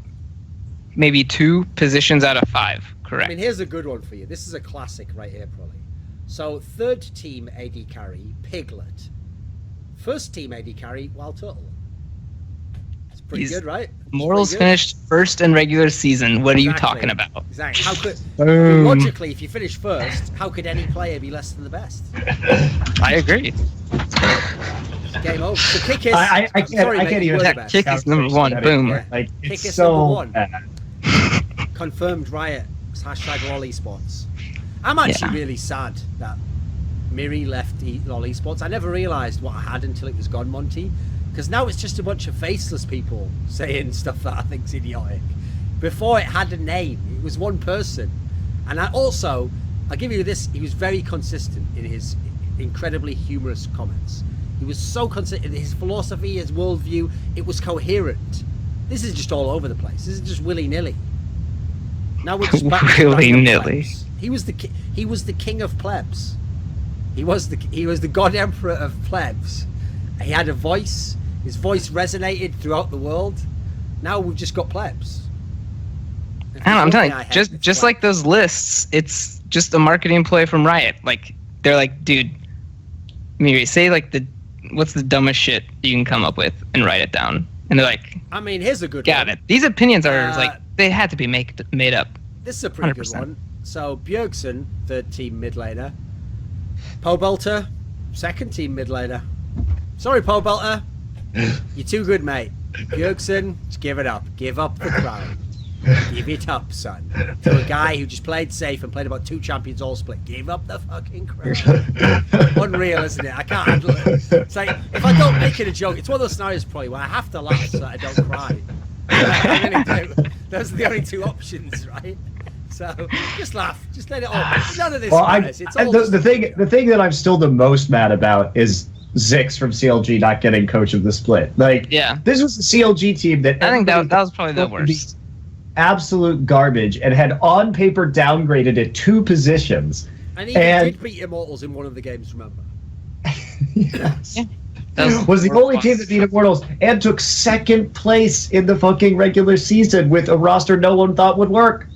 maybe 2 positions out of 5 correct. I mean, here's a good one for you. This is a classic right here, probably. So, third team AD carry, Piglet. First team AD carry, Wild Turtle. It's pretty good, right? Morals finished first in regular season. What are you talking about? Exactly. How could, logically, if you finish first, how could any player be less than the best? I agree. Game over. So Kick is. I can't even. Kick is number 1. Boom. Yeah. Like, Kick is so number 1. Bad. Confirmed Riot. # LOL Esports. I'm actually really sad that Miri left LOL Esports. I never realised what I had until it was gone, Monty. Because now it's just a bunch of faceless people saying stuff that I think's idiotic. Before it had a name. It was one person. And I'll give you this, he was very consistent in his incredibly humorous comments. He was so consistent, his philosophy, his worldview, it was coherent. This is just all over the place. This is just willy-nilly. Now we're just back to willy-nilly. He was the king of plebs. He was the god emperor of plebs. He had a voice. His voice resonated throughout the world. Now we've just got plebs. I don't know, I'm telling you, just like those lists, it's just a marketing play from Riot. Like, they're like, dude, Miri, say like what's the dumbest shit you can come up with and write it down. And they're like, I mean, here's a good got one. it. These opinions are like, they had to be made up. This is a pretty 100%. good one. So Bjergsen, third team mid laner. Pobelter, second team mid laner. Sorry, Pobelter. You're too good, mate. Bjergsen, just give it up. Give up the crown. Give it up, son. To a guy who just played safe and played about 2 champions all split. Give up the fucking crown. Unreal, isn't it? I can't handle it. It's like, if I don't make it a joke, it's one of those scenarios probably where I have to laugh so that I don't cry. I really do. Those are the only 2 options, right? So just laugh, just let it all. None of this matters. It's all the thing that I'm still the most mad about is Zix from CLG not getting coach of the split. Like, this was the CLG team that I think that was probably the worst. Absolute garbage, and had on paper downgraded it 2 positions. And he did beat Immortals in one of the games. Remember? Yes. Was the only team that beat Immortals and took 2nd place in the fucking regular season with a roster no one thought would work.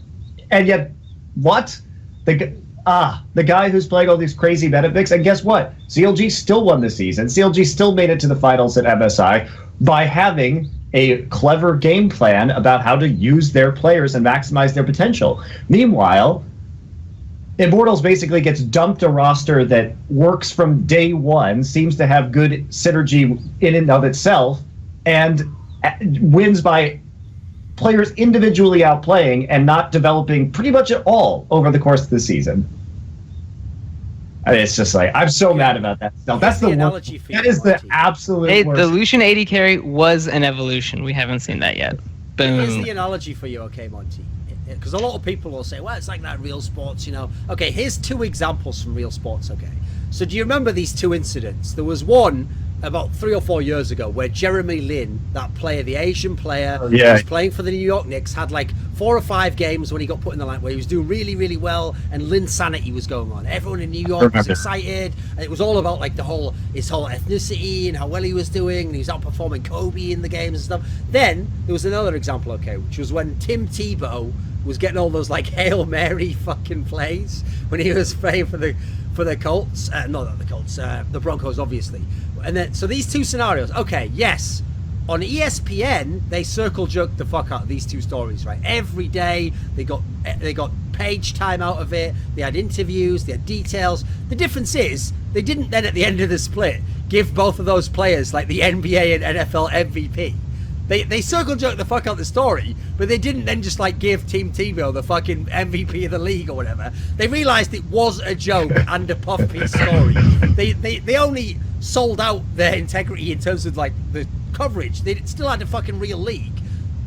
And yet, what? The guy who's playing all these crazy meta picks, and guess what? CLG still won the season. CLG still made it to the finals at MSI by having a clever game plan about how to use their players and maximize their potential. Meanwhile, Immortals basically gets dumped a roster that works from day one, seems to have good synergy in and of itself, and wins by players individually outplaying and not developing pretty much at all over the course of the season. I mean, it's just like, I'm so mad about that stuff. That's the analogy. That is the absolute worst. The Lucian AD carry was an evolution. We haven't seen that yet. Boom. Here's the analogy for you, okay, Monty? Because a lot of people will say, well, it's like that real sports, you know. Okay, here's 2 examples from real sports, okay? So do you remember these 2 incidents? There was one about 3 or 4 years ago where Jeremy Lin, that player, the Asian player, who was playing for the New York Knicks, had like 4 or 5 games when he got put in the line where he was doing really, really well, and Linsanity was going on. Everyone in New York was excited, and it was all about like his whole ethnicity and how well he was doing, and he was outperforming Kobe in the games and stuff. Then there was another example, okay, which was when Tim Tebow was getting all those like Hail Mary fucking plays when he was playing for the Colts. Not the Colts, the Broncos, obviously. And then, so these 2 scenarios, okay, yes, on ESPN they circle jerk the fuck out of these 2 stories, right? Every day they got page time out of it. They had interviews, they had details. The difference is they didn't then at the end of the split give both of those players like the NBA and NFL MVP. They circle jerk the fuck out of the story, but they didn't then just like give Team Tebow the fucking MVP of the league or whatever. They realized it was a joke and a puff piece story. They only sold out their integrity in terms of like the coverage. They still had a fucking real league.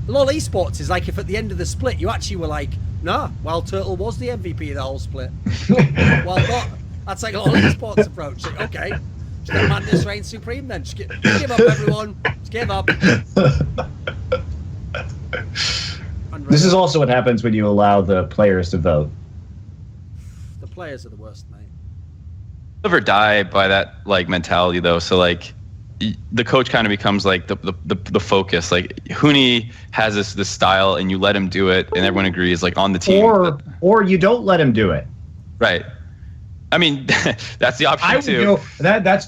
LoL esports is like if at the end of the split you actually were like, nah, Wild Turtle was the MVP of the whole split. Well, not. That's like LoL esports approach. Like, okay. Just let Madness reign supreme then. Just give up, everyone. Just give up. This is also what happens when you allow the players to vote. The players are the worst, mate. Never die by that like mentality though. So like the coach kind of becomes like the focus. Like Huni has this style and you let him do it and everyone agrees like on the team. Or you don't let him do it. Right. I mean, that's the option too. That's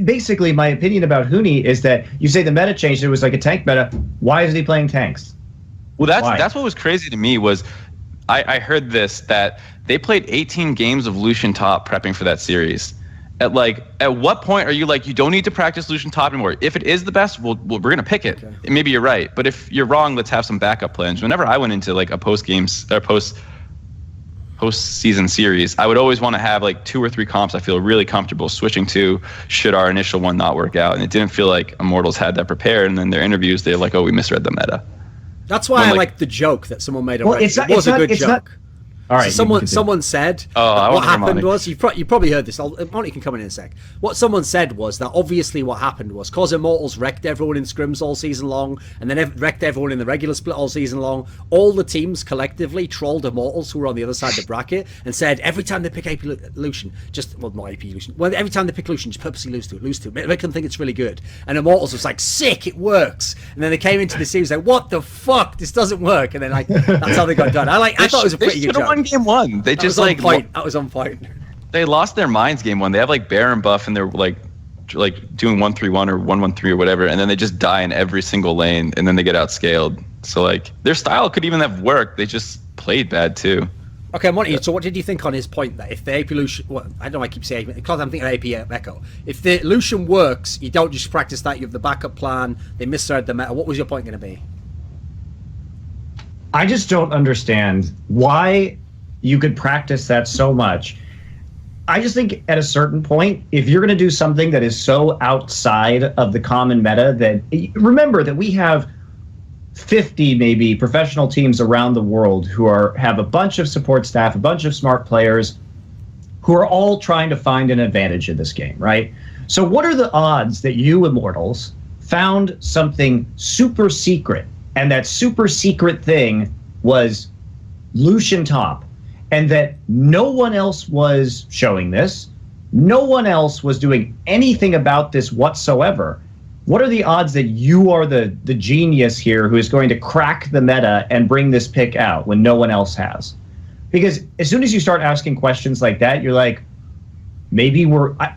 basically my opinion about Huni is that you say the meta changed. It was like a tank meta. Why is he playing tanks? Well, that's what was crazy to me was I heard this, that they played 18 games of Lucian top prepping for that series. At what point are you like, you don't need to practice Lucian top anymore? If it is the best, we're going to pick it. Okay. Maybe you're right. But if you're wrong, let's have some backup plans. Whenever I went into like a post-season series, I would always want to have like 2 or 3 comps I feel really comfortable switching to should our initial one not work out. And it didn't feel like Immortals had that prepared. And then their interviews, they're like, oh, we misread the meta. That's why I like the joke that someone made already. It was a good joke. All right. So someone said I what wanna hear happened Monty. was you probably heard this. Monty can come in a sec. What someone said was that obviously what happened was because Immortals wrecked everyone in scrims all season long, and then wrecked everyone in the regular split all season long. All the teams collectively trolled Immortals who were on the other side of the bracket and said every time they pick AP Lucian, not AP Lucian. Well, every time they pick Lucian, just purposely lose to it. Make them think it's really good. And Immortals was like, sick, it works. And then they came into the series like, what the fuck? This doesn't work. And then like that's how they got done. I thought it was a pretty good job. Won game one. They just like that was on point. They lost their minds game one. They have like Baron buff and they're like doing 1-3-1 or 1-1-3 or whatever, and then they just die in every single lane, and then they get outscaled. So like their style could even have worked. They just played bad too. Okay, Monty, so what did you think on his point that if the AP Lucian, well, I don't know, I keep saying it because I'm thinking AP Echo. If the Lucian works, you don't just practice that, you have the backup plan, they misread the meta. What was your point going to be? I just don't understand why you could practice that so much. I just think at a certain point, if you're going to do something that is so outside of the common meta, that remember that we have 50 maybe professional teams around the world who have a bunch of support staff, a bunch of smart players who are all trying to find an advantage in this game, right? So what are the odds that you Immortals found something super secret, and that super secret thing was Lucian top, and that no one else was showing this, no one else was doing anything about this whatsoever? What are the odds that you are the genius here who is going to crack the meta and bring this pick out when no one else has? Because as soon as you start asking questions like that, you're like, maybe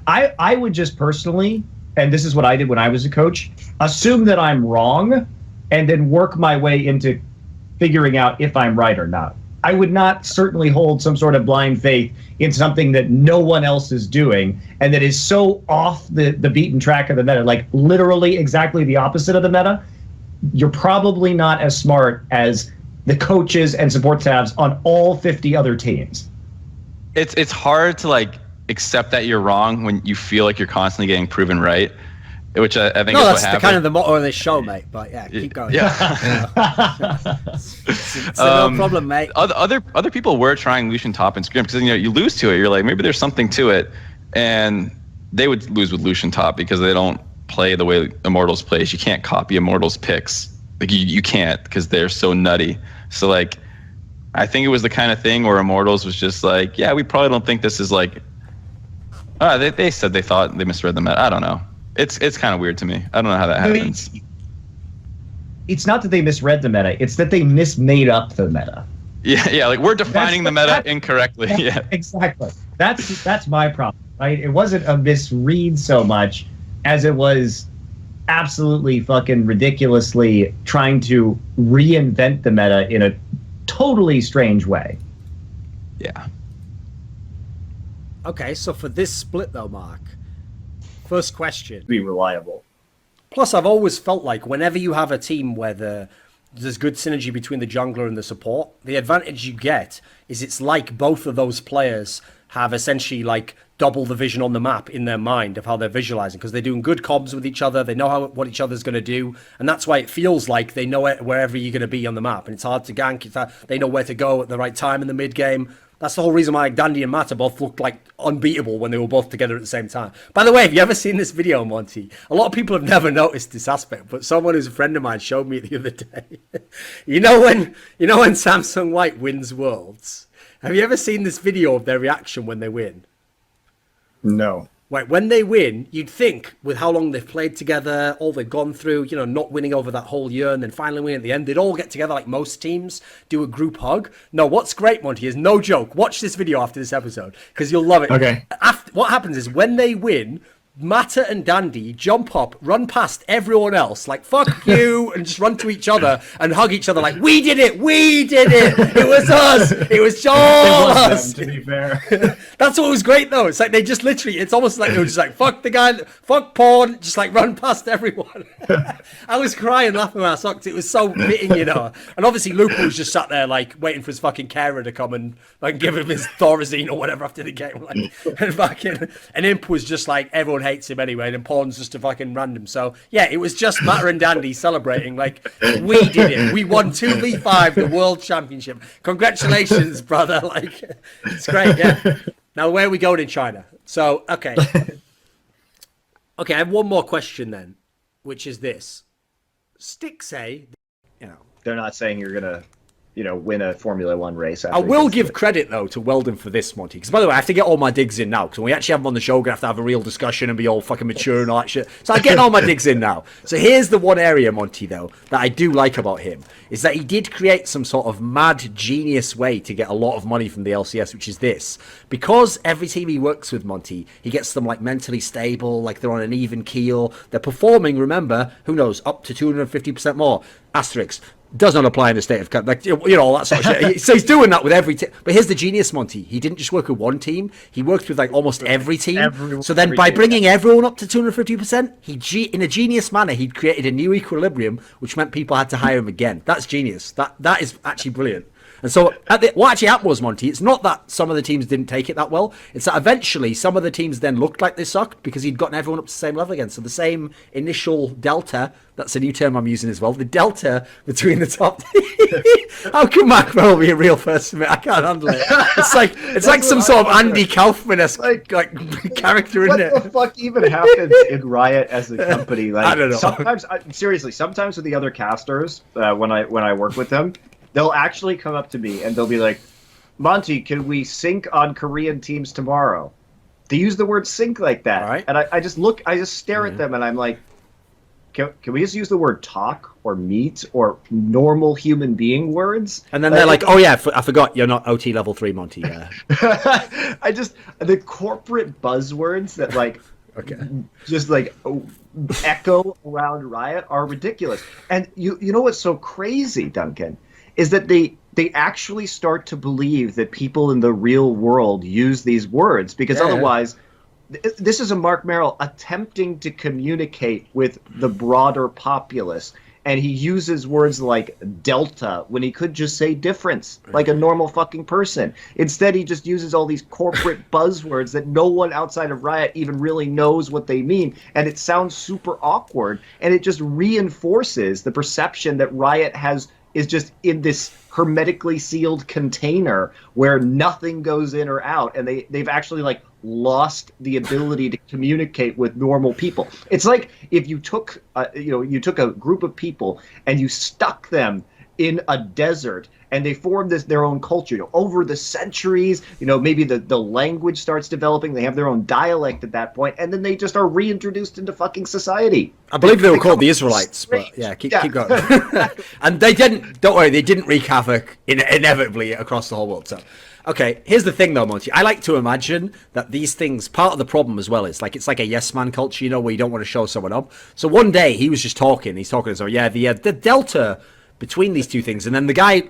I would just personally, and this is what I did when I was a coach, assume that I'm wrong and then work my way into figuring out if I'm right or not. I would not certainly hold some sort of blind faith in something that no one else is doing and that is so off the beaten track of the meta, like literally exactly the opposite of the meta. You're probably not as smart as the coaches and support staffs on all 50 other teams. It's hard to like accept that you're wrong when you feel like you're constantly getting proven right, which I think is what happened. That's kind of the motto of this show, mate. But yeah, keep going. Yeah. It's no problem, mate. Other people were trying Lucian top and scrim because you lose to it. You're like, maybe there's something to it, and they would lose with Lucian top because they don't play the way Immortals plays. You can't copy Immortals picks. Like you can't because they're so nutty. So like, I think it was the kind of thing where Immortals was just like, yeah, we probably don't think this is like. They said they thought they misread the meta. I don't know. It's kind of weird to me. I don't know how that happens. It's not that they misread the meta. It's that they mismade up the meta. Yeah. Like we're defining the meta incorrectly. Yeah. Exactly. That's my problem, right? It wasn't a misread so much as it was absolutely fucking ridiculously trying to reinvent the meta in a totally strange way. Yeah. Okay, so for this split though, Mark, first question. Be reliable. Plus, I've always felt like whenever you have a team where there's good synergy between the jungler and the support, the advantage you get is it's like both of those players have essentially like double the vision on the map in their mind of how they're visualizing because they're doing good comms with each other. They know what each other's going to do, and that's why it feels like they know wherever you're going to be on the map, and it's hard to gank. They know where to go at the right time in the mid game. That's the whole reason why like, Dandy and Mata both looked like unbeatable when they were both together at the same time. By the way, have you ever seen this video, Monty? A lot of people have never noticed this aspect, but someone who's a friend of mine showed me the other day. you know when Samsung White wins Worlds? Have you ever seen this video of their reaction when they win? No. Right, when they win, you'd think with how long they've played together, all they've gone through, not winning over that whole year and then finally winning at the end, they'd all get together like most teams, do a group hug. No, what's great, Monty, is no joke. Watch this video after this episode because you'll love it. Okay. What happens is when they win, Mata and Dandy jump up, run past everyone else, like, fuck you, and just run to each other and hug each other like, we did it, it was us, it was all us. Them, to be fair. That's what was great, though. It's like they just literally, it's almost like they were just like, fuck the guy, fuck porn, just like run past everyone. I was crying, laughing my ass off because it was so fitting, And obviously Luke was just sat there like waiting for his fucking carer to come and like give him his Thorazine or whatever after the game. Like, and Imp was just like, everyone hates him anyway, and Pawn's just a fucking random. So yeah, it was just Matter and Dandy celebrating like we did it. We won 2v5 the World Championship. Congratulations, brother! Like it's great. Yeah. Now where are we going in China? So okay, I have one more question then, which is this: Stick say, they're not saying you're gonna, win a Formula One race. I will give credit though to Weldon for this, Monty. Because by the way, I have to get all my digs in now. Because when we actually have him on the show, we're gonna have to have a real discussion and be all fucking mature and all that shit. So I'm getting all my digs in now. So here's the one area, Monty, though, that I do like about him is that he did create some sort of mad genius way to get a lot of money from the LCS, which is this: because every team he works with, Monty, he gets them like mentally stable, like they're on an even keel. They're performing. Remember, who knows, up to 250% more. Asterisk. Does not apply in the state of like all that sort of shit. So he's doing that with every team. But here's the genius, Monty. He didn't just work with one team. He worked with like almost every team. So then by bringing everyone up to 250%, in a genius manner, he'd created a new equilibrium, which meant people had to hire him again. That's genius. That is actually brilliant. And so what actually happened was, Monty, it's not that some of the teams didn't take it that well. It's that eventually some of the teams then looked like they sucked because he'd gotten everyone up to the same level again. So the same initial delta, that's a new term I'm using as well, the delta between the top. How can Mark Merrill be a real person? I can't handle it. It's like some sort of Andy Kaufman-esque like character, isn't it? What the fuck even happens in Riot as a company? Like, I don't know. Sometimes, seriously, sometimes with the other casters, when I work with them, they'll actually come up to me and they'll be like, Monty, can we sync on Korean teams tomorrow? They use the word sync like that. Right. And I just stare at them and I'm like, can we just use the word talk or meet or normal human being words? And then they're like, oh yeah, I forgot you're not OT level 3, Monty. Yeah. The corporate buzzwords that like, just like echo around Riot are ridiculous. And you know what's so crazy, Duncan? Is that they actually start to believe that people in the real world use these words because otherwise, this is a Mark Merrill attempting to communicate with the broader populace, and he uses words like delta when he could just say difference, like a normal fucking person. Instead, he just uses all these corporate buzzwords that no one outside of Riot even really knows what they mean, and it sounds super awkward, and it just reinforces the perception that Riot is just in this hermetically sealed container where nothing goes in or out, and they've actually like lost the ability to communicate with normal people. It's like if you took a group of people and you stuck them in a desert and they formed their own culture. Over the centuries, maybe the language starts developing, they have their own dialect at that point, and then they just are reintroduced into fucking society. I believe they were called the Israelites, but yeah, keep going. And they didn't wreak havoc inevitably across the whole world. So, okay, here's the thing though, Monty. I like to imagine that these things, part of the problem as well is like, it's like a yes man culture, where you don't want to show someone up. So one day he was just talking, so yeah, the delta between these two things, and then the guy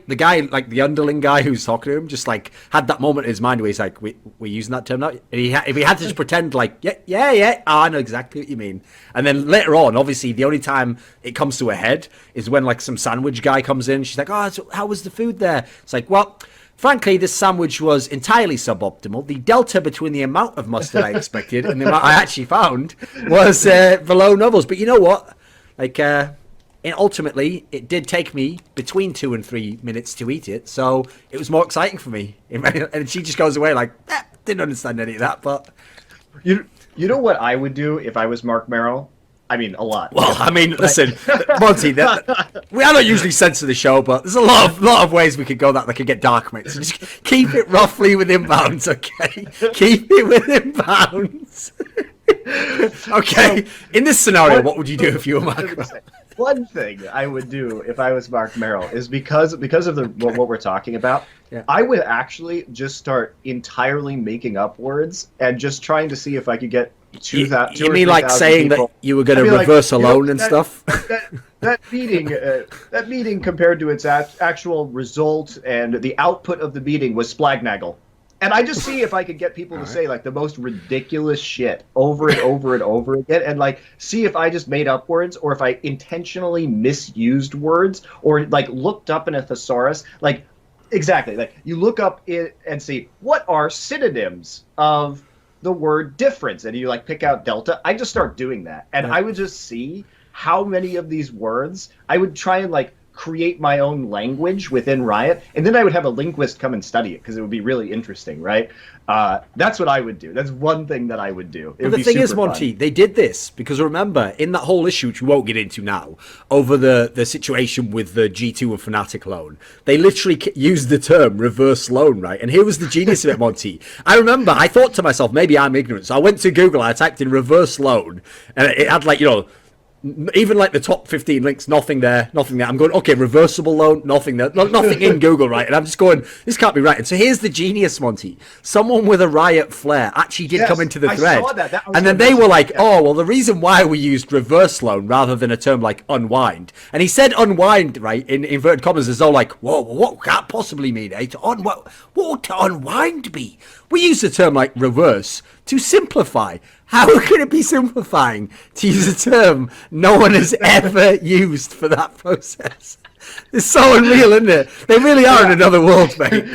like the underling guy who's talking to him just like had that moment in his mind where he's like, we're using that term now, and if he had to just pretend like yeah, I know exactly what you mean. And then later on, obviously the only time it comes to a head is when like some sandwich guy comes in, she's like, oh, so how was the food there? It's like, well, frankly, this sandwich was entirely suboptimal. The delta between the amount of mustard I expected and the amount I actually found was below novels. But you know what, like and ultimately, it did take me between 2 and 3 minutes to eat it, so it was more exciting for me. And she just goes away like, didn't understand any of that, but... You know what I would do if I was Mark Merrill? I mean, a lot. Well, I mean, listen, Monty, we are not usually censor the show, but there's a lot of ways we could go that could get dark, mate. So just keep it roughly within bounds, okay? Keep it within bounds. Okay, in this scenario, what would you do if you were Mark Merrill? One thing I would do if I was Mark Merrill is because of what we're talking about, I would actually just start entirely making up words and just trying to see if I could get 2,000. You mean like saying people. That you were going to reverse alone and stuff? That meeting compared to its actual result and the output of the meeting was splagnaggle. And I just see if I could get people to say like the most ridiculous shit over and over and over again, and like see if I just made up words or if I intentionally misused words or like looked up in a thesaurus. Like exactly, like you look up it and see what are synonyms of the word difference, and you like pick out delta. I just start doing that, and I would just see how many of these words I would try and like create my own language within Riot, and then I would have a linguist come and study it because it would be really interesting, right? That's what I would do. That's one thing that I would do. But the thing is, Monty, they did this because remember, in that whole issue, which we won't get into now, over the situation with the G2 and Fnatic loan, they literally used the term reverse loan, right? And here was the genius of it, Monty. I remember, I thought to myself, maybe I'm ignorant. So I went to Google, I typed in reverse loan, and it had like, you know, even like the top 15 links, nothing there. I'm going, okay, reversible loan, nothing there, nothing in Google, right? And I'm just going, this can't be right. And so here's the genius, Monty. Someone with a Riot flair actually did come into the thread. I saw that. And then they were like, oh, well, the reason why we used reverse loan rather than a term like unwind. And he said unwind, right, in inverted commas, as though like, whoa, what can that possibly mean? Eh? What would to unwind be? We use the term like reverse to simplify. How could it be simplifying to use a term no one has ever used for that process? It's so unreal, isn't it? They really are in another world, mate.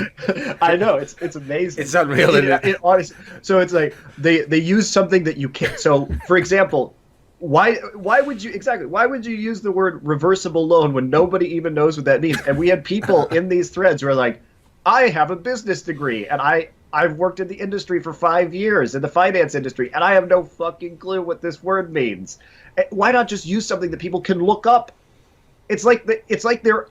I know, it's amazing. It's unreal, isn't it? Honestly, so it's like they use something that you can't. So, for example, why would you use the word reversible loan when nobody even knows what that means? And we had people in these threads who are like, I have a business degree and I've worked in the industry for 5 years, in the finance industry, and I have no fucking clue what this word means. Why not just use something that people can look up? It's like they're.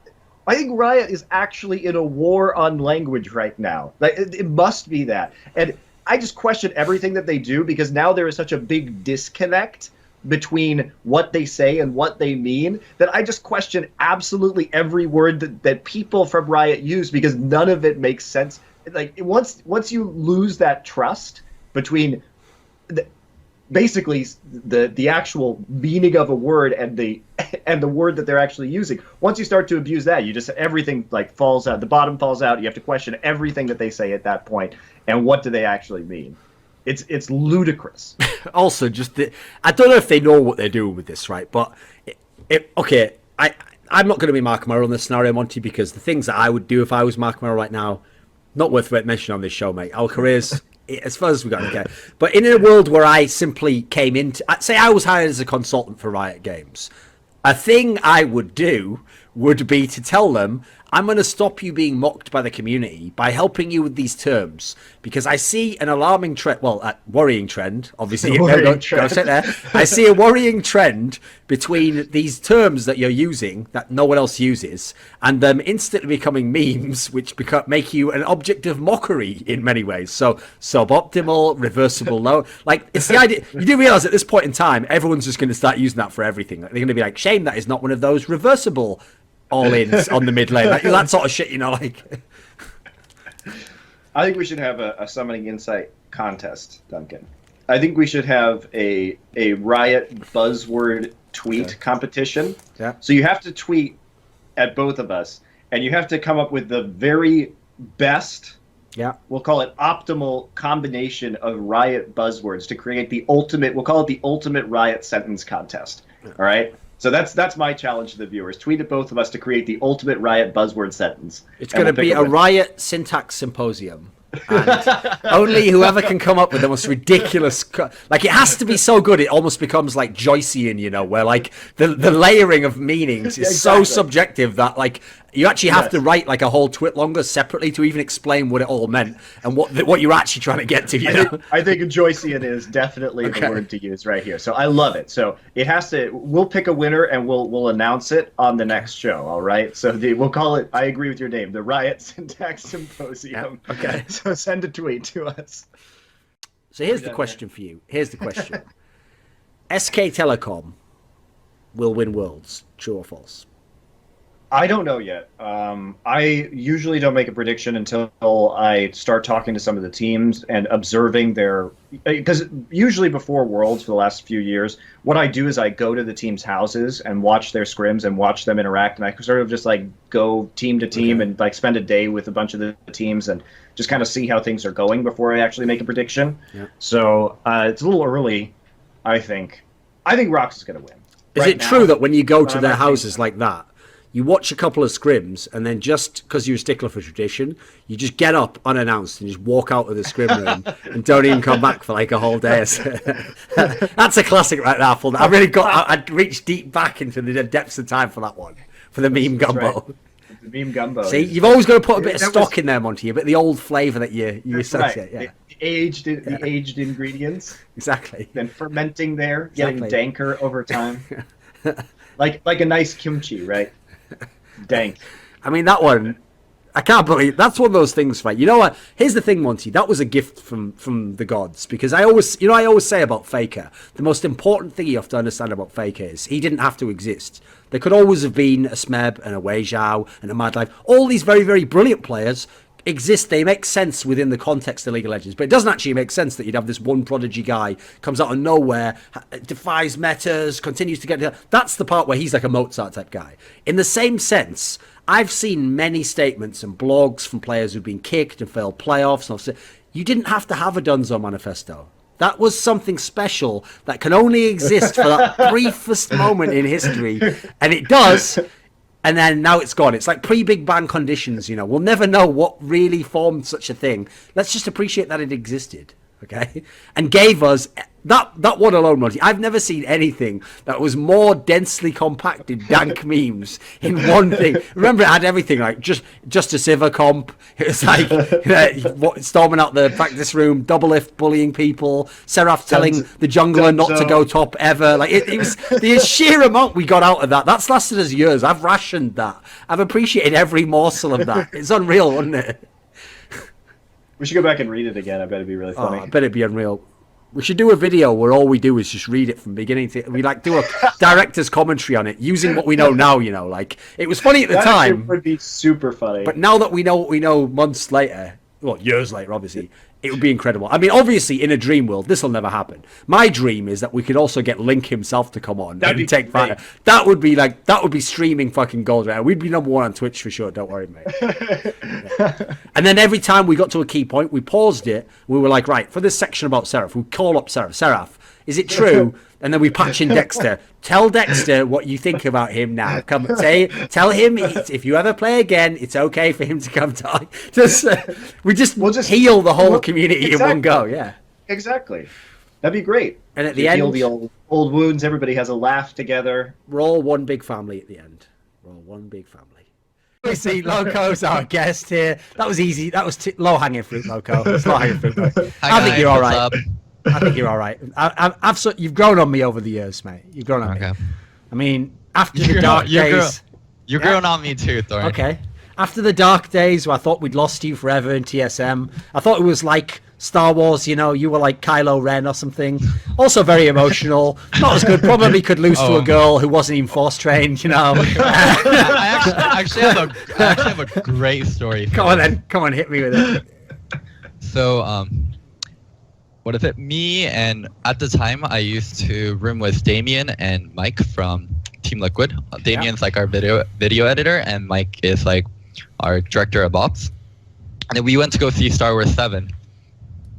I think Riot is actually in a war on language right now. Like it must be that, and I just question everything that they do because now there is such a big disconnect between what they say and what they mean that I just question absolutely every word that people from Riot use because none of it makes sense. Like once you lose that trust between basically the actual meaning of a word and the word that they're actually using, once you start to abuse that, you just everything like falls out, the bottom falls out. You have to question everything that they say at that point and what do they actually mean. It's ludicrous. Also, I don't know if they know what they're doing with this, right? But okay, I'm not going to be Mark Merrill in this scenario, Monty, because the things that I would do if I was Mark Merrill right now, not worth mentioning on this show, mate. Our careers, as far as we got to get. But in a world where I simply came into, say I was hired as a consultant for Riot Games, a thing I would do would be to tell them, I'm going to stop you being mocked by the community by helping you with these terms because I see an alarming trend, well, a worrying trend, obviously. I see a worrying trend between these terms that you're using that no one else uses and them instantly becoming memes, which make you an object of mockery in many ways. So suboptimal, reversible low. Like, it's the idea. You do realize at this point in time, everyone's just going to start using that for everything. Like, they're going to be like, shame that is not one of those reversible all-ins on the mid lane, like that sort of shit, you know, like. I think we should have a Summoning Insight contest, Duncan. I think we should have a Riot buzzword tweet competition. Yeah. So you have to tweet at both of us, and you have to come up with the very best, we'll call it optimal combination of Riot buzzwords to create the ultimate, we'll call it the ultimate Riot sentence contest. All right? So that's my challenge to the viewers. Tweet at both of us to create the ultimate Riot buzzword sentence. It's going to be a Riot syntax symposium. And only whoever can come up with the most ridiculous, like it has to be so good it almost becomes like Joycean, you know, where like the layering of meanings is so subjective that like you actually have to write like a whole twit longer separately to even explain what it all meant and what you're actually trying to get to. I think Joycean is definitely the word to use right here. So I love it. So it has to. We'll pick a winner and we'll announce it on the next show. All right. So we'll call it. I agree with your name. The Riot Syntax Symposium. Yeah, okay. So send a tweet to us. So here's the question for you. Here's the question. SK Telecom will win Worlds. True or false? I don't know yet. I usually don't make a prediction until I start talking to some of the teams and observing their... Because usually before Worlds for the last few years, what I do is I go to the team's houses and watch their scrims and watch them interact. And I sort of just like go team to team and like spend a day with a bunch of the teams and just kind of see how things are going before I actually make a prediction. Yeah. So it's a little early, I think. I think Rox is going to win. Is it true that when you go to their houses like that, you watch a couple of scrims, and then just because you're a stickler for tradition, you just get up unannounced and just walk out of the scrim room and don't even come back for like a whole day. That's a classic right there. I really I reached deep back into the depths of time for that one, for the meme gumbo. Right. The meme gumbo. See, you've always got to put a bit of stock in there, Monty, a bit of the old flavour that you associate. Right. Yeah. The aged ingredients. Exactly. Then fermenting there, getting danker over time. like a nice kimchi, right? Dank. I mean, that one, I can't believe that's one of those things, right? You know what? Here's the thing, Monty. That was a gift from the gods, because I always say about Faker, the most important thing you have to understand about Faker is he didn't have to exist. There could always have been a Smeb and a Wei Zhao and a Mad Life. All these very, very brilliant players exist. They make sense within the context of League of Legends, but it doesn't actually make sense that you'd have this one prodigy guy comes out of nowhere, defies metas, continues to get. That's the part where he's like a Mozart type guy. In the same sense, I've seen many statements and blogs from players who've been kicked and failed playoffs. And you didn't have to have a Dunzo manifesto. That was something special that can only exist for that briefest moment in history, and it does. And then now it's gone. It's like pre-Big Bang conditions, you know. We'll never know what really formed such a thing. Let's just appreciate that it existed, okay? And gave us that one alone, Monty. I've never seen anything that was more densely compacted dank memes in one thing. Remember, it had everything, like just a Civer comp. It was like storming out the practice room, double lift, bullying people, Seraph telling the jungler not to go top ever. Like it was the sheer amount we got out of that. That's lasted us years. I've rationed that. I've appreciated every morsel of that. It's unreal, wasn't it? We should go back and read it again. I bet it'd be really funny. I bet it'd be unreal. We should do a video where all we do is just read it from beginning to. We like do a director's commentary on it using what we know now. You know, like it was funny at the time. It would be super funny. But now that we know what we know, months later, well, years later, obviously, it would be incredible. I mean, obviously, in a dream world, this will never happen. My dream is that we could also get Link himself to come on and take part. That would be streaming fucking gold right now. We'd be number one on Twitch for sure. Don't worry, mate. Yeah. And then every time we got to a key point, we paused it. We were like, right, for this section about Seraph, we call up Seraph. Seraph, is it true? And then we patch in Dexter. Tell Dexter what you think about him now. Tell him if you ever play again, it's okay for him to come talk. We'll just heal the whole community in one go. Yeah, exactly. That'd be great. And at the end, heal the old wounds. Everybody has a laugh together. We're all one big family at the end. We're all one big family. We see Loco's our guest here. That was easy. That was low hanging fruit, Loco. It's low hanging fruit. I think you're all right. I think you're all right. You've grown on me over the years, mate. You've grown on me. I mean, after the dark days... You're grown on me too, Thorin. Okay. After the dark days where I thought we'd lost you forever in TSM, I thought it was like Star Wars, you know, you were like Kylo Ren or something. Also very emotional. Not as good. Probably could lose to a girl who wasn't even force trained, you know. I actually have a great story. Come on then. Come on, hit me with it. So, what is it? Me and at the time I used to room with Damien and Mike from Team Liquid. Damien's like our video editor, and Mike is like our director of ops. And then we went to go see Star Wars 7.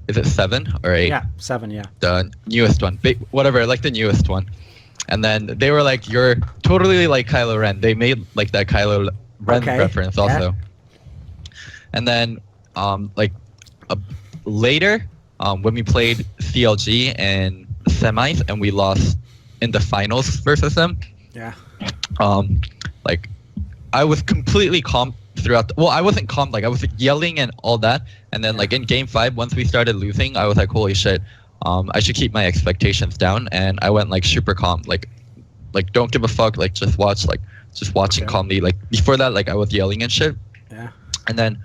Is it 7 or 8? Yeah, 7. Yeah. The newest one, whatever, like the newest one. And then they were like, "You're totally like Kylo Ren." They made like that Kylo Ren reference also. And then, later. When we played CLG in semis and we lost in the finals versus them. Yeah. I was completely calm throughout. I wasn't calm. Like I was yelling and all that. And then like in game 5, once we started losing, I was like, holy shit. I should keep my expectations down. And I went like super calm. Like don't give a fuck. Like just watch. Like just watching calmly. Like before that, like I was yelling and shit. Yeah. And then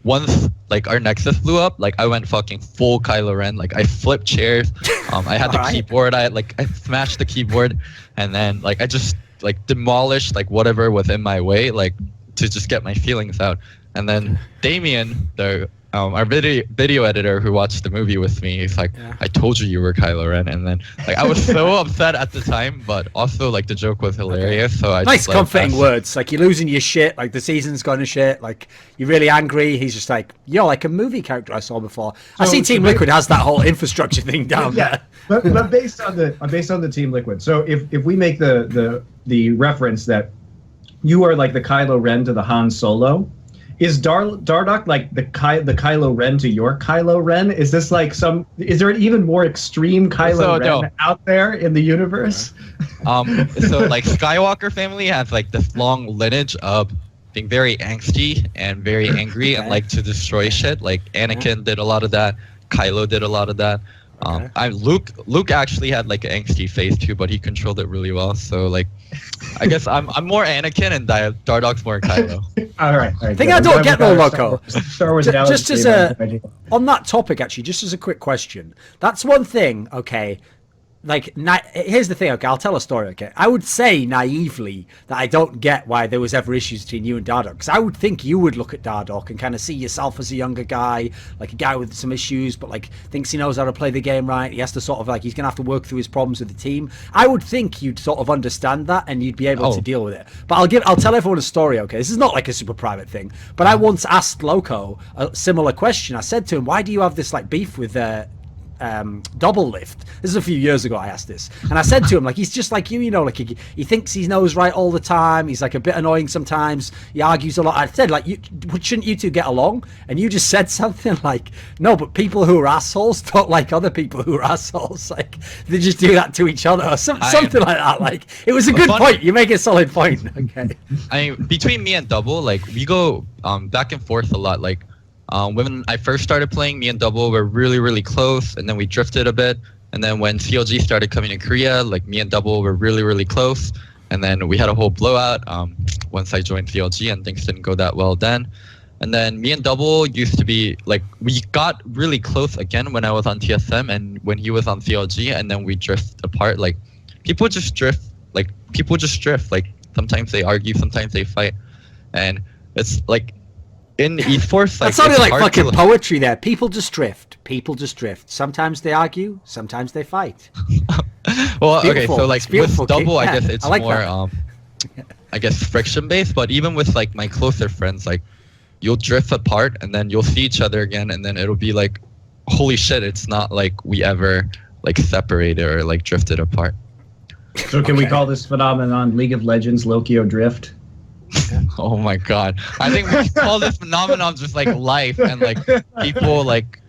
once like our Nexus blew up, like I went fucking full Kylo Ren. Like I flipped chairs. I had the keyboard. I smashed the keyboard, and then like I just like demolished like whatever was in my way, like to just get my feelings out. And then Damien, our video editor who watched the movie with me, he's like, I told you were Kylo Ren. And then like I was so upset at the time, but also like the joke was hilarious. So I nice comforting words. Like you're losing your shit, like the season's gone to shit, like you're really angry. He's just like, you're like a movie character I saw before. I see Team Liquid has that whole infrastructure thing down there. but based on the Team Liquid. So if we make the reference that you are like the Kylo Ren to the Han Solo. Is Dardoch like the Kylo Ren to your Kylo Ren? Is this like is there an even more extreme Kylo Ren out there in the universe? So like Skywalker family has like this long lineage of being very angsty and very angry and like to destroy shit. Like Anakin did a lot of that. Kylo did a lot of that. Luke actually had like an angsty phase too, but he controlled it really well. So like, I guess I'm more Anakin and Dardoch's more Kylo. All right. I think I don't get though, Loco. Star Wars Just as on that topic, actually, just as a quick question. That's one thing, okay. Like, here's the thing, okay, I'll tell a story, okay? I would say naively that I don't get why there was ever issues between you and Dardoch, because I would think you would look at Dardoch and kind of see yourself as a younger guy, like a guy with some issues, but like thinks he knows how to play the game right. He has to sort of like, he's going to have to work through his problems with the team. I would think you'd sort of understand that and you'd be able to deal with it. But I'll tell everyone a story, okay? This is not like a super private thing, but I once asked Loco a similar question. I said to him, why do you have this like beef with double lift? This is a few years ago I asked this, and I said to him, like, he's just like you know, like he thinks he knows right all the time. He's like a bit annoying sometimes. He argues a lot. I said, like, shouldn't you two get along? And you just said something like, no, but people who are assholes don't like other people who are assholes. Like, they just do that to each other or something like that. Like, it was a good point. You make a solid point. Okay. I mean, between me and Double, like, we go back and forth a lot. Like, when I first started playing, me and Double were really, really close, and then we drifted a bit. And then when CLG started coming to Korea, like, me and Double were really, really close. And then we had a whole blowout once I joined CLG, and things didn't go that well then. And then me and Double used to be, like, we got really close again when I was on TSM and when he was on CLG, and then we drift apart. Like, people just drift. Like, sometimes they argue, sometimes they fight. And it's, like, in esports, like, that sounded like fucking poetry there. People just drift. People just drift. Sometimes they argue. Sometimes they fight. Well, okay, so like with Double, I guess it's like more, I guess friction based. But even with like my closer friends, like you'll drift apart and then you'll see each other again, and then it'll be like, holy shit! It's not like we ever like separated or like drifted apart. So can we call this phenomenon League of Legends Lokio Drift? Oh my god. I think we call this phenomenon just like life and like people like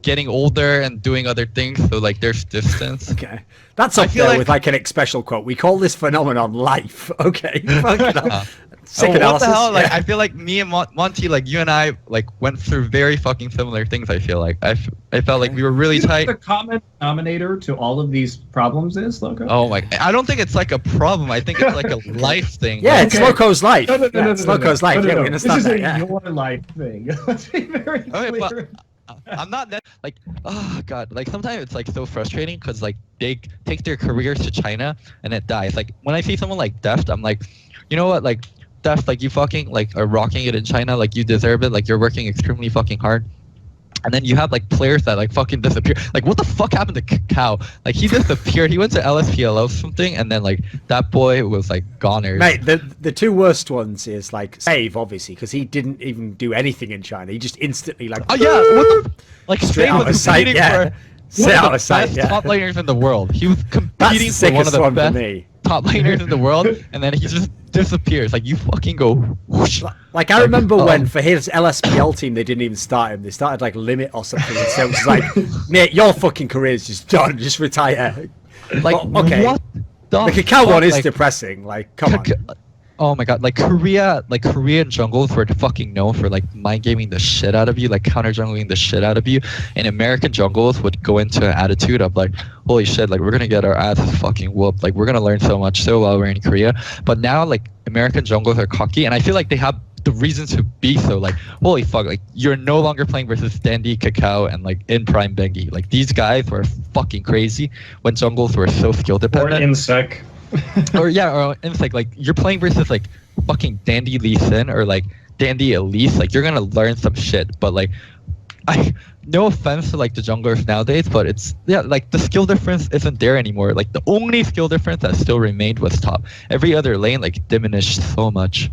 getting older and doing other things, so like there's distance. Okay. That's up there with like an special quote. We call this phenomenon life. Okay. Sick analysis. What the hell? Like, I feel like me and Monty, like you and I, like went through very fucking similar things. I feel like I felt like we were really tight. The common denominator to all of these problems is Loco. Oh my! I don't think it's like a problem. I think it's like a life thing. Yeah, it's Loco's life. No, It's Loco's life. Yeah, we understand this is that. your life thing. Let's be very clear. But I'm not that like, oh god, like sometimes it's like so frustrating because like they take their careers to China and it dies. Like when I see someone like Deft, I'm like, you know what, like Deft, like you fucking like are rocking it in China, like you deserve it, like you're working extremely fucking hard. And then you have like players that like fucking disappear. Like what the fuck happened to Cow? Like he disappeared. He went to LSPL or something, and then like that boy was like goner. Mate, the two worst ones is like Save, obviously, because he didn't even do anything in China. He just instantly like, oh yeah, what the like straight Save out was of sight, competing yeah. for Straight one out of of the sight, best yeah. top laners in the world. He was competing for one of the best top laners in the world, and then he just disappears. Like you fucking go whoosh. Like I remember when for his LSPL team they didn't even start him. They started like Limit or something. So it was like, mate, your fucking career's just done. Just retire. Like okay. what the the Kakao one is like, depressing. Like come on. Oh my god, like Korean jungles were fucking known for like mind gaming the shit out of you, like counter jungling the shit out of you, and American jungles would go into an attitude of like, holy shit, like we're gonna get our asses fucking whooped, like we're gonna learn so much so while we're in Korea. But now like American jungles are cocky, and I feel like they have the reason to be so, like holy fuck, like you're no longer playing versus Dandy, Kakao, and like in Prime Bengi. Like these guys were fucking crazy when jungles were so skill dependent. Or Insec. or Insec, like you're playing versus like fucking Dandy Lee Sin or like Dandy Elise, like you're gonna learn some shit. But like, no offense to like the junglers nowadays, but it's like the skill difference isn't there anymore. Like the only skill difference that still remained was top. Every other lane like diminished so much.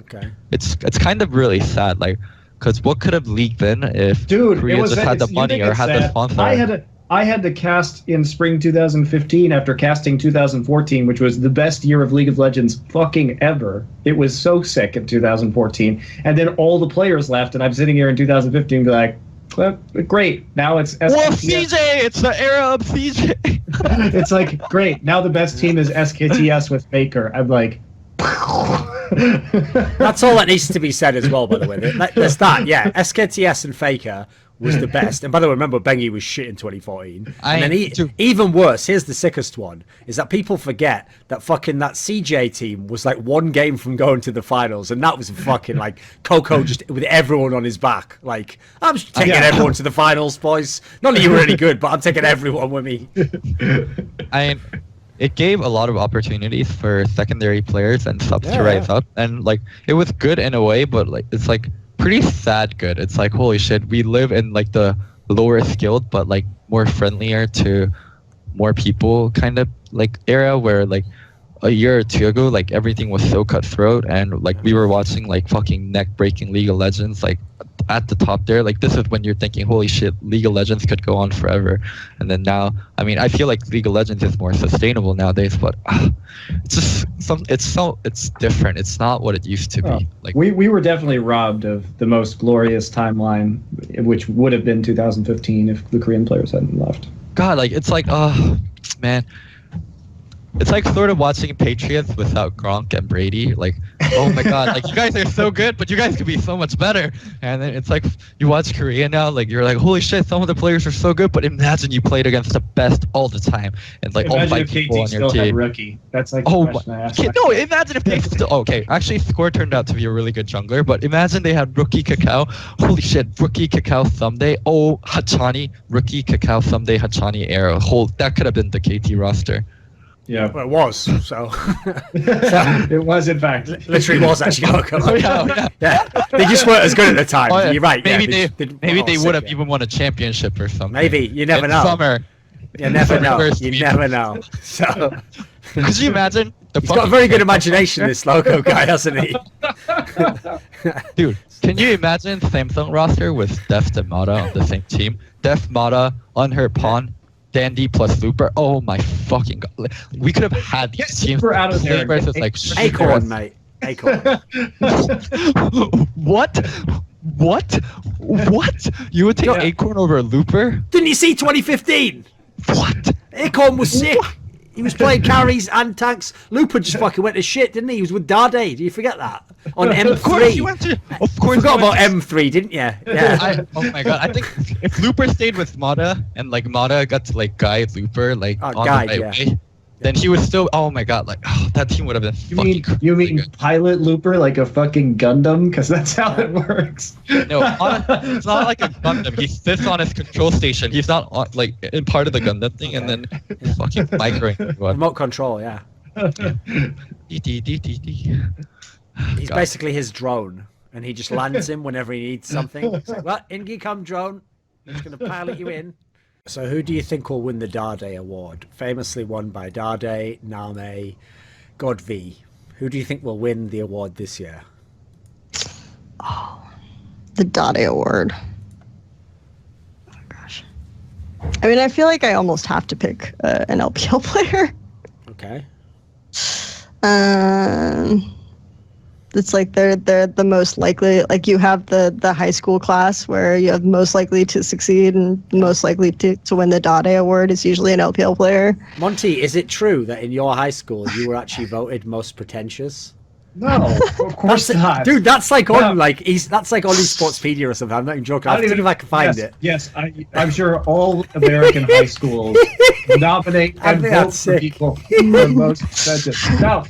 Okay. It's kind of really sad, like, because what could have League been if Korea just had the money or had the sponsor? I had to cast in spring 2015 after casting 2014, which was the best year of League of Legends fucking ever. It was so sick in 2014. And then all the players left, and I'm sitting here in 2015 be like, well, great, now it's SKTS. Well, CJ! It's the era of CJ! It's like, great, now the best team is SKTS with Faker. I'm like... That's all that needs to be said as well, by the way. There's that, yeah. SKTS and Faker was the best. And by the way, remember, Bengi was shit in 2014. And then even worse, here's the sickest one, is that people forget that fucking that CJ team was like one game from going to the finals, and that was fucking like Coco just with everyone on his back. Like, I'm just taking everyone to the finals, boys. None of you were any good, but I'm taking everyone with me. It gave a lot of opportunities for secondary players and subs to rise up, and like it was good in a way, but like it's like pretty sad good. It's like, holy shit, we live in like the lower skilled but like more friendlier to more people kind of like era where like a year or two ago like everything was so cutthroat, and like we were watching like fucking neck breaking League of Legends like at the top there. Like this is when you're thinking, holy shit, League of Legends could go on forever. And then now, I mean, I feel like League of Legends is more sustainable nowadays, but it's just it's different. It's not what it used to be. Like we were definitely robbed of the most glorious timeline, which would have been 2015 if the Korean players hadn't left. God, like it's like, oh man, it's like sort of watching Patriots without Gronk and Brady. Like, oh my God, like you guys are so good, but you guys could be so much better. And then it's like you watch Korea now, like you're like, holy shit, some of the players are so good, but imagine you played against the best all the time, and like all 5 people on your team. Rookie. That's like no, imagine if they still okay. Actually, Score turned out to be a really good jungler, but imagine they had rookie Kakao. Holy shit, rookie Kakao someday. Oh, Hachani, rookie Kakao someday. Hachani era. That could have been the KT roster. Yeah, well, it was. So it was, in fact, literally was actually. Yeah, they just weren't as good at the time. Oh, yeah. You're right. Maybe yeah, they would have even won a championship or something. Maybe you never know. Summer. You never know. You never know. So, could you imagine? He's got a very good imagination, this logo guy, hasn't he? Dude, can you imagine Samsung roster with Deft and Mata on the same team? Deft, Mata, Unhurt Pawn, Dandy plus Looper. Oh my fucking God. We could have had these teams out of there versus like Acorn, mate. Acorn. What? You would take Acorn over Looper? Didn't you see 2015? What? Acorn was sick. He was playing carries and tanks. Looper just fucking went to shit, didn't he? He was with Dade. Do you forget that? On M3. Of course you went to. Of course. You forgot about M3, didn't you? Yeah. Oh my God! I think if Looper stayed with Mata and like Mata got to like guide Looper like on the right way, then he was still. Oh my God! Like that team would have been. You mean pilot Looper like a fucking Gundam? Because that's how it works. No, it's not like a Gundam. He sits on his control station. He's not on, like in part of the Gundam thing, and then fucking microing. Remote control, yeah. He's basically his drone, and he just lands him whenever he needs something. It's like, well, in you come, drone. I'm just going to pilot you in. So who do you think will win the Dade Award? Famously won by Dade, Name, God V. Who do you think will win the award this year? Oh, the Dade Award. Oh, gosh. I mean, I feel like I almost have to pick an LPL player. Okay. It's like they're the most likely, like you have the high school class where you have most likely to succeed and most likely to win the Dade Award is usually an LPL player. Monty, is it true that in your high school you were actually voted most pretentious? No, of course not. Dude, that's like on that's like on Sportspedia or something. I'm not even joking. I'll see if I can find it. Yes, I'm sure all American high schools nominate and vote for people who are most pretentious. No.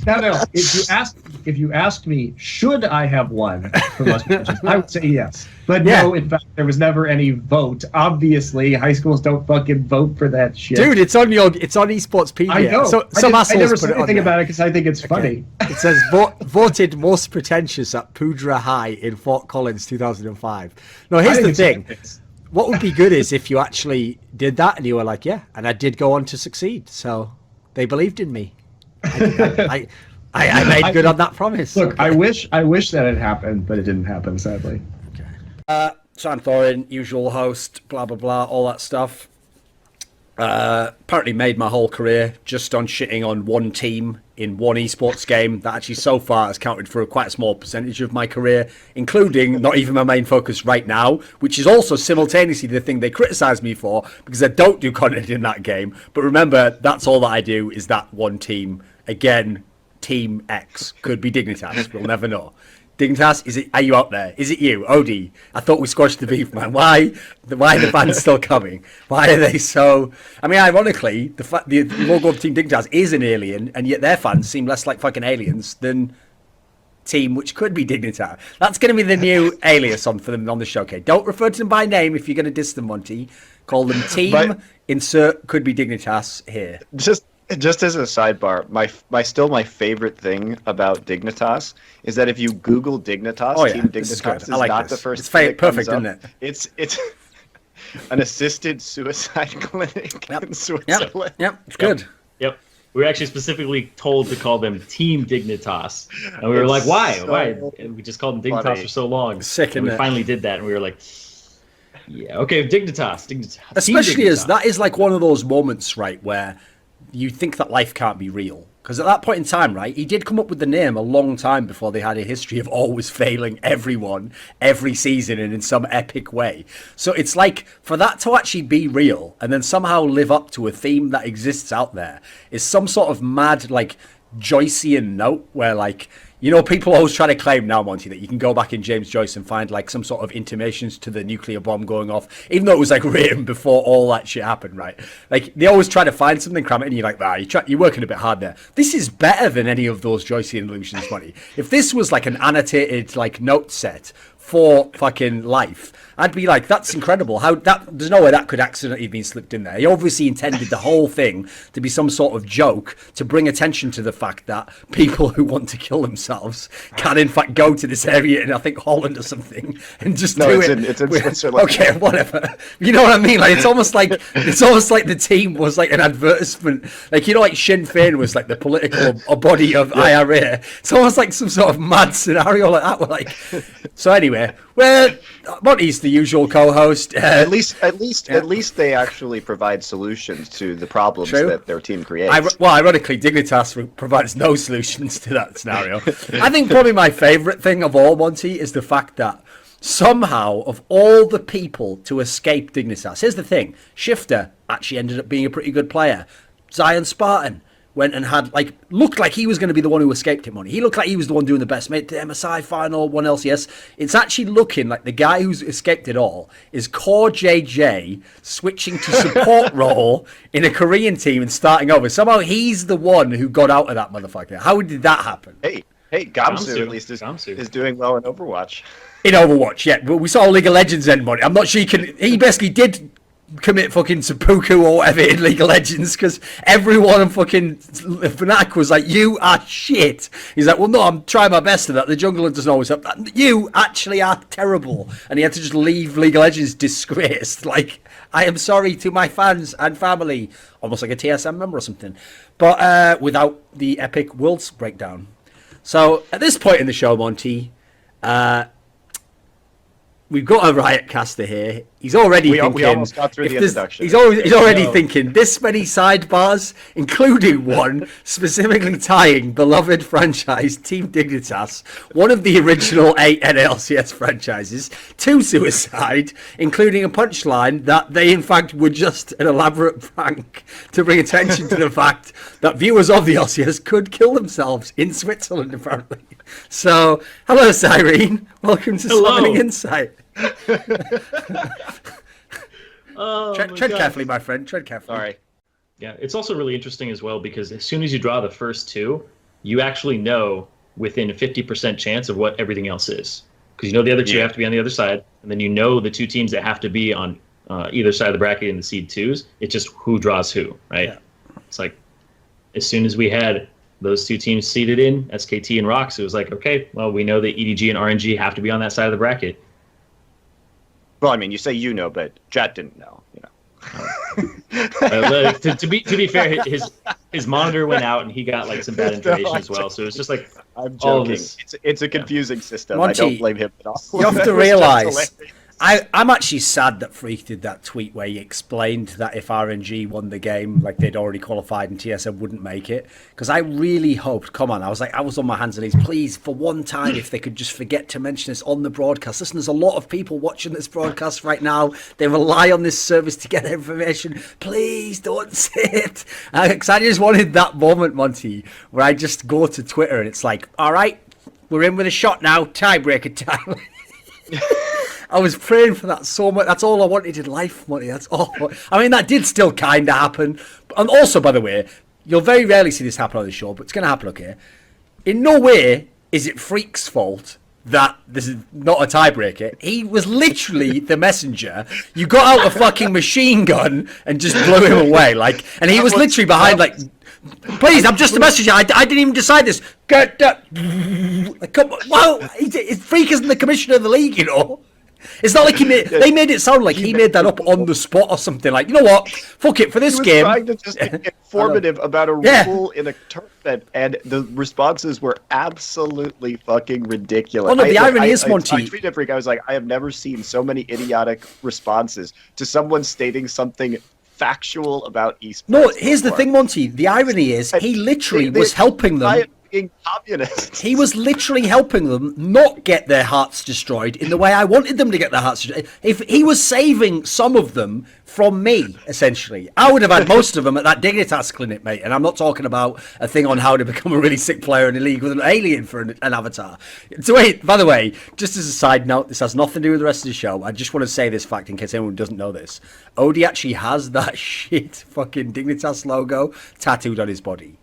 If you asked me, should I have won for most pretentious, I would say yes. But no, in fact, there was never any vote. Obviously, high schools don't fucking vote for that shit. Dude, it's on Esportspedia. I know. So, I never said anything about it because I think it's funny. It says voted most pretentious at Pudra High in Fort Collins 2005. No, here's the thing. What would be good is if you actually did that and you were like, yeah, and I did go on to succeed. So they believed in me. I made good on that promise. Look, I wish that had happened, but it didn't happen, sadly. Sam Thorin, usual host, blah, blah, blah, all that stuff. Apparently made my whole career just on shitting on one team in one esports game. That actually so far has counted for quite a small percentage of my career, including not even my main focus right now, which is also simultaneously the thing they criticize me for because I don't do content in that game. But remember, that's all that I do is that one team. Again, Team X could be Dignitas. We'll never know. Dignitas, are you out there? Is it you, Odie? I thought we squashed the beef, man. Why are the fans still coming? Why are they so? I mean, ironically, the logo of Team Dignitas is an alien, and yet their fans seem less like fucking aliens than team which could be Dignitas. That's going to be the new alias for them on the show. Okay, don't refer to them by name if you're going to diss them, Monty. Call them Team. Insert could be Dignitas here. Just as a sidebar, my favorite thing about Dignitas is that if you Google Dignitas, Team Dignitas is like not this. the first It's thing that perfect, comes isn't up. it? It's an assisted suicide clinic in Switzerland. Yep, it's good. Yep. We were actually specifically told to call them Team Dignitas, and we were like, "Why? Why?" And we just called them Dignitas funny. for so long. Sick, and we innit? finally did that, and we were like, "Yeah, okay, Dignitas." Especially Team as that is like one of those moments, right, where you think that life can't be real. Because at that point in time, right, he did come up with the name a long time before they had a history of always failing everyone every season and in some epic way. So it's like, for that to actually be real and then somehow live up to a theme that exists out there is some sort of mad, like, Joycean note where, like, you know, people always try to claim now, Monty, that you can go back in James Joyce and find like some sort of intimations to the nuclear bomb going off, even though it was like written before all that shit happened, right? Like they always try to find something, cram it, and you're like, you're working a bit hard there. This is better than any of those Joycean illusions, Monty. If this was like an annotated like note set for fucking life, I'd be like, that's incredible. There's no way that could accidentally have been slipped in there. He obviously intended the whole thing to be some sort of joke to bring attention to the fact that people who want to kill themselves can in fact go to this area in, I think, Holland or something and just do it. It's in Switzerland. Okay, whatever. You know what I mean? Like it's almost like the team was like an advertisement. Like, you know, like Sinn Féin was like the political body of IRA. It's almost like some sort of mad scenario like that. Like, so anyway, well, Monty's the usual co-host. At least they actually provide solutions to the problems that their team creates. Well, ironically, Dignitas provides no solutions to that scenario. I think probably my favourite thing of all, Monty, is the fact that somehow, of all the people to escape Dignitas, here's the thing: Shifter actually ended up being a pretty good player. Zion Spartan went and looked like he was going to be the one who escaped it, Money. He looked like he was the one doing the best. Made the MSI final, one LCS. It's actually looking like the guy who's escaped it all is Core JJ switching to support role in a Korean team and starting over. Somehow he's the one who got out of that motherfucker. How did that happen? Hey, Gamsu at least is doing well in Overwatch. In Overwatch, yeah. But we saw League of Legends end, Money. I'm not sure he basically did commit fucking seppuku or whatever in League of Legends because everyone in fucking Fnatic was like, you are shit. He's like, well, no, I'm trying my best at that. The jungler doesn't always have that. You actually are terrible. And he had to just leave League of Legends disgraced. Like, I am sorry to my fans and family. Almost like a TSM member or something. But without the epic Worlds breakdown. So at this point in the show, Monty, we've got a Riot caster here. He's already thinking. We almost got through the introduction. He's already thinking this many sidebars, including one specifically tying beloved franchise Team Dignitas, one of the original 8 NLCS franchises, to suicide, including a punchline that they in fact were just an elaborate prank to bring attention to the fact that viewers of the LCS could kill themselves in Switzerland, apparently. So, hello, Cyrene. Welcome to Summoning Insight. Tread carefully, my friend. Tread carefully. Sorry. Yeah, it's also really interesting as well because as soon as you draw the first two, you actually know within a 50% chance of what everything else is. Because you know the other two have to be on the other side, and then you know the two teams that have to be on either side of the bracket in the seed twos. It's just who draws who, right? Yeah. It's like as soon as we had those two teams seeded in, SKT and Rox, it was like, okay, well, we know that EDG and RNG have to be on that side of the bracket. Well, I mean, you say you know, but Jet didn't know. You know. To be fair, his monitor went out and he got like some bad information as well. So it was just like I'm joking. It's a confusing system. Monty, I don't blame him at all. You have to realize I'm actually sad that Freak did that tweet where he explained that if RNG won the game, like they'd already qualified and TSM wouldn't make it. Because I really hoped, I was on my hands and knees, please, for one time, if they could just forget to mention this on the broadcast. Listen, there's a lot of people watching this broadcast right now. They rely on this service to get information. Please don't say it. Because I just wanted that moment, Monty, where I just go to Twitter and it's like, all right, we're in with a shot now, tiebreaker time. I was praying for that so much. That's all I wanted in life, Monty. That's all. I mean, that did still kind of happen. And also, by the way, you'll very rarely see this happen on the show, but it's going to happen, okay? In no way is it Freak's fault that this is not a tiebreaker. He was literally the messenger. You got out a fucking machine gun and just blew him away. And he was literally behind, please, I'm just a messenger. I didn't even decide this. Get that. Come on. Wow. Freak isn't the commissioner of the league, you know? It's not like they made it sound like he made that up on the spot or something. Like, you know what? Fuck it for this game. He was trying to just be informative about a rule in a tournament, and the responses were absolutely fucking ridiculous. Oh, no, the irony is, Monty. I tweeted Freak. I was like, I have never seen so many idiotic responses to someone stating something factual about esports. No, here's the thing, Monty. The irony is, he literally was helping them. Being communists. He was literally helping them not get their hearts destroyed in the way I wanted them to get their hearts destroyed. If he was saving some of them from me, essentially, I would have had most of them at that Dignitas clinic, mate. And I'm not talking about a thing on how to become a really sick player in a league with an alien for an avatar. So wait, by the way, just as a side note, this has nothing to do with the rest of the show. I just want to say this fact in case anyone doesn't know this. Odie actually has that shit fucking Dignitas logo tattooed on his body.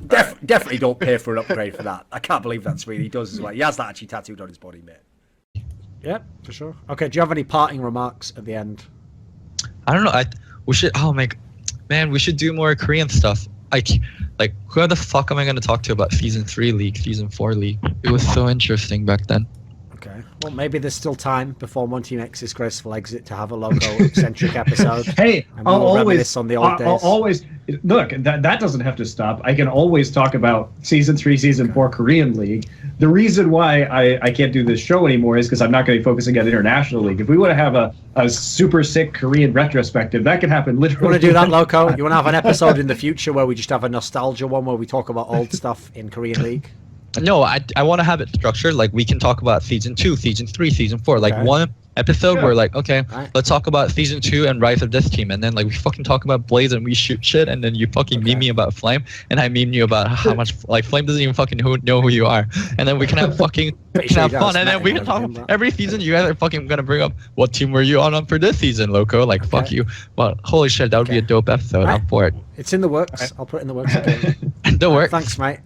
Definitely don't pay for an upgrade for that. I can't believe that's really he does as well. He has that actually tattooed on his body, mate. Yeah, for sure. Okay, do you have any parting remarks at the end? I don't know. We should. Oh my, man, we should do more Korean stuff. Who the fuck am I going to talk to about Season 3 League, Season 4 League? It was so interesting back then. Okay. Well, maybe there's still time before Monty makes his graceful exit to have a logo-centric episode. Hey, and we'll reminisce on the old days. I'll always look. That doesn't have to stop. I can always talk about Season 3, Season 4 Korean League. The reason why I can't do this show anymore is because I'm not going to be focusing on International League. If we want to have a super sick Korean retrospective, that can happen literally. You want to do that, Loco? You want to have an episode in the future where we just have a nostalgia one where we talk about old stuff in Korean League? No, I want to have it structured. Like, we can talk about Season 2, Season 3, Season 4. Like, one episode where, let's talk about Season 2 and Rise of this team. And then, we fucking talk about Blaze and we shoot shit. And then you fucking meme me about Flame. And I meme you about how much, Flame doesn't even fucking know who you are. And then we can have fucking, have fun. And then we can talk every season. You guys are fucking going to bring up what team were you on for this season, Loco. Fuck you. Well, holy shit, that would be a dope episode. I'm for it. It's in the works. I'll put it in the works again. The works. Thanks, mate.